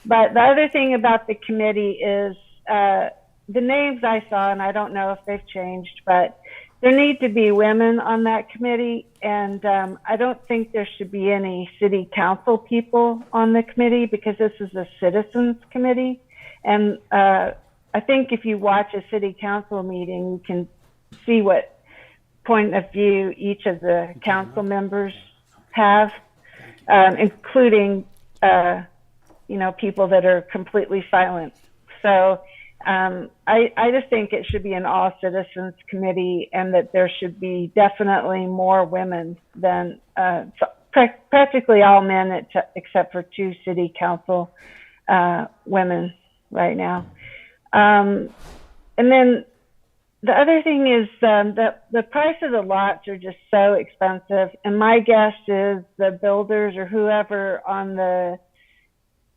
But the other thing about the committee is the names I saw, and I don't know if they've changed, but there need to be women on that committee, and I don't think there should be any city council people on the committee because this is a citizens committee. And I think if you watch a city council meeting, you can see what point of view each of the council members have, including people that are completely silent. So I just think it should be an all citizens committee, and that there should be definitely more women than practically all men except for 2 city council women right now. And then the other thing is that the price of the lots are just so expensive, and my guess is the builders or whoever on the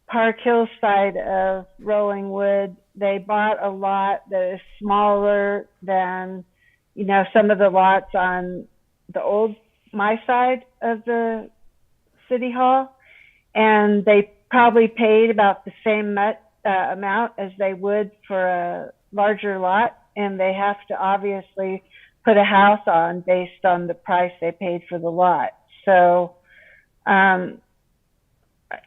Park Hill side of Rolling Wood, they bought a lot that is smaller than, some of the lots on my side of the city hall, and they probably paid about the same amount as they would for a larger lot, and they have to obviously put a house on based on the price they paid for the lot. So,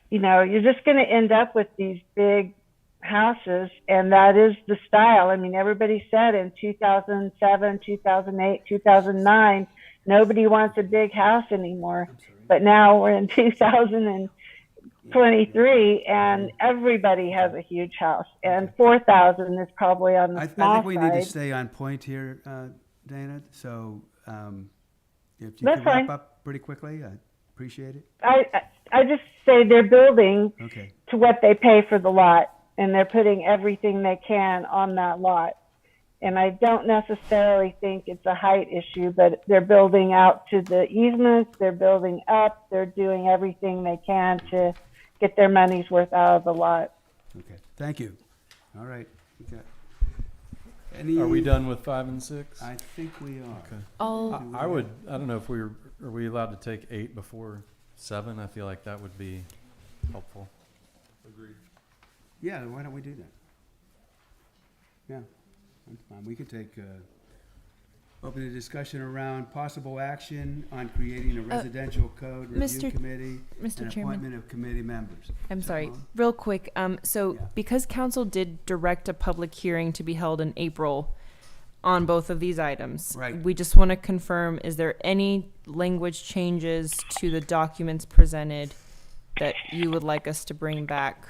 you're just going to end up with these big houses, and that is the style. I mean, everybody said in 2007, 2008, 2009, nobody wants a big house anymore. But now we're in 2023, and everybody has a huge house, and 4,000 is probably on the I small think we side. need to stay on point here, Dana. So if you That's could wrap fine. up pretty quickly, I'd appreciate it. I just say they're building Okay. to what they pay for the lot, and they're putting everything they can on that lot. And I don't necessarily think it's a height issue, but they're building out to the easements, they're building up, they're doing everything they can to get their money's worth out of the lot. Okay. Thank you. All right. Okay. Any? Are we done with 5 and 6? I think we are. Okay. All I don't know if are we allowed to take 8 before 7? I feel like that would be helpful. Agreed. Yeah. Why don't we do that? Yeah. That's fine. We could take open a discussion around possible action on creating a residential code review Mr. committee Mr. and Chairman. appointment of committee members. I'm Is that sorry, wrong? real quick. So Yeah. because council did direct a public hearing to be held in April on both of these items, Right. we just want to confirm, is there any language changes to the documents presented that you would like us to bring back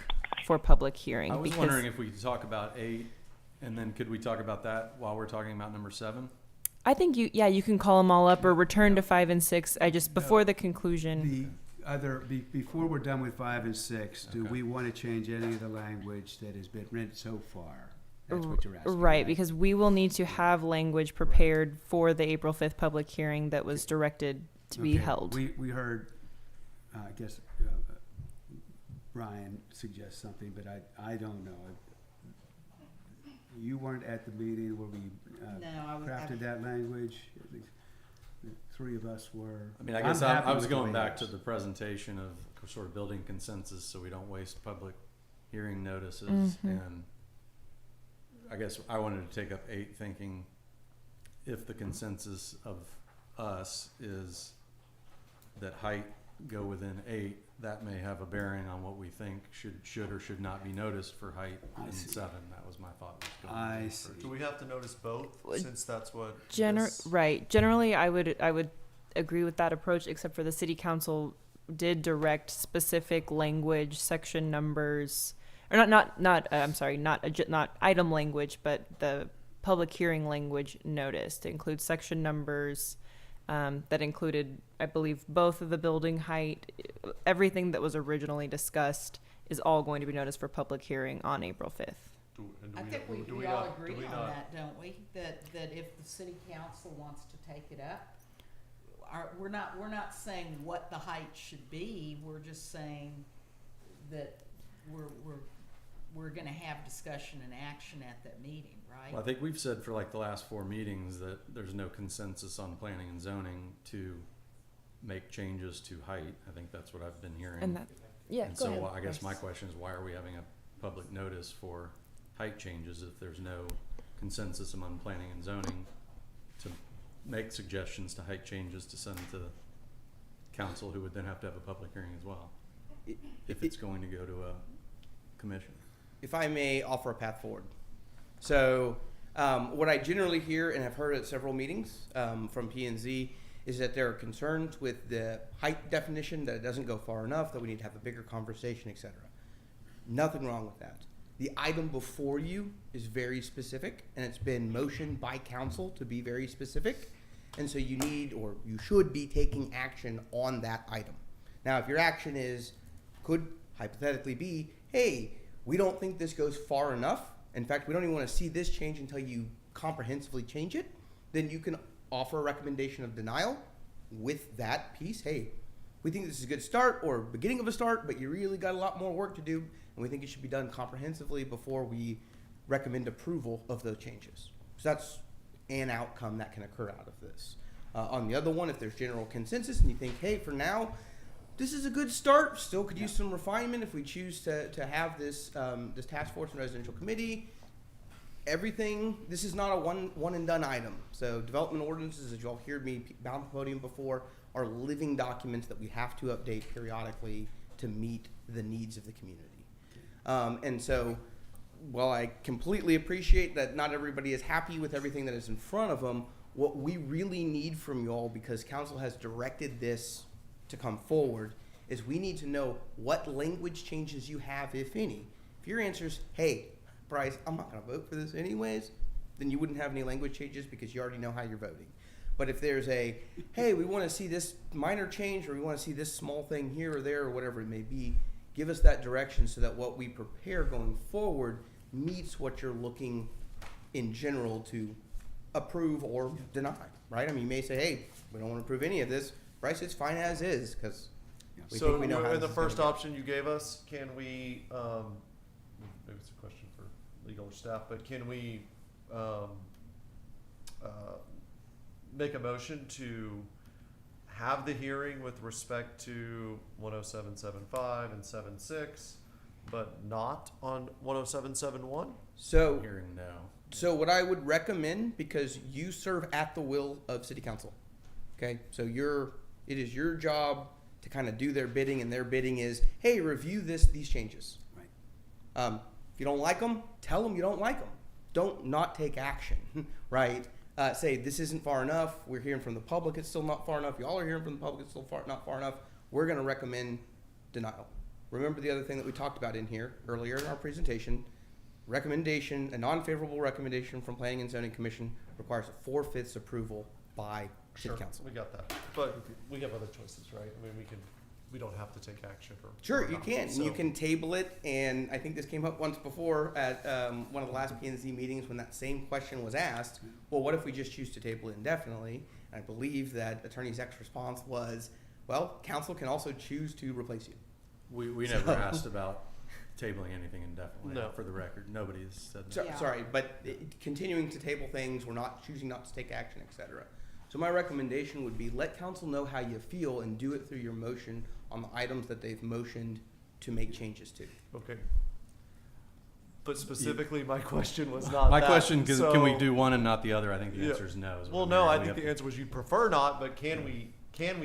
for public hearing? I was wondering if we could talk about 8, and then could we talk about that while we're talking about number 7? I think you can call them all up or return to 5 and 6. I just, before the conclusion. before we're done with 5 and 6, do Okay. we want to change any of the language that has been written so far? That's what you're asking. Right, because we will need to have language prepared for the April 5th public hearing that was directed to be Okay, held. We heard, I guess, Brian suggest something, but I don't know. You weren't at the meeting where we No, I was. crafted that language. At least the three of us were. I mean, I I'm guess happy I was with the going way back it to is. the presentation of sort of building consensus so we don't waste public hearing notices. Mhm. And I guess I wanted to take up 8, thinking if the consensus of us is that height go within 8, that may have a bearing on what we think should or should not be noticed for height I in see. 7. That was my thought. Was going I with see. first. Do we have to notice both, since that's what this- Right. Generally, I would agree with that approach, except for the city council did direct specific language, section numbers, or not item language, but the public hearing language notice to include section numbers, that included, I believe, both of the building height. Everything that was originally discussed is all going to be noticed for public hearing on April 5th. I think we do we all not- do agree we on not- that, don't we? That if the city council wants to take it up, we're not saying what the height should be, we're just saying that we're gonna have discussion and action at that meeting, right? Well, I think we've said for like the last 4 meetings that there's no consensus on planning and zoning to make changes to height. I think that's what I've been hearing. And that, yeah, And go so ahead. I guess my Bryce. question is, why are we having a public notice for height changes if there's no consensus among planning and zoning to make suggestions to height changes to send to council, who would then have to have a public hearing as well, if it's going to go to a commission? If I may offer a path forward. So, what I generally hear and have heard at several meetings from P&Z is that there are concerns with the height definition, that it doesn't go far enough, that we need to have a bigger conversation, etc. Nothing wrong with that. The item before you is very specific, and it's been motioned by council to be very specific, and so you need, or you should be taking action on that item. Now, if your action could hypothetically be, hey, we don't think this goes far enough, in fact, we don't even want to see this change until you comprehensively change it, then you can offer a recommendation of denial with that piece. Hey, we think this is a good start or beginning of a start, but you really got a lot more work to do, and we think it should be done comprehensively before we recommend approval of those changes. So that's an outcome that can occur out of this. On the other one, if there's general consensus and you think, hey, for now, this is a good start, still could use some refinement if we choose to have this this task force and residential committee. Everything, this is not a one and done item. So development ordinances, as you all heard me bound the podium before, are living documents that we have to update periodically to meet the needs of the community. And so, while I completely appreciate that not everybody is happy with everything that is in front of them, what we really need from you all, because council has directed this to come forward, is we need to know what language changes you have, if any. If your answer is, hey, Bryce, I'm not going to vote for this anyways, then you wouldn't have any language changes because you already know how you're voting. But if there's a, hey, we want to see this minor change, or we want to see this small thing here or there, or whatever it may be, give us that direction so that what we prepare going forward meets what you're looking in general to approve or deny, right? I mean, you may say, hey, we don't want to approve any of this. Bryce, it's fine as is, because we So think we know how in the this is gonna first go. option you gave us, can we, maybe it's a question for legal or staff, but can we make a motion to have the hearing with respect to 107.75 and 7.6, but not on 107.71? So, Hearing no. so what I would recommend, because you serve at the will of city council, okay? So it is your job to kind of do their bidding, and their bidding is, hey, review these changes. Right. If you don't like them, tell them you don't like them. Don't not take action, right? Say this isn't far enough. We're hearing from the public; it's still not far enough. Y'all are hearing from the public; it's still not far enough. We're going to recommend denial. Remember the other thing that we talked about in here earlier in our presentation: recommendation, a non-favorable recommendation from Planning and Zoning Commission requires a 4/5 approval by City Council. We got that, but we have other choices, right? I mean, we don't have to take action or. Sure, or you not. can. So- You can table it, and I think this came up once before at one of the last P&Z meetings when that same question was asked. Well, what if we just choose to table it indefinitely? And I believe that Attorney Zech's response was, well, council can also choose to replace you. We never asked about tabling anything indefinitely, No. for the record. Nobody has said that. So, Yeah. Sorry, but continuing to table things, we're not choosing not to take action, et cetera. So my recommendation would be let council know how you feel and do it through your motion on the items that they've motioned to make changes to. Okay. But specifically, my question was not My that. question, can we So- do one and not the other? I think the Yeah. answer is no. is what Well, I'm no, hearing. I We think have- the answer was you'd prefer not, but can we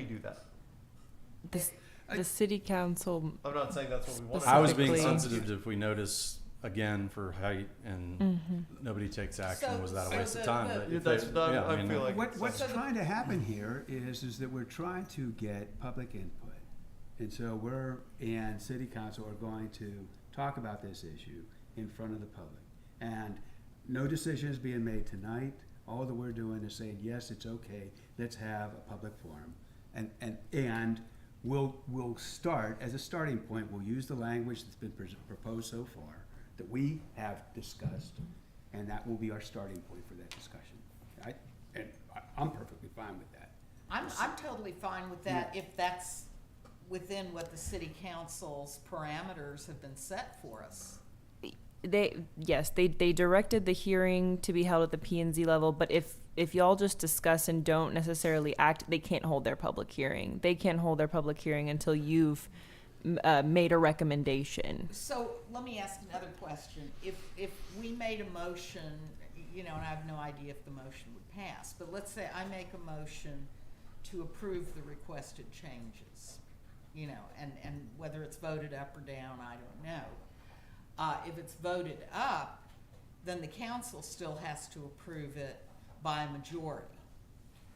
do that? The city council, I'm not saying that's what we want. I was being Specifically- sensitive to if we notice again for height and nobody takes action, was that a So waste of the- time? the- But Yeah, if that's they- not- yeah, I mean, feel like- What's So the- trying to happen here is that we're trying to get public input. And so and city council are going to talk about this issue in front of the public. And no decision is being made tonight. All that we're doing is saying, yes, it's okay, let's have a public forum. And we'll start, as a starting point, we'll use the language that's been proposed so far, that we have discussed, and that will be our starting point for that discussion. I'm perfectly fine with that. I'm totally fine with that if that's within what the city council's parameters have been set for us. they directed the hearing to be held at the P&Z level, but if y'all just discuss and don't necessarily act, they can't hold their public hearing. They can't hold their public hearing until you've made a recommendation. So let me ask another question. If we made a motion, and I have no idea if the motion would pass, but let's say I make a motion to approve the requested changes, and whether it's voted up or down, I don't know. If it's voted up, then the council still has to approve it by a majority.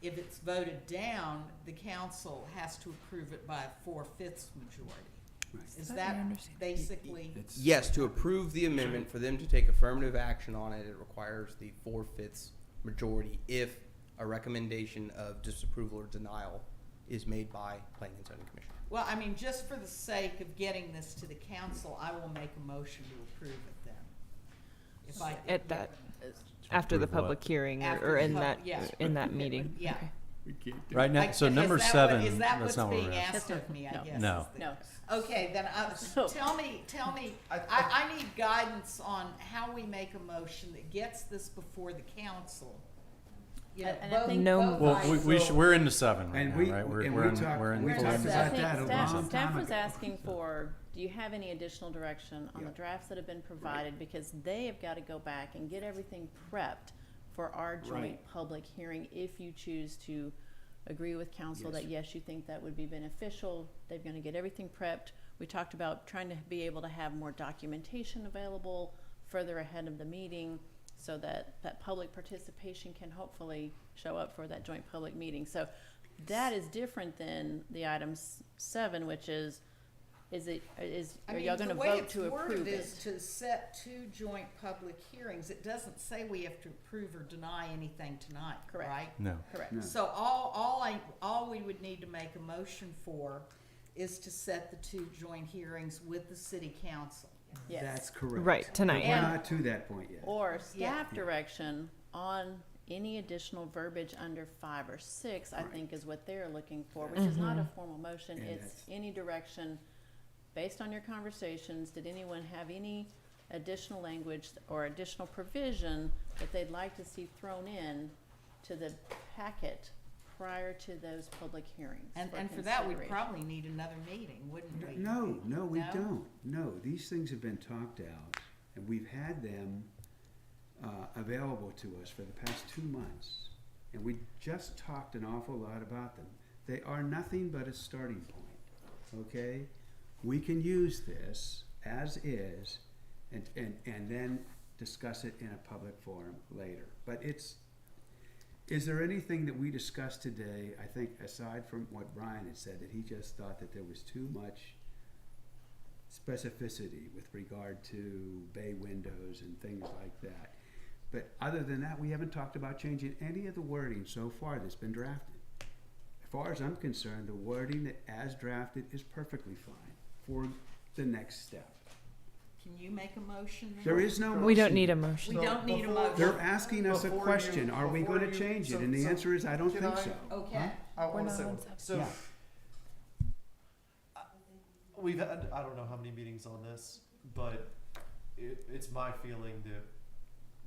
If it's voted down, the council has to approve it by a 4/5 majority. Right. Is that basically? Yes, to approve the amendment, for them to take affirmative action on it, it requires the 4/5 majority if a recommendation of disapproval or denial is made by Planning and Zoning Commission. Well, I mean, just for the sake of getting this to the council, I will make a motion to approve it then. If I At that, after the approve what? public hearing After or the in pub- that, yeah. in that meeting. Yeah. Okay. We can't do Right now, so Is number that 7, Is that that's what's not what being we're asking. asked of me, I No. guess? No. is the- No. Okay, then So- tell me, I need guidance on how we make a motion that gets this before the council. And I think No- Well, items. we're into 7 right And now, we- right? We're and we're we in, talked- we're in we full talked into about I think that a staff, long staff time was ago. asking for, do you have any additional direction on Yeah. the drafts that have been provided? Because they have got to go back and get everything prepped for our joint Right. public hearing if you choose to agree with council that yes, you think that would be beneficial. They're going to get everything prepped. We talked about trying to be able to have more documentation available further ahead of the meeting so that that public participation can hopefully show up for that joint public meeting. So that is different than the item 7, which is are y'all going to vote to approve The way it's worded is it? to set 2 joint public hearings. It doesn't say we have to approve or deny anything tonight, Correct. right? No. Correct. No. So all we would need to make a motion for is to set the 2 joint hearings with the city council. Yes. That's correct. Right, tonight. But we're And- not to that point yet. Or Yeah. staff direction on any additional verbiage under 5 or 6, I Right. think is what they're looking for, which is not a formal motion. And It's that's- any direction based on your conversations. Did anyone have any additional language or additional provision that they'd like to see thrown in to the packet prior to those public hearings? And for that, we'd consideration? probably need another meeting, wouldn't we? No, we No? don't. No, these things have been talked out, and we've had them available to us for the past 2 months. And we just talked an awful lot about them. They are nothing but a starting point, okay? We can use this as is and then discuss it in a public forum later. But is there anything that we discussed today, I think, aside from what Brian had said, that he just thought that there was too much specificity with regard to bay windows and things like that? But other than that, we haven't talked about changing any of the wording so far that's been drafted, far as I'm concerned, the wording that as drafted is perfectly fine for the next step. Can you make a motion then? There is no motion. We don't need a motion. We don't need a Before- motion. They're asking us a Before you- question, are we before gonna you- change it? so- And the so answer is, I don't can think I- so. Okay. I We're wanna not say, on one- subject. so, Yeah. we've had, I don't know how many meetings on this, but it's my feeling that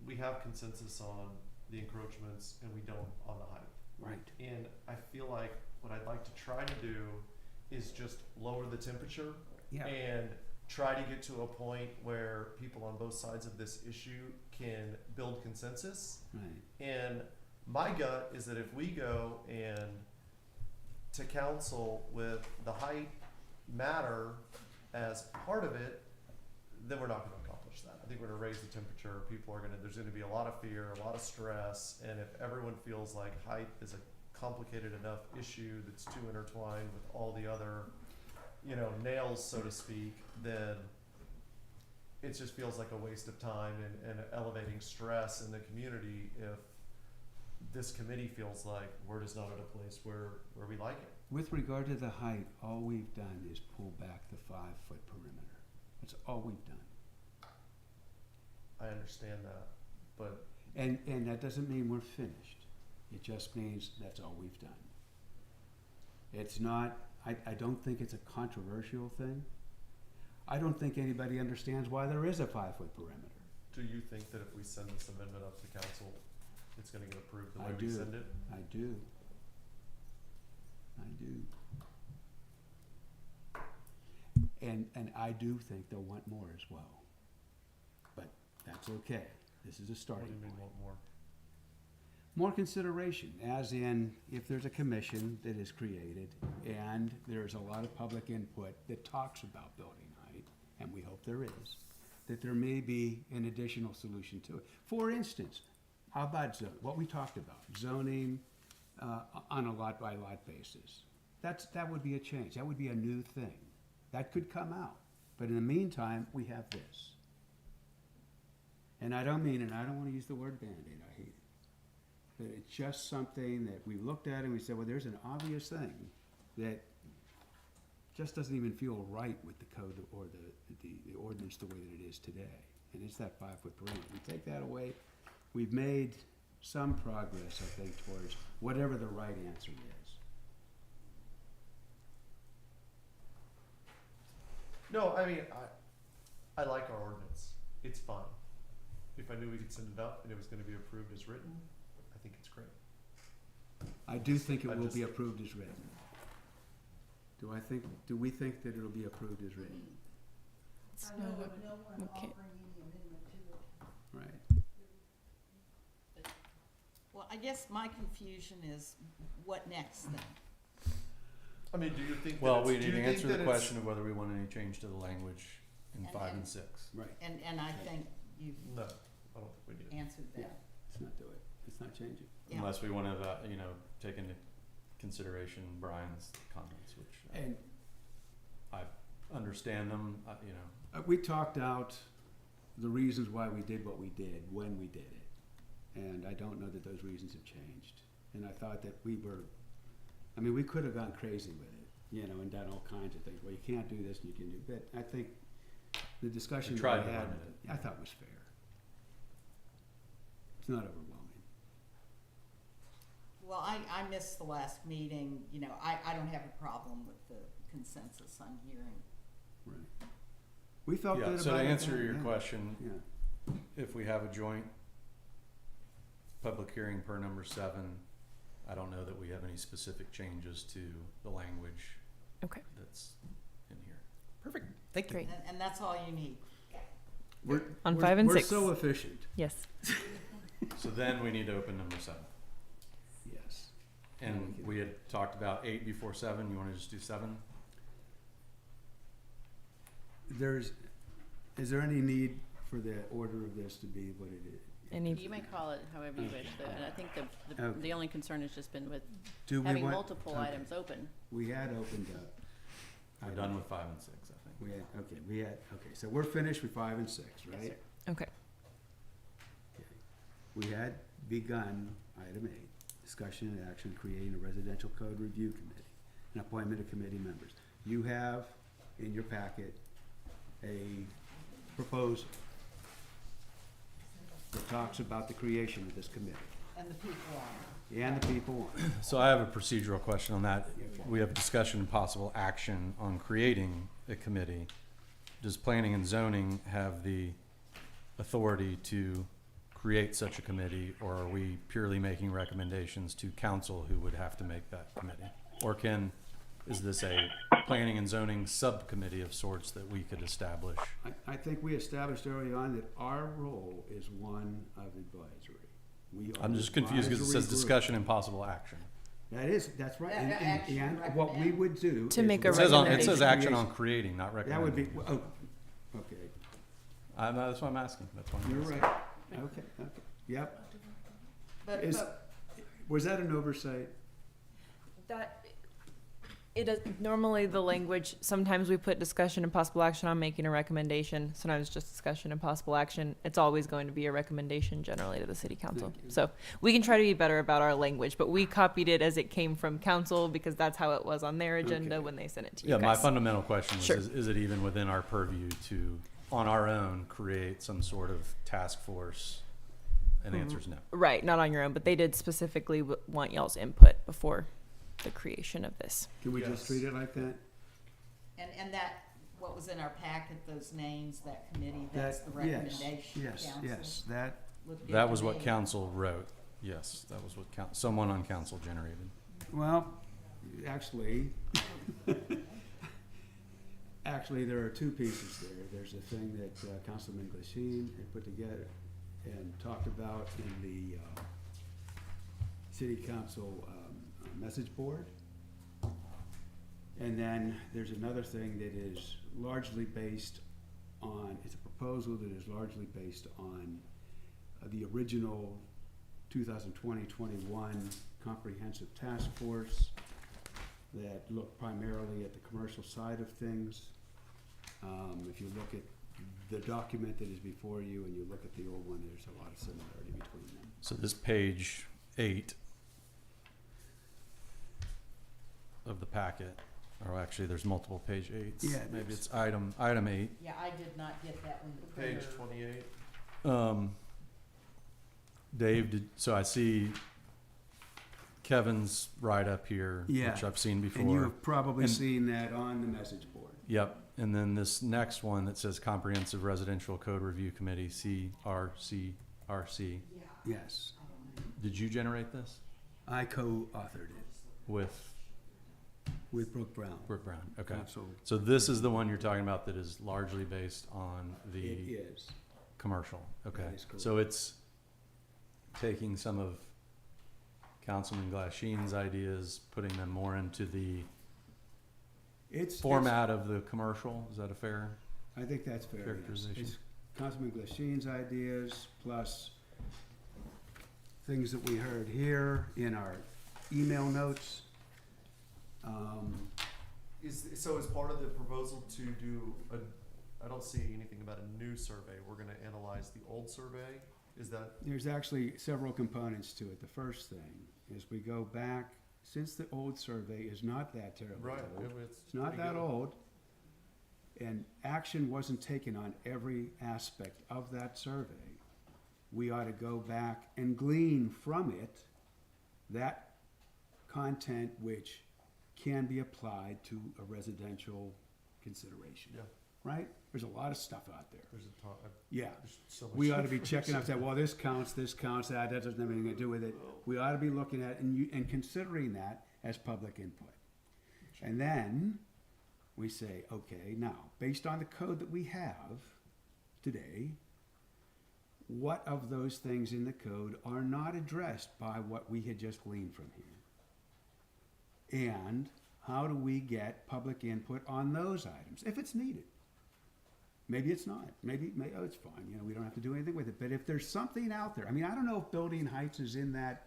we have consensus on the encroachments and we don't on the height. Right. And I feel like what I'd like to try to do is just lower the temperature Yeah, and try to get to a point where people on both sides of this issue can build consensus. right. And my gut is that if we go and to council with the height matter as part of it, then we're not gonna accomplish that. I think we're gonna raise the temperature, there's gonna be a lot of fear, a lot of stress, and if everyone feels like height is a complicated enough issue that's too intertwined with all the other, nails, so to speak, then it just feels like a waste of time and elevating stress in the community if this committee feels like we're just not at a place where we like it. With regard to the height, all we've done is pull back the 5-foot perimeter. That's all we've done. I understand that, but And that doesn't mean we're finished. It just means that's all we've done. It's not, I don't think it's a controversial thing. I don't think anybody understands why there is a 5-foot perimeter. do you think that if we send this amendment up to council, it's gonna get approved the way I we do. send it? I do. And I do think they'll want more as well. But that's okay. This is a What do starting you mean point. want more? More consideration, as in, if there's a commission that is created and there's a lot of public input that talks about building height, and we hope there is, that there may be an additional solution to it. For instance, how about what we talked about, zoning on a lot-by-lot basis? That would be a change. That would be a new thing. That could come out. But in the meantime, we have this. And I don't mean, and I don't want to use the word Band-Aid, I hate it. But it's just something that we looked at and we said, well, there's an obvious thing that just doesn't even feel right with the code or the ordinance the way that it is today. And it's that 5-foot perimeter. We take that away, we've made some progress, I think, towards whatever the right answer is. No, I mean, I like our ordinance. It's fine. If I knew we could send it up and it was gonna be approved as written, I think it's great. I do think it I will be just- approved as written. Do we think that it'll be approved as written? It's I know not- of no one we can't- offering any amendment to it. Right. Well, I guess my confusion is what next then? I mean, do you think Well, that we it's, need do to you think answer that the it's- question of whether we want any change to the language in And- 5 and- and 6. Right. And I think you've No, I don't think we need it. answered Yeah. that. Let's not do it. Let's not change it. Yeah. Unless we want to, take into consideration Brian's comments, which And I understand them, we talked out the reasons why we did what we did, when we did it. And I don't know that those reasons have changed. And I thought that we could have gone crazy with it, and done all kinds of things. Well, you can't do this and you can do that. I think the discussion We that tried we to had, limit it. I thought was fair. It's not overwhelming. Well, I missed the last meeting, I don't have a problem with the consensus I'm hearing. Right. We felt good yeah, about it. so to answer then, your yeah. question, Yeah. if we have a joint public hearing per number 7, I don't know that we have any specific changes to the language Okay. that's in here. Perfect. Thank you. Great. And that's all you need. On We're- 5 and 6. We're so efficient. Yes. So then we need to open number 7. Yes. And we had talked about 8 before 7. You want to just do 7? Is there any need for the order of this to be what it is? Any, You may call it however you wish, though, and I think Okay. the only concern has just been with Do we having want- multiple okay. items open. We had opened up. We're done with 5 and 6, I think. Okay, so we're finished with 5 and 6, right? Yes, sir. okay. We had begun item 8. discussion and action creating a residential code review committee and appointment of committee members. You have in your packet a proposal that talks about the creation of this committee And the people on it. and the people on it. So I have a procedural question on that. We have discussion and possible action on creating a committee. Does planning and zoning have the authority to create such a committee, or are we purely making recommendations to council who would have to make that committee? Or is this a planning and zoning subcommittee of sorts that we could establish? I think we established early on that our role is one of advisory. We are I'm just confused because it says advisory group. discussion and possible action. That's right. Yeah, action, And what we would do. To is make a It says recommendation. action on creating, not That would be, recommending. okay, That's what I'm asking. That's what I'm you're asking. right. Okay, yep. But, Is- but Was that an oversight? That, it is, normally the language, sometimes we put discussion and possible action on making a recommendation, sometimes just discussion and possible action. It's always going to be a recommendation generally to the city council. Thank you. So we can try to be better about our language, but we copied it as it came from council because that's how it was on their agenda Okay. when they sent it to you Yeah, my guys. fundamental question was, Sure. is it even within our purview to, on our own, create some sort of task force? And the answer is no. Right, not on your own, but they did specifically want y'all's input before the creation of this. Can we just Yes. treat it like that? and that, what was in our packet, those names, that committee, that's the That- yes, recommendation, Yes, council? yes, that, Looked good That to was what me. council wrote. Yes, that was what someone on council generated. well, actually, actually, there are two pieces there. There's a thing that Councilman Glasheen had put together and talked about in the city council message board. And then there's another thing that is largely based on, it's a proposal that is largely based on the original 2020-21 comprehensive task force that looked primarily at the commercial side of things. If you look at the document that is before you and you look at the old one, there's a lot of similarity between them. So this page 8 of the packet, or actually there's multiple page 8s. Yeah, Maybe there's- it's item 8. Yeah, I did not get that one. Page clear. 28. Dave, so I see Kevin's write-up here, Yeah, which I've seen before. And you have probably And- seen that on the message board. Yep, and then this next one that says Comprehensive Residential Code Review Committee, CRCRC. Yes, Did you generate this I co-authored it with with Brooke Brown. Brooke Brown? Okay. Council, So this is the one you're talking about that is largely based on it the is. commercial? Okay. That is correct. So it's taking some of Councilman Glasheen's ideas, putting them more into the It's format of the commercial? Is that a fair? I think that's fair. Yes. Characterization. It's Councilman Glasheen's ideas plus things that we heard here in our email notes. So as part of the proposal to do I don't see anything about a new survey. We're gonna analyze the old survey. Is that, There's actually several components to it. The first thing is we go back, since the old survey is not that terribly right, old. it's It's not pretty that good. old. And action wasn't taken on every aspect of that survey. We ought to go back and glean from it that content which can be applied to a residential consideration. Yeah. Right? There's a lot of stuff out there. There's a ton, Yeah. there's so much. We ought to be checking out that, well, this counts, that doesn't have anything to do with it. We ought to be looking at and considering that as public input. And then we say, okay, now, based on the code that we have today, what of those things in the code are not addressed by what we had just gleaned from here? And how do we get public input on those items, if it's needed? Maybe it's not. Maybe oh, it's fine. You know, we don't have to do anything with it. But if there's something out there, I mean, I don't know if Building Heights is in that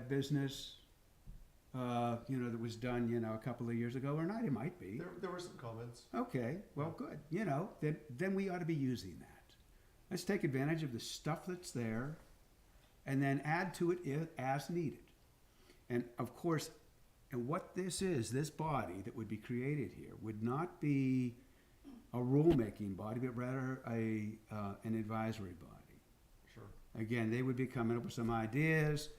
business, you know, that was done, you know, a couple of years ago or not. It might be. There were some comments. Okay, well, good. You know, then we ought to be using that. Let's take advantage of the stuff that's there, and then add to it as needed. And of course, and what this is, this body that would be created here would not be a rulemaking body, but rather an advisory body. Sure. Again, they would be coming up with some ideas,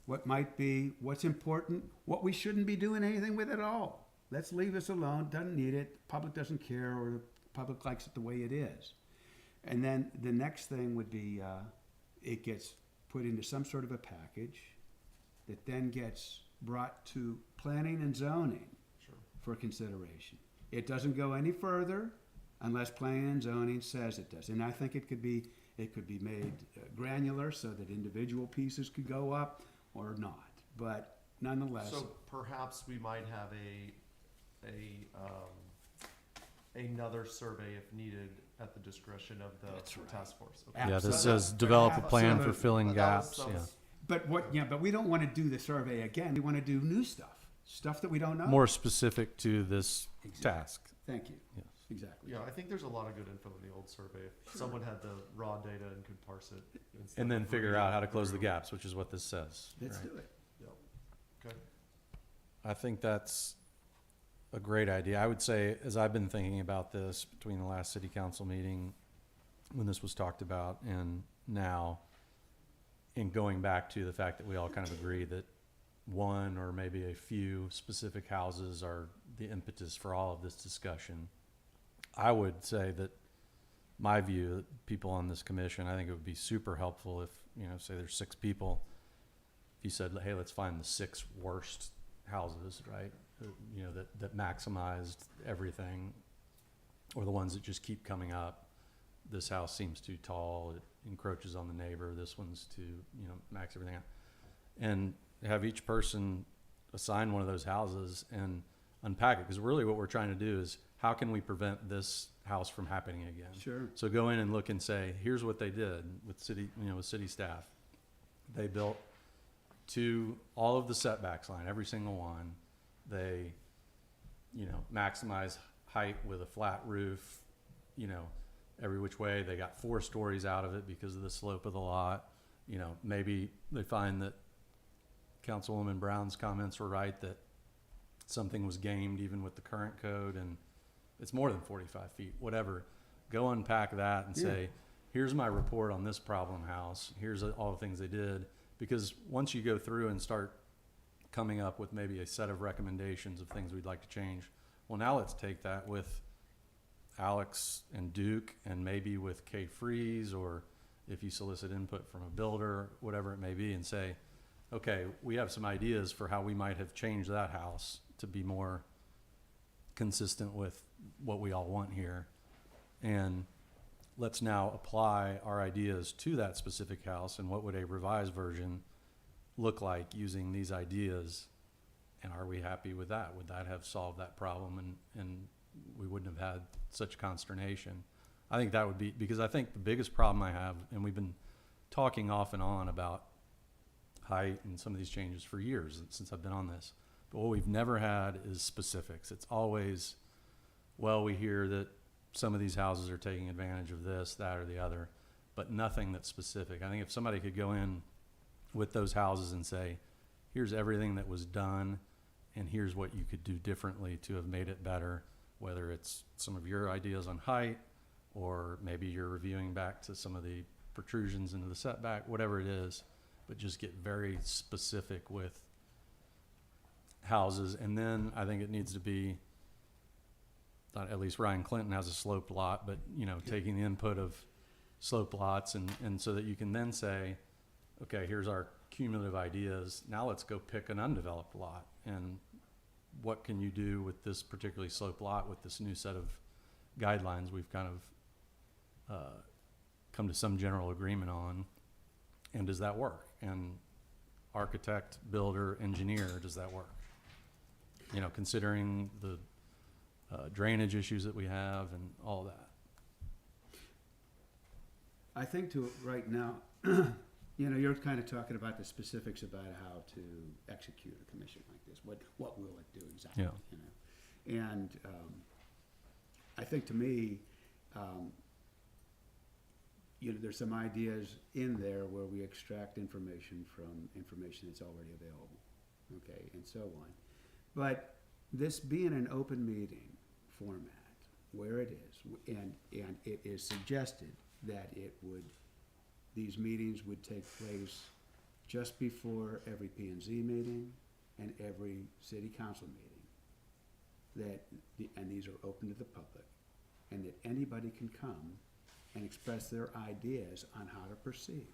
what might be, what's important, what we shouldn't be doing anything with at all. Let's leave this alone, doesn't need it, public doesn't care, or the public likes it the way it is. And then the next thing would be, it gets put into some sort of a package that then gets brought to planning and zoning Sure. for consideration. It doesn't go any further unless planning and zoning says it does. And I think it could be made granular so that individual pieces could go up or not. But nonetheless, So perhaps we might have another survey if needed at the discretion of the That's right. task force. Okay. Yeah, this Absolutely. says develop a plan for Absolutely. filling That gaps, was- yeah. but we don't want to do the survey again. We want to do new stuff that we don't know. More specific to this Exactly. task, Thank you. yes. Exactly. Yeah, I think there's a lot of good info in the old survey. If someone had the raw data and could parse it. instead And then of figure reading out how to it close the through. gaps, which is what this says. Let's right? do it. Okay. I think that's a great idea. I would say, as I've been thinking about this between the last city council meeting, when this was talked about, and now, and going back to the fact that we all kind of agree that one or maybe a few specific houses are the impetus for all of this discussion, I would say that my view, that people on this commission, I think it would be super helpful if, say there's 6 people, if you said, hey, let's find the 6 worst houses, right? That maximized everything, or the ones that just keep coming up. This house seems too tall, it encroaches on the neighbor, this one's too, max everything out. And have each person assign one of those houses and unpack it, because really what we're trying to do is, how can we prevent this house from happening again? Sure. So go in and look and say, here's what they did with city staff. They built to all of the setbacks line, every single one. They, maximize height with a flat roof, every which way. They got 4 stories out of it because of the slope of the lot. Maybe they find that Councilwoman Brown's comments were right, that something was gamed even with the current code, and it's more than 45 feet, whatever. Go unpack that and say, here's my report on this problem house. Here's all the things they did. Because once you go through and start coming up with maybe a set of recommendations of things we'd like to change, well, now let's take that with Alex and Duke, and maybe with Kay Freeze, or if you solicit input from a builder, whatever it may be, and say, okay, we have some ideas for how we might have changed that house to be more consistent with what we all want here. And let's now apply our ideas to that specific house, and what would a revised version look like using these ideas, and are we happy with that? Would that have solved that problem, and we wouldn't have had such consternation? I think that would be, because I think the biggest problem I have, and we've been talking off and on about height and some of these changes for years since I've been on this, but what we've never had is specifics. It's always, well, we hear that some of these houses are taking advantage of this, that, or the other, but nothing that's specific. I think if somebody could go in with those houses and say, here's everything that was done, and here's what you could do differently to have made it better, whether it's some of your ideas on height, or maybe you're reviewing back to some of the protrusions into the setback, whatever it is, but just get very specific with houses. And then I think it needs to be, at least Ryan Clinton has a sloped lot, but taking the input of sloped lots, and so that you can then say, okay, here's our cumulative ideas. Now let's go pick an undeveloped lot, and what can you do with this particularly sloped lot with this new set of guidelines we've kind of come to some general agreement on, and does that work? And architect, builder, engineer, does that work? Considering the drainage issues that we have and all that. I think right now, you're kind of talking about the specifics about how to execute a commission like this. What will it do exactly? Yeah. And I think, to me, there's some ideas in there where we extract information from information that's already available. okay, and so on. But this being an open meeting format, where it is, and it is suggested that these meetings would take place just before every P and Z meeting and every city council meeting. And these are open to the public, and that anybody can come and express their ideas on how to proceed.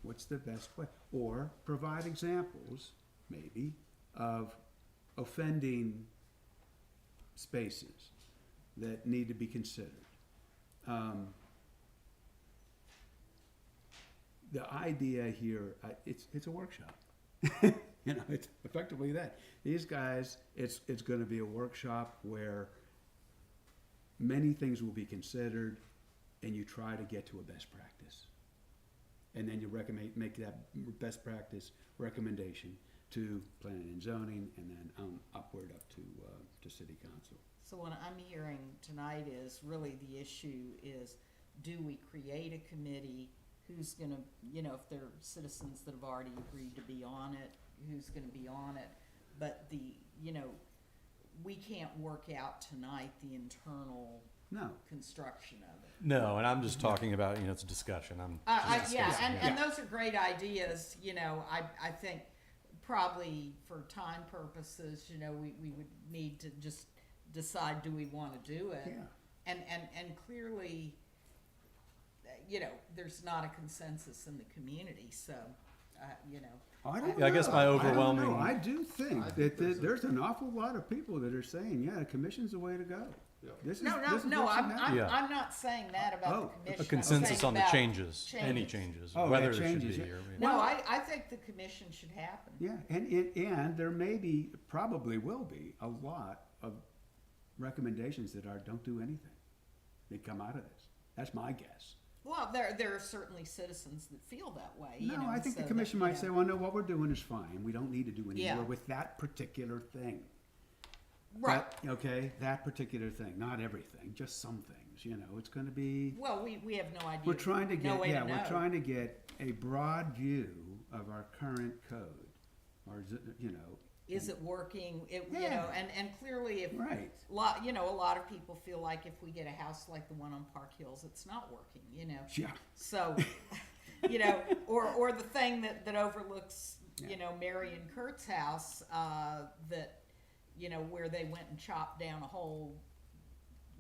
What's the best way? Or provide examples, maybe, of offending spaces that need to be considered. The idea here, it's a workshop. You know, it's effectively that. These guys, it's gonna be a workshop where many things will be considered, and you try to get to a best practice. And then you make that best practice recommendation to planning and zoning, and then upward up to city council. So what I'm hearing tonight is really the issue is, do we create a committee? Who's gonna, you know, if there are citizens that have already agreed to be on it, who's gonna be on it? But we can't work out tonight the internal No, construction of it. No, and I'm just talking about, it's a discussion. And those are great ideas, I think probably for time purposes, we would need to just decide, do we wanna do it? yeah. And clearly, there's not a consensus in the community, so, I don't Yeah, I guess know. my I don't know. overwhelming- I do think that there's an awful lot of people that are saying, yeah, the commission's the way to go. Yeah. This is no, what should I'm happen. Yeah. not saying that about Oh, the commission. A I'm consensus saying on the about changes, any changes, Oh, whether yeah, there should changes, be yeah. or. No, I think the commission should happen. Yeah, and there may be, probably will be, a lot of recommendations that don't do anything. They come out of this. That's my guess. Well, there are certainly citizens that feel that way, No, I think so the commission that, might say, well, no, what we're doing is fine. We don't need to do any Yeah. more with that particular thing. Right. Okay, that particular thing, not everything, just some things, it's gonna be, Well, we have no idea. we're trying to no get, way yeah, to we're know. trying to get a broad view of our current code, or, Is it working? Yeah. And clearly if right. a lot of people feel like if we get a house like the one on Park Hills, it's not working, Yeah, So, or the thing that overlooks, Mary and Kurt's house, that, where they went and chopped down a whole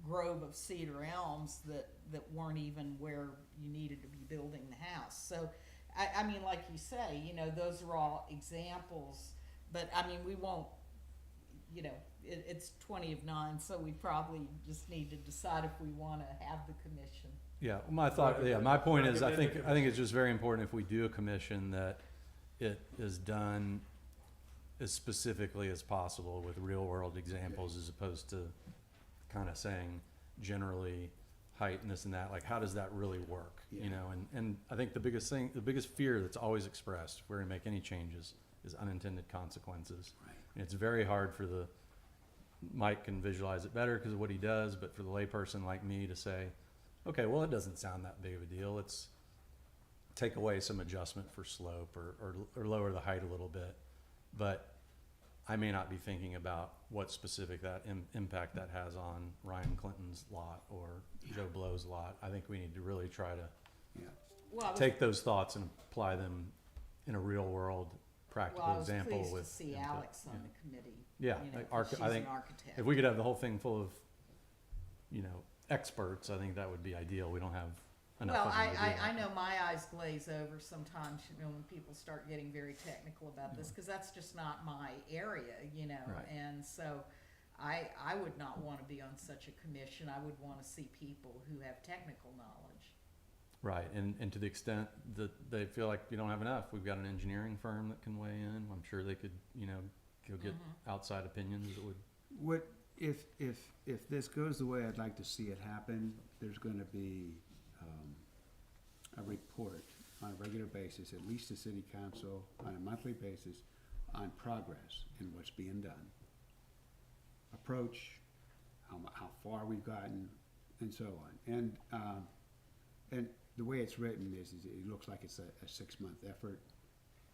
grove of cedar elms that weren't even where you needed to be building the house. So, I mean, like you say, those are all examples, but I mean, we won't, it's 20 of 9, so we probably just need to decide if we want to have the commission. Yeah, my point is, I think it's just very important if we do a commission that it is done as specifically as possible with real world examples, as opposed to kind of saying generally height and this and that, like how does that really work? Yeah. And I think the biggest fear that's always expressed if we're gonna make any changes is unintended consequences. Right. And it's very hard for Mike can visualize it better because of what he does, but for the layperson like me to say, okay, well, it doesn't sound that big of a deal. Let's take away some adjustment for slope or lower the height a little bit. But I may not be thinking about what specific impact that has on Ryan Clinton's lot or Joe Blow's lot. I think we need to really try to Yeah. Well, take those thoughts and apply them in a real world practical I was example pleased with to see input. Alex on the committee. Yeah, 'cause she's I think an architect. if we could have the whole thing full of, experts, I think that would be ideal. We don't have enough Well, of them to do I that. know my eyes glaze over sometimes, when people start getting very technical about this, because that's just not my area, Right. and so I would not want to be on such a commission. I would want to see people who have technical knowledge. Right, and to the extent that they feel like you don't have enough, we've got an engineering firm that can weigh in. I'm sure they could, go get outside opinions that would. What, if this goes the way I'd like to see it happen, there's gonna be, a report on a regular basis, at least to city council, on a monthly basis, on progress and what's being done. Approach, how far we've gotten, and so on. And the way it's written is it looks like it's a 6-month effort.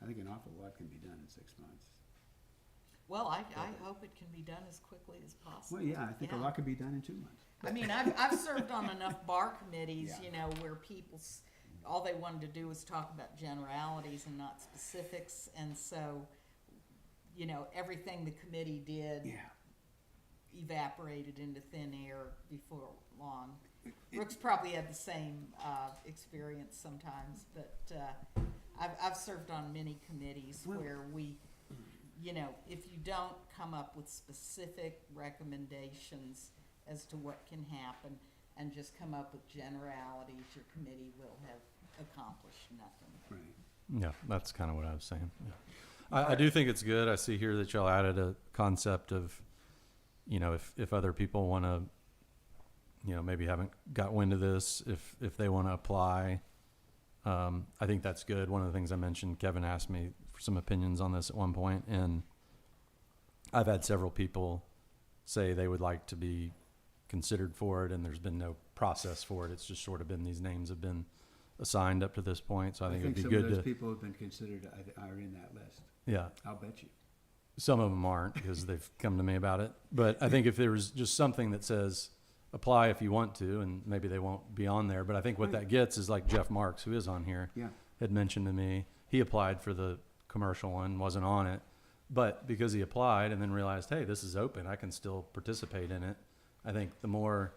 I think an awful lot can be done in 6 months. Well, I hope it can be done as quickly as possible. Well, yeah, I think a lot could be done in 2 months. I mean, I've served on enough bar committees, Yeah. you know, where people, all they wanted to do was talk about generalities and not specifics, and so, you know, everything the committee did Yeah. evaporated into thin air before long. Brooks probably had the same experience sometimes, but I've served on many committees Well- where we, you know, if you don't come up with specific recommendations as to what can happen and just come up with generalities, your committee will have accomplished nothing. Right. Yeah, that's kind of what I was saying. Yeah. I do think it's good. I see here that y'all added a concept of, you know, if other people want to, you know, maybe haven't got wind of this, if they want to apply, I think that's good. One of the things I mentioned, Kevin asked me for some opinions on this at one point, and I've had several people say they would like to be considered for it, and there's been no process for it. It's just sort of been, these names have been assigned up to this point, so I think it'd be some good of those to, people have been considered are in that list. yeah. I'll bet you. Some of them aren't because they've come to me about it. But I think if there was just something that says apply if you want to, and maybe they won't be on there. But I think what that gets is like Jeff Marks, who is on here, Yeah. had mentioned to me, he applied for the commercial one, wasn't on it. But because he applied and then realized, hey, this is open, I can still participate in it. I think the more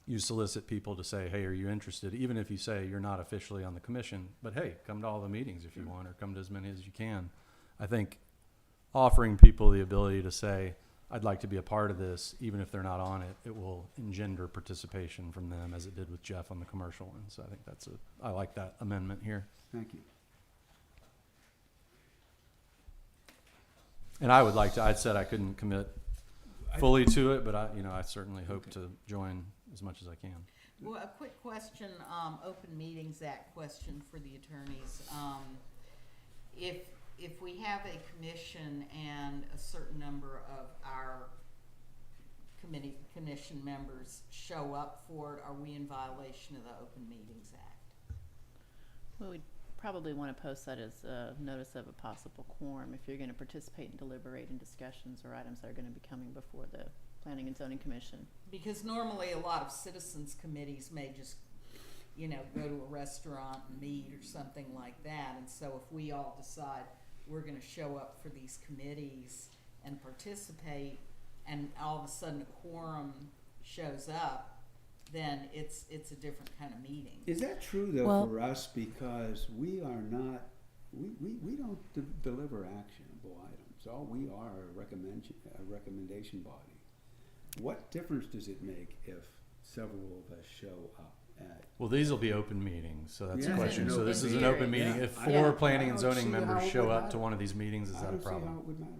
you solicit people to say, hey, are you interested? Even if you say you're not officially on the commission, but hey, come to all the meetings if you want, or come to as many as you can. I think offering people the ability to say, I'd like to be a part of this, even if they're not on it, it will engender participation from them, as it did with Jeff on the commercial one. So I think I like that amendment here. Thank you. And I would like to, I'd said I couldn't commit fully to it, but I certainly hope to join as much as I can. Well, a quick question, Open Meetings Act question for the attorneys. If we have a commission and a certain number of our commission members show up for it, are we in violation of the Open Meetings Act? Well, we'd probably want to post that as a notice of a possible quorum if you're going to participate and deliberate in discussions or items that are going to be coming before the Planning and Zoning Commission. Because normally a lot of citizens committees may just, you know, go to a restaurant and meet or something like that. And so if we all decide we're going to show up for these committees and participate, and all of a sudden a quorum shows up, then it's a different kind of meeting. Is that true though Well- for us, because we are not, we don't deliver actionable items. All we are a recommendation body. What difference does it make if several of us show up at? Well, these will be open meetings, so that's Yeah, a question. it's an So this open is an hearing. open meeting. Yeah. If I 4 don't- planning I and don't zoning see how members it show would up to matter. one of these meetings, is I that a don't see how problem? it would matter.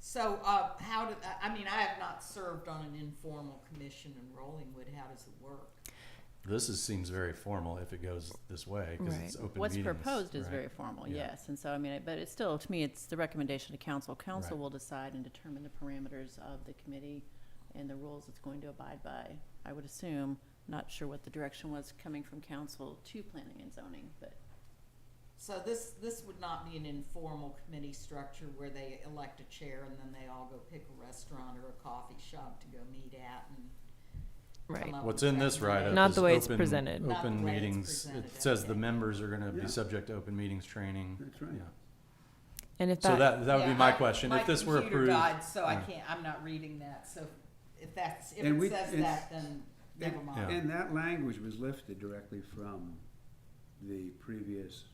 So how do, I mean, I have not served on an informal commission in Rollingwood. How does it work? Seems very formal if it goes this way, because it's open What's meetings. proposed is right? very formal, Yeah. yes. And so, I mean, but it's still, to me, it's the recommendation to council. Council Right. will decide and determine the parameters of the committee and the rules it's going to abide by. I would assume, not sure what the direction was coming from council to planning and zoning, but So this would not be an informal committee structure where they elect a chair and then they all go pick a restaurant or a coffee shop to go meet at and Right. come up What's with in this write-up Not is the way it's open- presented. Not the Open way it's meetings, presented, it says the okay. members are gonna Yeah. be subject to open meetings training. That's right. Yeah. And if So that, that would be Yeah, my question. If this were My computer approved. died, so I Yeah. can't, I'm not reading that. So if And it says and- that, then never mind. Yeah. And that language was lifted directly from the previous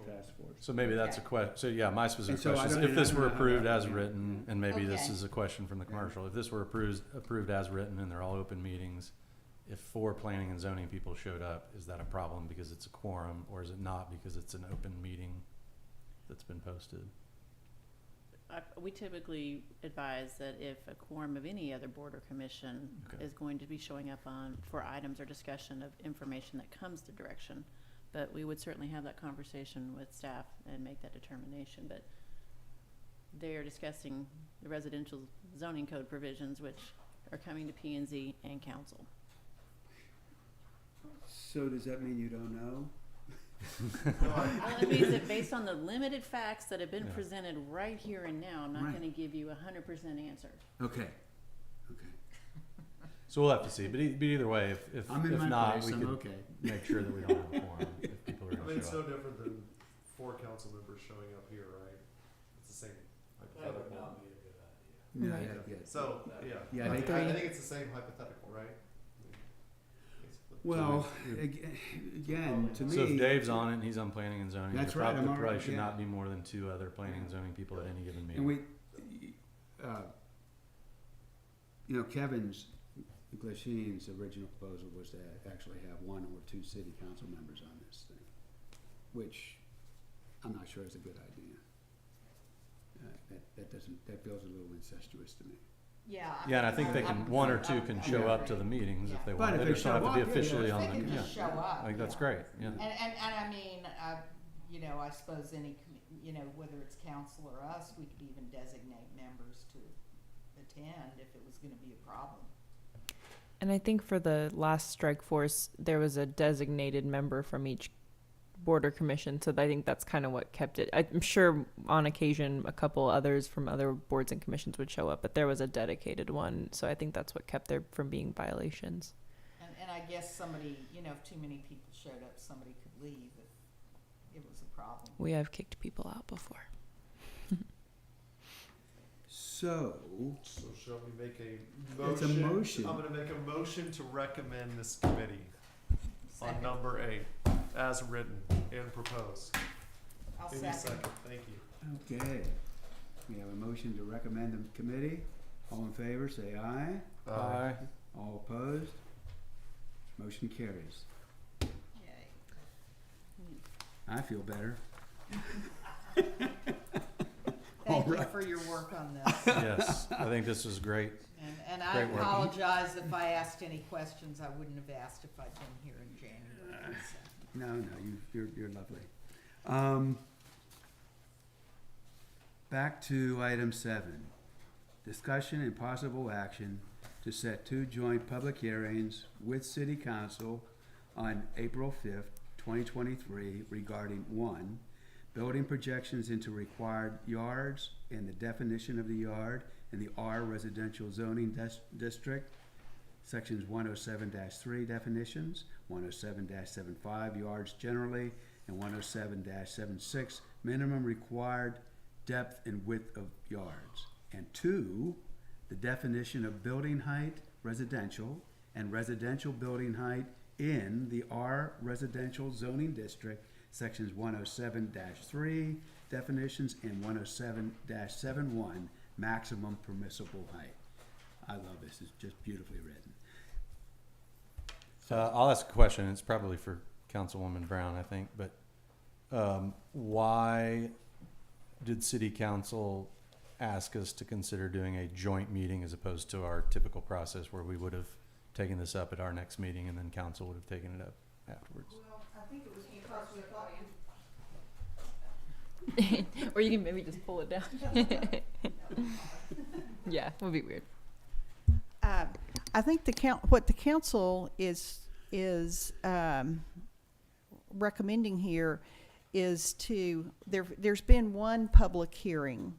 task force. So maybe that's a question. So yeah, my specific And so I question is don't- if and I this don't were know how approved that- as yeah. written, and maybe this Okay. is a question from the commercial, if this were approved as written and they're all open meetings, if 4 planning and zoning people showed up, is that a problem because it's a quorum, or is it not because it's an open meeting that's been posted? we typically advise that if a quorum of any other board or commission Okay. is going to be showing up for items or discussion of information that comes to direction, but we would certainly have that conversation with staff and make that determination. But they are discussing the residential zoning code provisions, which are coming to P and Z and council. So does that mean you don't know? Well, it means that based on the limited facts that have been Yeah. presented right here and now, I'm not Right. gonna give you 100% answer. Okay, okay. So we'll have to see, but either way, if I'm in if my not, place, we I'm could okay. make sure that we don't have a quorum if people are I mean, gonna it's show no up. different than 4 council members showing up here, right? It's the same hypothetical. Yeah, Right. yeah, yeah. So, yeah. Yeah, I they- think, I think it's the same hypothetical, right? Basically. Well, again, to me. So if Dave's on it and he's on planning and zoning, That's there right, prob- I'm there all probably right, should yeah. not be more than 2 other planning and zoning people at any given And meeting. we, Kevin's, Glasheen's original proposal was to actually have 1 or 2 city council members on this thing, which I'm not sure is a good idea. That feels a little incestuous to me. Yeah. Yeah, and I think they can, 1 or 2 can show up to the meetings if they want. But if They they just don't have show to be up, yeah, officially yeah. on They the, can yeah. just show up. I think that's yeah. great, yeah. And I mean, I suppose any, whether it's council or us, we could even designate members to attend if it was gonna be a problem. And I think for the last strike force, there was a designated member from each border commission. So I think that's kind of what kept it. I'm sure on occasion a couple others from other boards and commissions would show up, but there was a dedicated one. So I think that's what kept there from being violations. And I guess somebody, if too many people showed up, somebody could leave if it was a problem. We have kicked people out before. So, So shall we make a It's a motion? motion. I'm gonna make a motion to recommend this committee on Second. number 8, as written and proposed. I'll Give me a second. second, thank you. okay, we have a motion to recommend the committee. All in favor, say aye. Aye. All opposed? Motion carries. Yay. I feel better. Thank you Alright. for your work on this. Yes, I think this was great. And I Great work. apologize if I asked any questions I wouldn't have asked if I'd been here in January. so. No, you're lovely. Back to item 7. Discussion and possible action to set 2 joint public hearings with City Council on April 5th, 2023 regarding 1, building projections into required yards and the definition of the yard in the R residential zoning district, sections 107-3 definitions, 107-75 yards generally, and 107-76 minimum required depth and width of yards. And 2, the definition of building height residential and residential building height in the R residential zoning district, sections 107-3 definitions and 107-71 maximum permissible height. I love this, it's just beautifully written. I'll ask a question. It's probably for Councilwoman Brown, I think, but why did City Council ask us to consider doing a joint meeting as opposed to our typical process where we would have taken this up at our next meeting and then council would have taken it up afterwards? Well, I think it was because we thought Or you can maybe just pull it down. Yeah, it would be weird. I think what the council is recommending here is there's been one public hearing,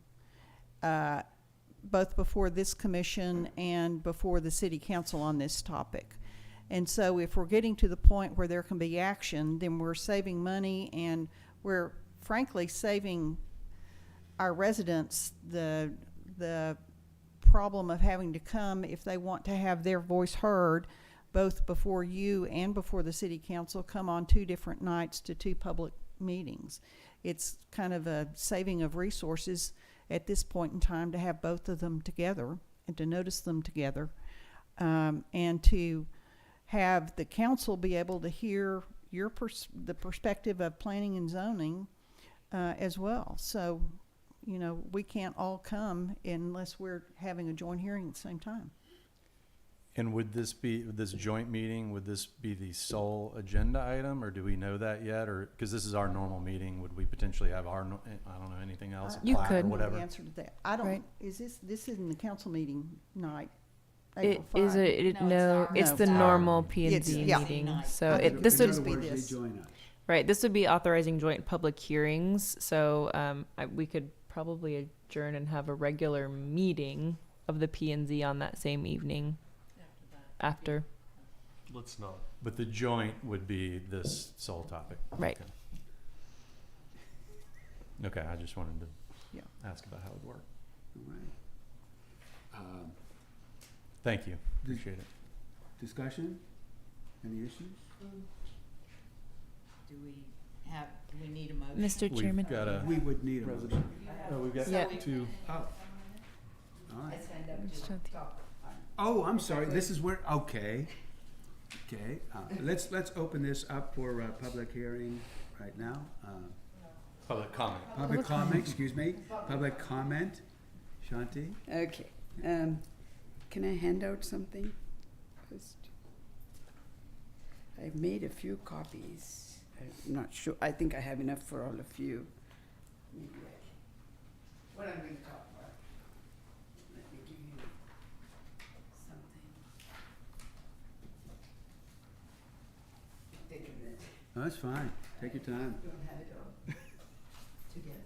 both before this commission and before the city council on this topic. And so if we're getting to the point where there can be action, then we're saving money and we're frankly saving our residents the problem of having to come if they want to have their voice heard, both before you and before the city council, come on 2 different nights to 2 public meetings. It's kind of a saving of resources at this point in time to have both of them together and to notice them together, and to have the council be able to hear the perspective of planning and zoning as well. So, we can't all come unless we're having a joint hearing at the same time. And would this joint meeting, would this be the sole agenda item, or do we know that yet? Or, because this is our normal meeting, would we potentially have I don't know, anything else? You plaque or could. I don't know whatever? the answer to that. I don't, Right. this isn't the council meeting night, It April is 5. a No, it's not. it's No, the it's normal It's- P&Z yeah. meeting. Night. So I this think would this would be In other words, this. they join us. Right. This would be authorizing joint public hearings. So we could probably adjourn and have a regular meeting of the P&Z on that same evening after. Let's not. But the joint would be this sole topic. Right. Okay, I just wanted to Yeah. ask about how it would work. All right. Thank you. Appreciate it. Discussion? Any issues? Do we need a motion? Mr. We've Chairman. got a We would need a motion. we've got Yeah. two. Oh. All right. Shanti. Oh, I'm sorry, this is where, okay. Okay, let's open this up for public hearing right now. Public comment. Public comment, excuse me, public comment. Shanti? Okay. Can I hand out something first? I've made a few copies. I'm not sure. I think I have enough for all of you. Maybe what I'm going to talk about. Let me give you something. Take a minute. Oh, that's fine, take your time. Don't have it all together.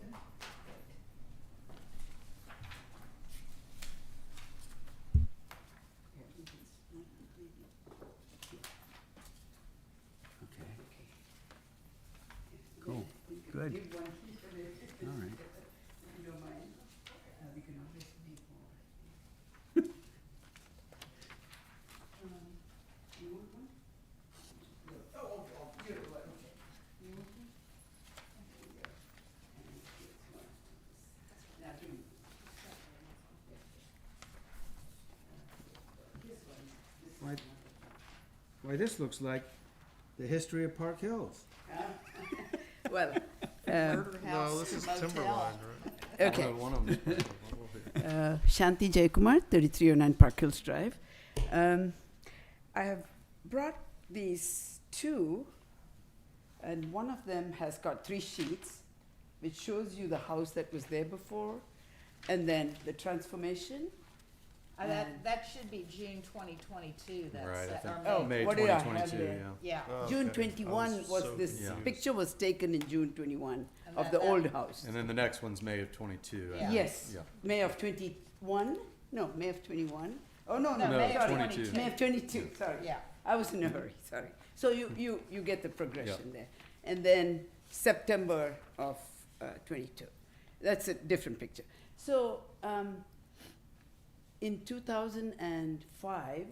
Okay. Cool, good, Give one piece of it. all right. If you don't mind, we can always make more. You want one? No. Oh, you want one, okay. You want one? There you go. And here's one. Now give me. This one, this Why- one. Why, this looks like the history of Park Hills. Well, Murder house No, this is motel. Timberline, right? okay. One of them. Shanti Jaykumar, 3309 Park Hills Drive. I have brought these two, and one of them has got 3 sheets, which shows you the house that was there before, and then the transformation. That should be June 2022, that's. Right, I think Oh, May what did I have 2022, there? yeah. Yeah. Oh, June okay. 21 I was was so this confused. picture was taken in June 21 And of that- the that- old house. And then the next one's May of 22. I Yeah. think. Yes, Yeah. May of 21. No, May of 21. Oh no, No, no, May of sorry. 22. May of 22. Sorry. Yeah. I was in a hurry, sorry. So you get the progression there. And then September of 22. That's a different picture. So in 2005,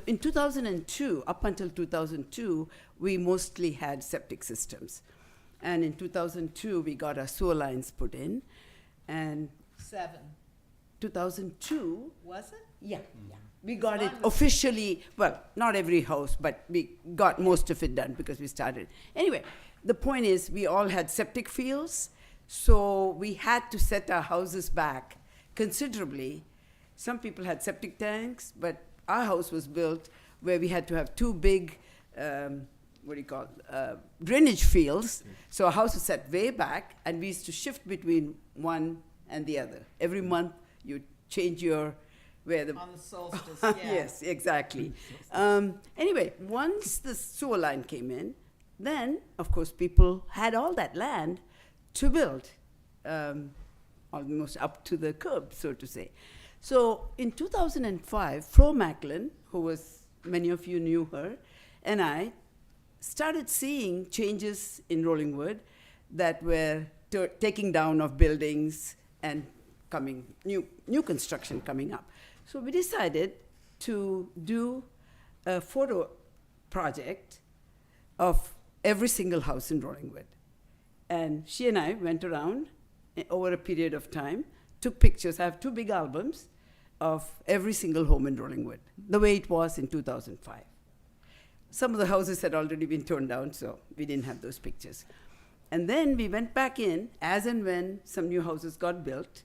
in 2002, up until 2002, we mostly had septic systems. And in 2002, we got our sewer lines put in. And 2002, Was it? yeah, yeah. We got it mine was- officially, well, not every house, but we got most of it done because we started. Anyway, the point is we all had septic fields, so we had to set our houses back considerably. Some people had septic tanks, but our house was built where we had to have 2 big, drainage fields. So our house was set way back, and we used to shift between one and the other. Every month you change where the On the solstice, yeah. yes, exactly. Anyway, once the sewer line came in, then, of course, people had all that land to build, almost up to the curb, so to say. So in 2005, Flo Macklin, who was, many of you knew her, and I started seeing changes in Rollingwood that were taking down of buildings and new construction coming up. So we decided to do a photo project of every single house in Rollingwood. And she and I went around over a period of time, took pictures. I have 2 big albums of every single home in Rollingwood, the way it was in 2005. Some of the houses had already been torn down, so we didn't have those pictures. And then we went back in as and when some new houses got built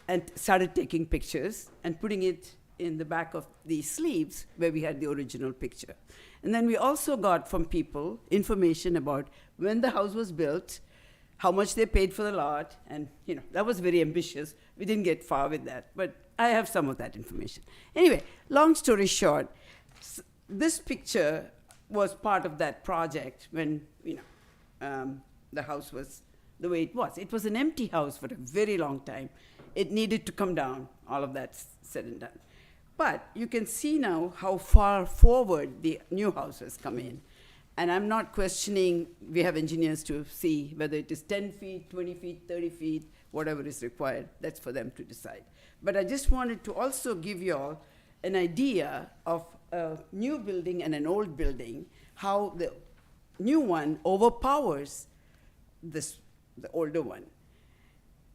and started taking pictures and putting it in the back of the sleeves where we had the original picture. And then we also got from people information about when the house was built, how much they paid for the lot, and that was very ambitious. We didn't get far with that, but I have some of that information. Anyway, long story short, this picture was part of that project when, the house was the way it was. It was an empty house for a very long time. It needed to come down, all of that said and done. But you can see now how far forward the new house has come in. And I'm not questioning, we have engineers to see whether it is 10 feet, 20 feet, 30 feet, whatever is required. That's for them to decide. But I just wanted to also give you all an idea of a new building and an old building, how the new one overpowers the older one.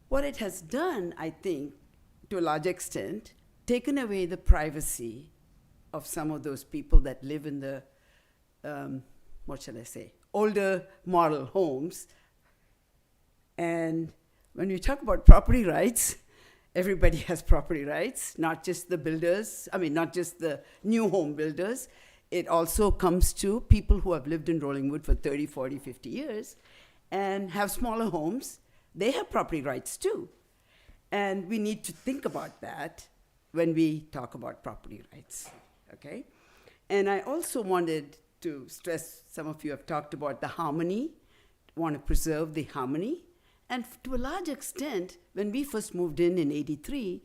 What it has done, I think, to a large extent, taken away the privacy of some of those people that live in the, older model homes. And when we talk about property rights, everybody has property rights, not just the builders, not just the new home builders. It also comes to people who have lived in Rollingwood for 30, 40, 50 years and have smaller homes. They have property rights too. And we need to think about that when we talk about property rights, okay? And I also wanted to stress, some of you have talked about the harmony, want to preserve the harmony. And to a large extent, when we first moved in 83,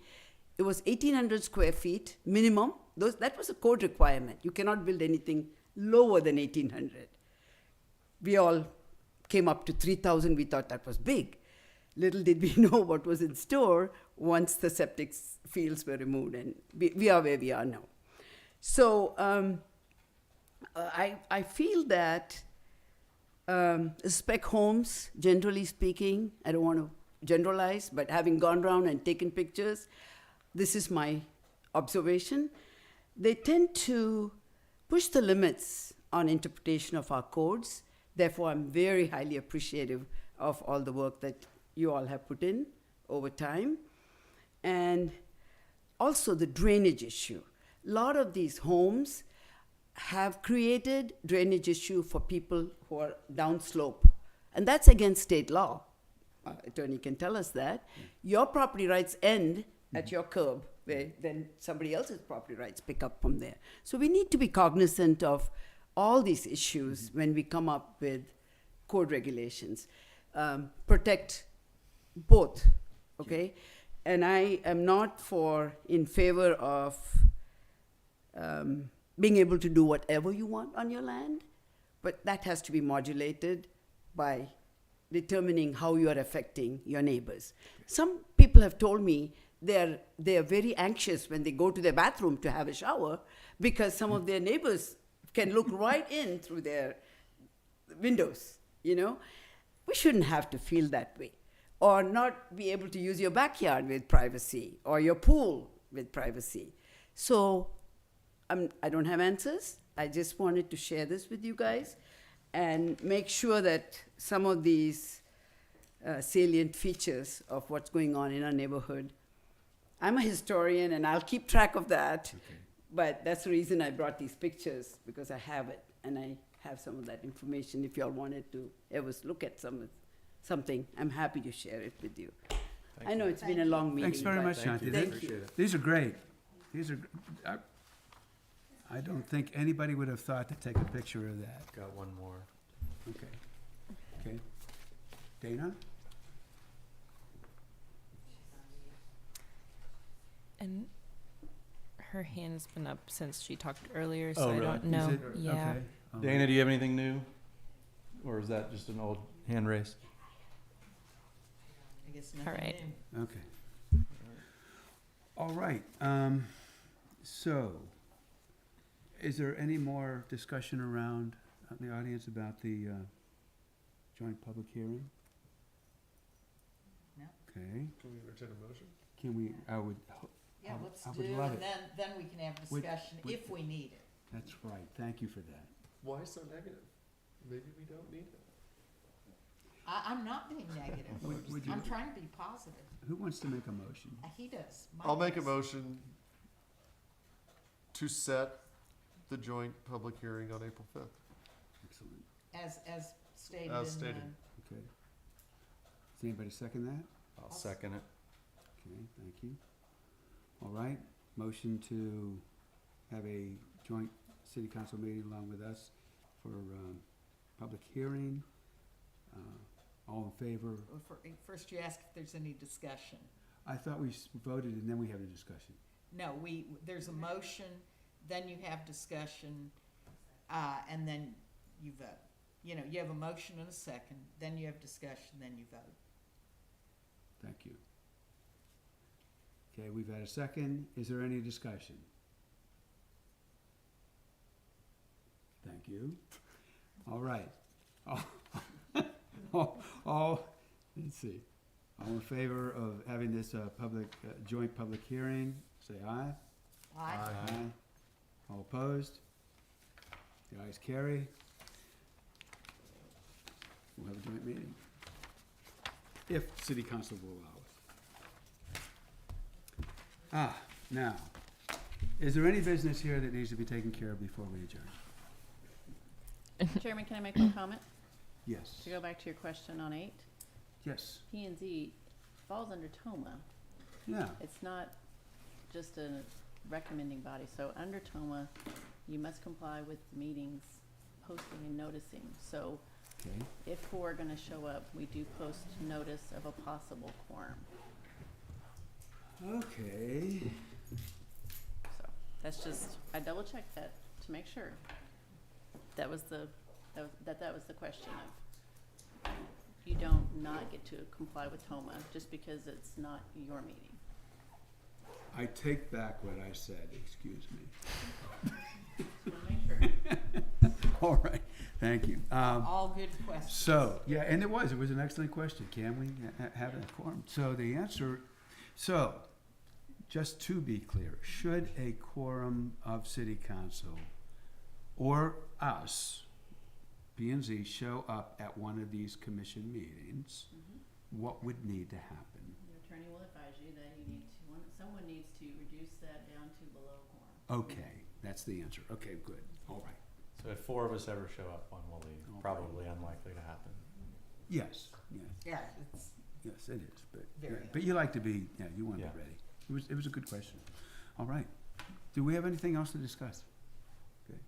it was 1,800 square feet minimum. That was a code requirement. You cannot build anything lower than 1,800. We all came up to 3,000. We thought that was big. Little did we know what was in store once the septic fields were removed, and we are where we are now. So I feel that spec homes, generally speaking, I don't want to generalize, but having gone around and taken pictures, this is my observation. They tend to push the limits on interpretation of our codes. Therefore, I'm very highly appreciative of all the work that you all have put in over time. And also the drainage issue. A lot of these homes have created drainage issue for people who are downslope. And that's against state law. Attorney can tell us that. Your property rights end at your curb, where then somebody else's property rights pick up from there. So we need to be cognizant of all these issues when we come up with code regulations. Protect both, okay? And I am not in favor of being able to do whatever you want on your land, but that has to be modulated by determining how you are affecting your neighbors. Some people have told me they are very anxious when they go to their bathroom to have a shower because some of their neighbors can look right in through their windows, We shouldn't have to feel that way. Or not be able to use your backyard with privacy or your pool with privacy. So I don't have answers. I just wanted to share this with you guys and make sure that some of these salient features of what's going on in our neighborhood. I'm a historian and I'll keep track of that, but that's the reason I brought these pictures, because I have it and I have some of that information. If y'all wanted to ever look at something, I'm happy to share it with you. I know it's been a long meeting. Thanks very much, Shanti. Thank you. These are great. I don't think anybody would have thought to take a picture of that. Got one more. Okay. Dana? And her hand's been up since she talked earlier, so Oh, I really? don't know. Is it? Yeah. Okay. All Dana, right. do you have anything new? Or is that just an old hand raise? I guess All nothing right. new. Okay. All right. So, is there any more discussion around the audience about the joint public hearing? No. Okay. Can we entertain a motion? Can we? Yeah, let's I do, would love and it. then we can have Would- discussion would- if we need it. That's right. Thank you for that. Why so negative? Maybe we don't need it. I'm not being negative. Would you- I'm trying to be positive. Who wants to make a motion? He does. I'll make a does. motion to set the joint public hearing on April 5th. Excellent. As stated As in stated. Okay. Does anybody second that? I'll second it. Okay, thank you. All right, motion to have a joint city council meeting along with us for public hearing. All in favor? Well, first you ask if there's any discussion. I thought we voted and then we have a discussion. No, there's a motion, then you have discussion, and then you vote. You know, you have a motion and a second, then you have discussion, then you vote. Thank you. Okay, we've had a second. Is there any discussion? Thank you. All right. Let's see. All in favor of having this joint public hearing, say aye. Aye. All opposed? The ayes carry. We'll have a joint meeting, if city council will allow it. Now, is there any business here that needs to be taken care of before we adjourn? Chairman, can I make one comment? Yes. To go back to your question on 8, Yes. P&Z falls under TOMA. Yeah. It's not just a recommending body. So under TOMA, you must comply with the meetings, posting and noticing. So Okay. if 4 are gonna show up, we do post notice of a possible quorum. Okay. So that's just, I double checked that to make sure. That was the question of, you don't not get to comply with TOMA just because it's not your meeting. I take back what I said, excuse me. Just wanna make sure. All right, thank you. All good questions. So, yeah, and it was an excellent question. Can we have a quorum? So the answer, just to be clear, should a quorum of city council or us, P&Z, show up at one of these commission meetings, what would need to happen? Your attorney will advise you that you need to, someone needs to reduce that down to below quorum. Okay, that's the answer. Okay, good. All right. So if 4 of us ever show up, one will leave. Okay. Probably unlikely to happen. Yes, yes, Yeah, it's yes, it is. But Very but you like to be, you want to Yeah. be ready. It was a good question. All right. Do we have anything else to discuss? Okay.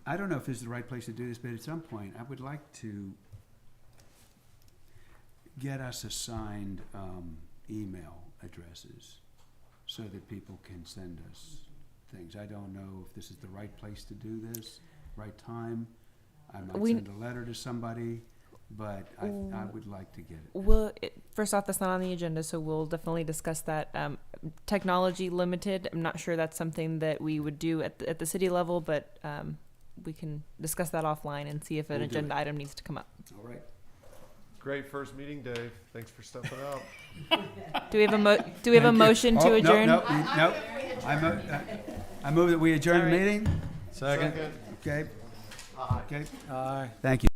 I don't know if this is the right place to do this, but at some point, I would like to get us assigned email addresses so that people can send us things. I don't know if this is the right place to do this, right time. I might We- send a letter to somebody, but I would like to get it. First off, that's not on the agenda, so we'll definitely discuss that. Technology limited, I'm not sure that's something that we would do at the city level, but we can discuss that offline and see if an We'll do agenda it. item needs to come up. All right. Great first meeting, Dave. Thanks for stepping up. Do we have a motion to adjourn? No. I move that we adjourn the All right. meeting. Second. Okay. Okay. Aye. Thank you.